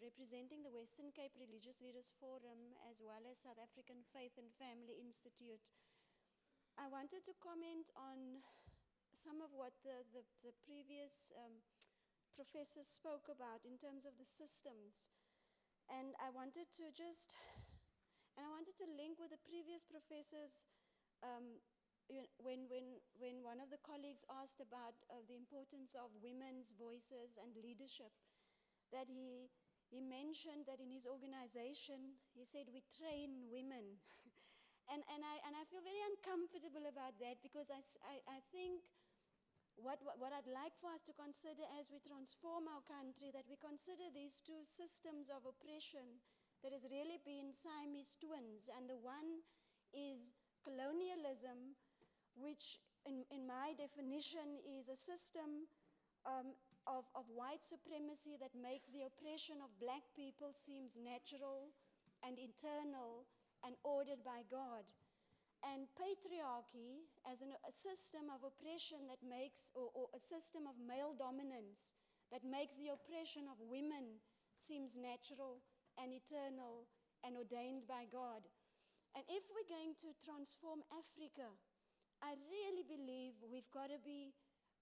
representing the Western Cape Religious Leaders Forum as well as South African Faith and Family Institute. I wanted to comment on some of what the previous professor spoke about in terms of the systems. And I wanted to link with the previous professors when one of the colleagues asked about the importance of women's voices and leadership, that he mentioned that in his organization, he said, we train women. and I feel very uncomfortable about that, because I think what I'd like for us to consider as we transform our country, that we consider these two systems of oppression that has really been Siamese twins. And the one is colonialism, which in my definition is a system of white supremacy that makes the oppression of black people seems natural and eternal and ordered by God. And patriarchy as a system of oppression that makes, or a system of male dominance that makes the oppression of women seems natural and eternal and ordained by God. And if we're going to transform Africa, I really believe we've got to be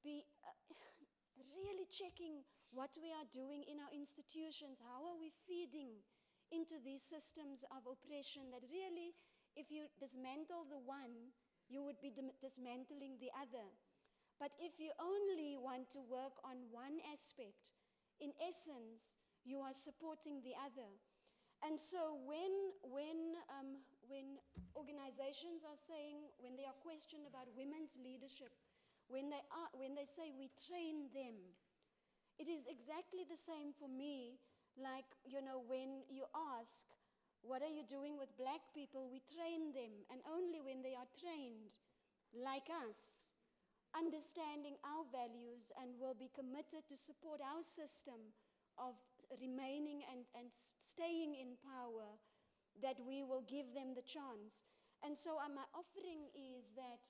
really checking what we are doing in our institutions. How are we feeding into these systems of oppression that really, if you dismantle the one, you would be dismantling the other. But if you only want to work on one aspect, in essence, you are supporting the other. And so when organizations are saying, when they are questioned about women's leadership, when they say we train them, it is exactly the same for me, like, when you ask, What are you doing with black people? We train them, and only when they are trained, like us, understanding our values and will be committed to support our system of remaining and staying in power, that we will give them the chance. And so my offering is that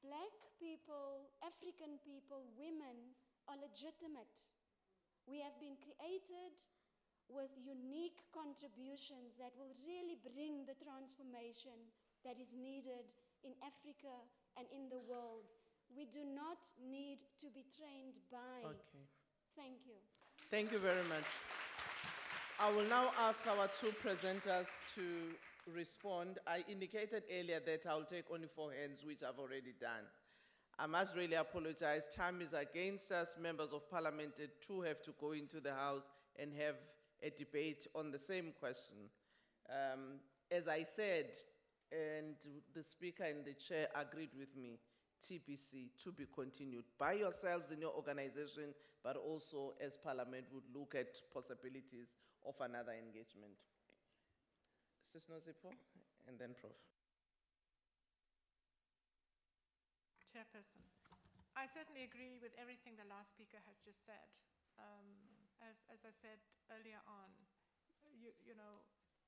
black people, African people, women are legitimate. We have been created with unique contributions that will really bring the transformation that is needed in Africa and in the world. We do not need to be trained by. Okay. Thank you. Thank you very much. I will now ask our two presenters to respond. I indicated earlier that I'll take only 4 hands, which I've already done. I must really apologize. Time is against us. Members of Parliament too have to go into the House and have a debate on the same question. As I said, and the Speaker and the Chair agreed with me, TBC to be continued by yourselves in your organization, but also as Parliament would look at possibilities of another engagement. Sis Nosipo, and then Prof. Chairperson, I certainly agree with everything the last speaker has just said. As I said earlier on,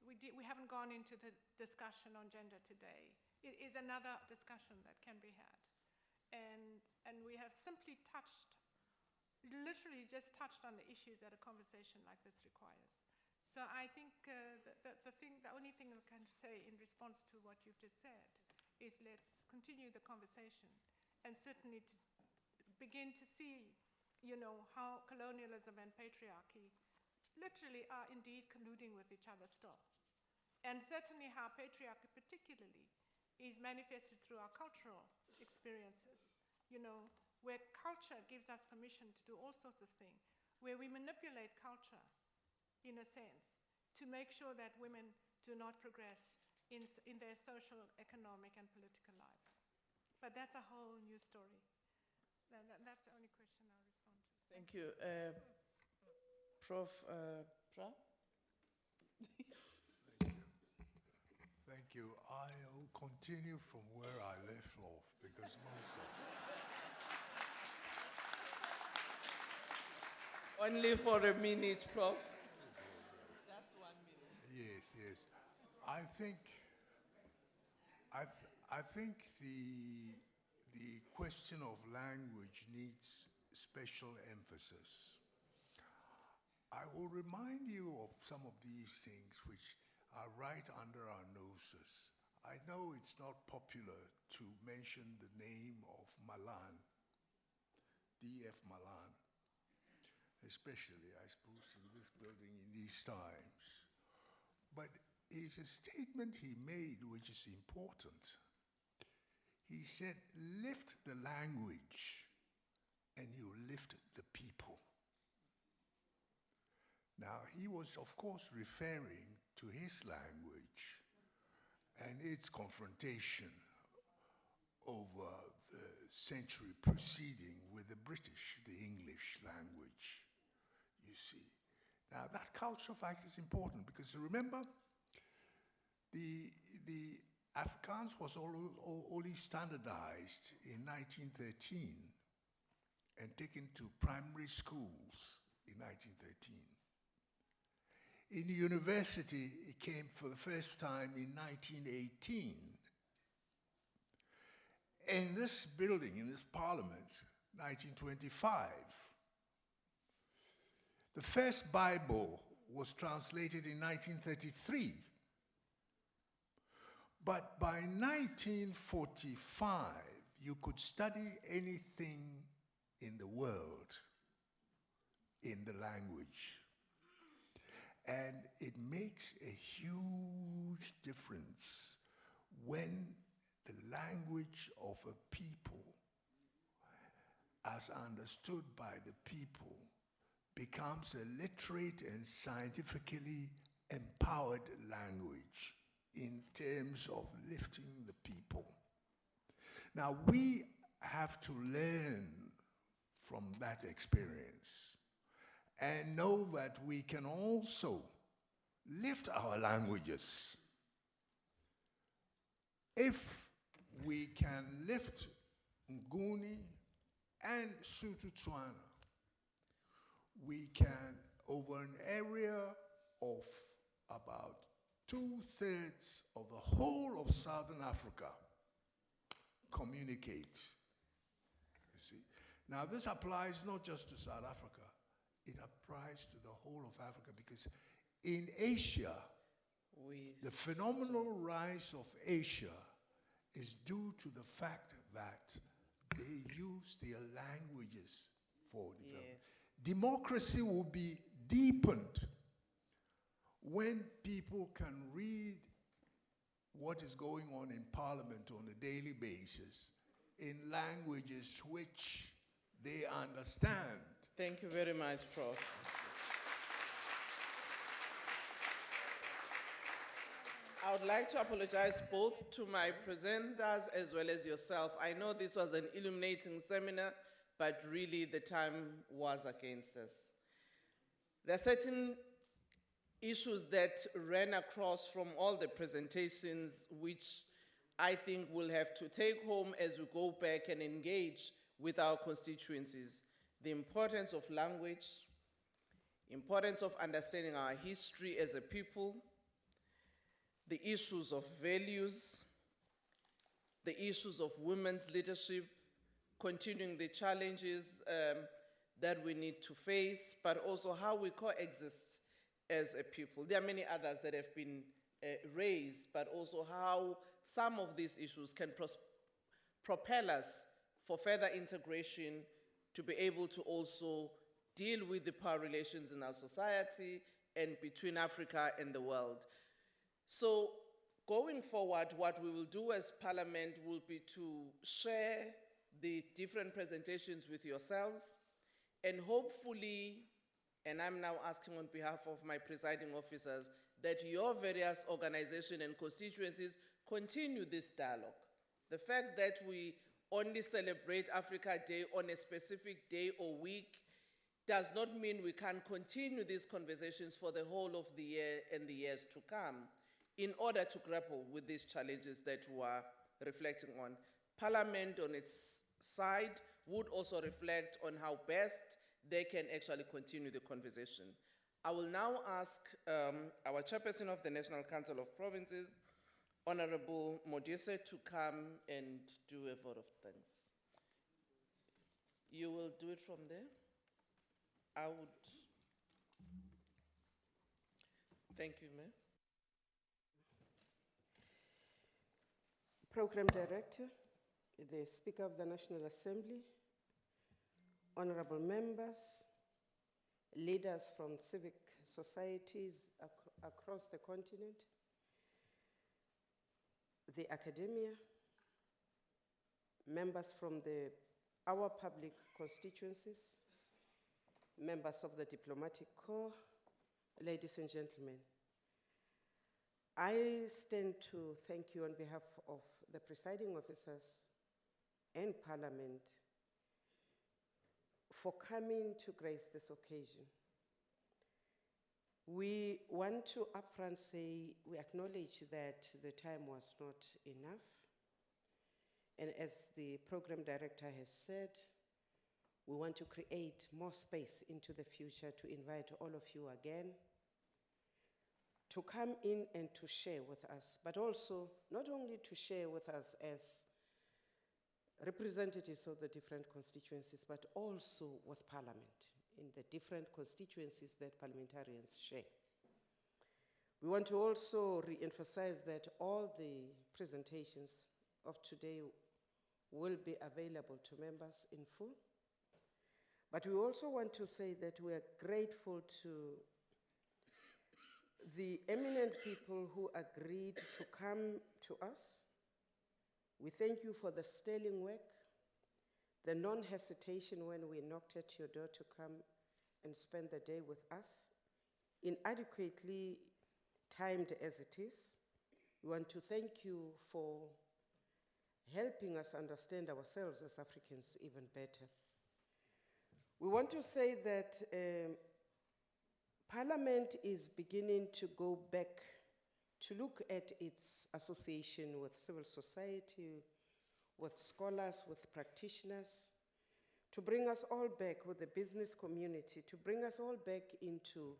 we haven't gone into the discussion on gender today. It is another discussion that can be had. And we have simply literally just touched on the issues that a conversation like this requires. So I think the only thing I can say in response to what you've just said is let's continue the conversation and certainly to begin to see, how colonialism and patriarchy literally are indeed colluding with each other still. And certainly how patriarchy particularly is manifested through our cultural experiences, where culture gives us permission to do all sorts of things, where we manipulate culture, in a sense, to make sure that women do not progress in their social, economic, and political lives. But that's a whole new story. That's the only question I'll respond to. Thank you. Prof. Pra? Thank you. I'll continue from where I left off because most of Only for a minute, Prof. Just 1 minute. Yes. I think the question of language needs special emphasis. I will remind you of some of these things which are right under our noses. I know it's not popular to mention the name of Malan, D.F. Malan, especially, I suppose, in this building in these times. But it's a statement he made which is important. He said, lift the language and you lift the people. Now, he was, of course, referring to his language and its confrontation over the century preceding with the British, the English language, you see. Now, that cultural fact is important because remember, the Afrikaans was only standardized in 1913 and taken to primary schools in 1913. In the university, it came for the first time in 1918. In this building, in this parliament, 1925, the first Bible was translated in 1933. But by 1945, you could study anything in the world in the language. And it makes a huge difference when the language of a people, as understood by the people, becomes a literate and scientifically empowered language in terms of lifting the people. Now, we have to learn from that experience and know that we can also lift our languages. If we can lift Nguni and Sotho-Tswana, we can, over an area of about 2/3 of the whole of Southern Africa, communicate. You see? Now this applies not just to South Africa, it applies to the whole of Africa, because in Asia, the phenomenal rise of Asia is due to the fact that they use their languages for development. Democracy will be deepened when people can read what is going on in Parliament on a daily basis in languages which they understand. Thank you very much, Prof. I would like to apologize both to my presenters as well as yourself. I know this was an illuminating seminar, but really the time was against us. There are certain issues that ran across from all the presentations, which I think we'll have to take home as we go back and engage with our constituencies. The importance of language, importance of understanding our history as a people, the issues of values, the issues of women's leadership, continuing the challenges that we need to face, but also how we coexist as a people. There are many others that have been raised, but also how some of these issues can propel us for further integration, to be able to also deal with the power relations in our society and between Africa and the world. So going forward, what we will do as Parliament will be to share the different presentations with yourselves, and hopefully, and I'm now asking on behalf of my presiding officers, that your various organizations and constituencies continue this dialogue. The fact that we only celebrate Africa Day on a specific day or week does not mean we can continue these conversations for the whole of the year and the years to come in order to grapple with these challenges that we are reflecting on. Parliament on its side would also reflect on how best they can actually continue the conversation. I will now ask our chairperson of the National Council of Provinces, Honorable Modise, to come and do a vote of thanks. You will do it from there? I would. Thank you, Mayor. Program Director, the Speaker of the National Assembly, honorable members, leaders from civic societies across the continent, the academia, members from our public constituencies, members of the diplomatic corps, ladies and gentlemen. I stand to thank you on behalf of the presiding officers and Parliament for coming to grace this occasion. We want to upfront say we acknowledge that the time was not enough. And as the program director has said, we want to create more space into the future to invite all of you again to come in and to share with us, but also not only to share with us as representatives of the different constituencies, but also with Parliament in the different constituencies that parliamentarians share. We want to also re-emphasize that all the presentations of today will be available to members in full. But we also want to say that we are grateful to the eminent people who agreed to come to us. We thank you for the sterling work, the non-hesitation when we knocked at your door to come and spend the day with us, inadequately timed as it is. We want to thank you for helping us understand ourselves as Africans even better. We want to say that Parliament is beginning to go back to look at its association with civil society, with scholars, with practitioners, to bring us all back with the business community, to bring us all back into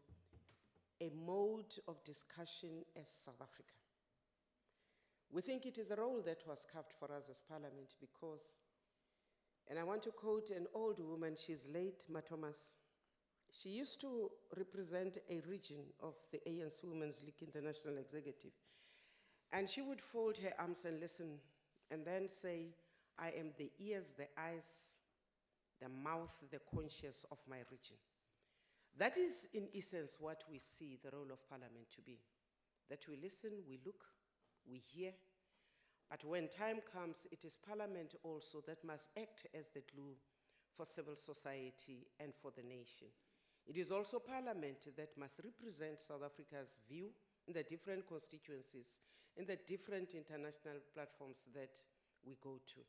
a mode of discussion as South Africa. We think it is a role that was carved for us as Parliament because, and I want to quote an old woman, she's late, Matomas. She used to represent a region of the ANC Women's League in the National Executive. And she would fold her arms and listen, and then say, I am the ears, the eyes, the mouth, the conscience of my region. That is, in essence, what we see the role of Parliament to be. That we listen, we look, we hear, but when time comes, it is Parliament also that must act as the glue for civil society and for the nation. It is also Parliament that must represent South Africa's view in the different constituencies, in the different international platforms that we go to.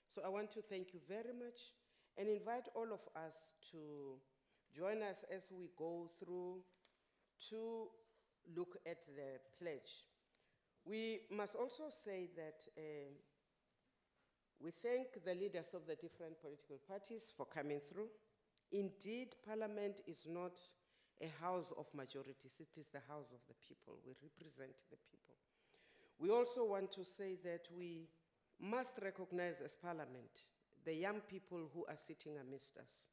So I want to thank you very much and invite all of us to join us as we go through to look at the pledge. We must also say that we thank the leaders of the different political parties for coming through. Indeed, Parliament is not a house of majorities, it is the house of the people. We represent the people. We also want to say that we must recognize as Parliament the young people who are sitting amidst us.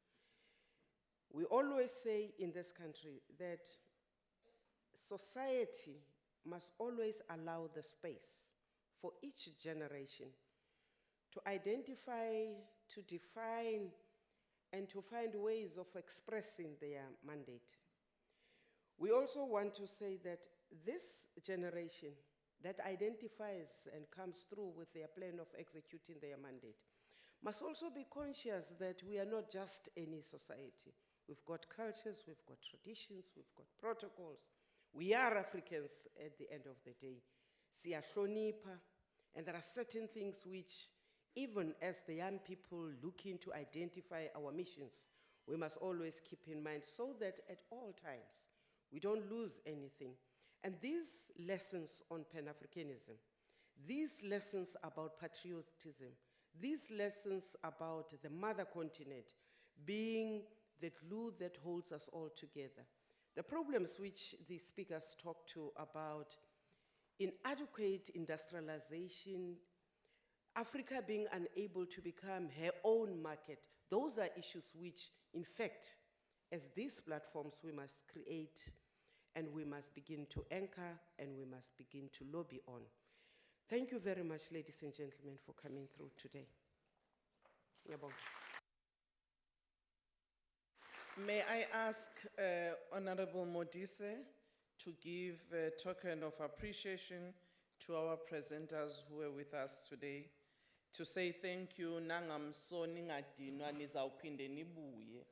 We always say in this country that society must always allow the space for each generation to identify, to define, and to find ways of expressing their mandate. We also want to say that this generation that identifies and comes through with their plan of executing their mandate must also be conscious that we are not just any society. We've got cultures, we've got traditions, we've got protocols. We are Africans at the end of the day. Siyahlonipha, and there are certain things which, even as the young people looking to identify our missions, we must always keep in mind so that at all times we don't lose anything. And these lessons on Pan-Africanism, these lessons about patriotism, these lessons about the mother continent being the glue that holds us all together. The problems which the speakers talked to about inadequate industrialization, Africa being unable to become her own market, those are issues which, in fact, as these platforms, we must create and we must begin to anchor and we must begin to lobby on. Thank you very much, ladies and gentlemen, for coming through today. Ngiyabonga. May I ask Honorable Modise to give a token of appreciation to our presenters who are with us today, to say thank you, nangamso ningadinwa nizawuphinde nibuye.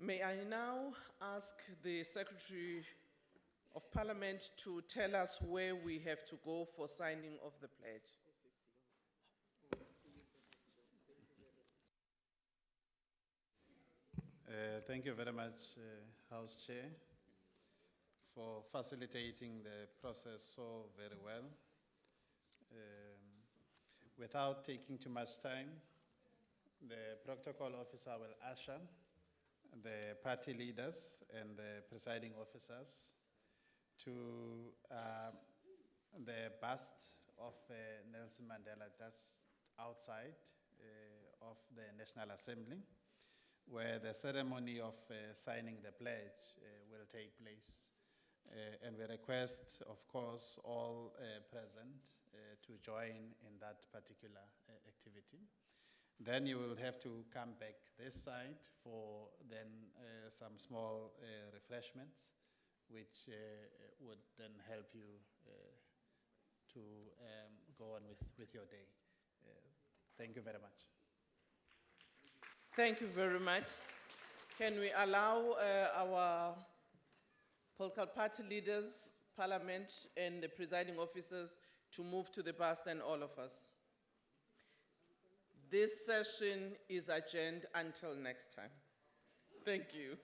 May I now ask the Secretary of Parliament to tell us where we have to go for signing of the pledge. Thank you very much, House Chair, for facilitating the process so very well. Without taking too much time, the protocol officer will usher the party leaders and the presiding officers to the bust of Nelson Mandela just outside of the National Assembly, where the ceremony of signing the pledge will take place. and we request, of course, all present to join in that particular activity. Then you will have to come back this side for then some small refreshments, which would then help you to go on with your day. Thank you very much. Thank you very much. Can we allow our political party leaders, parliament, and the presiding officers to move to the bus, and all of us? This session is adjourned until next time. Thank you.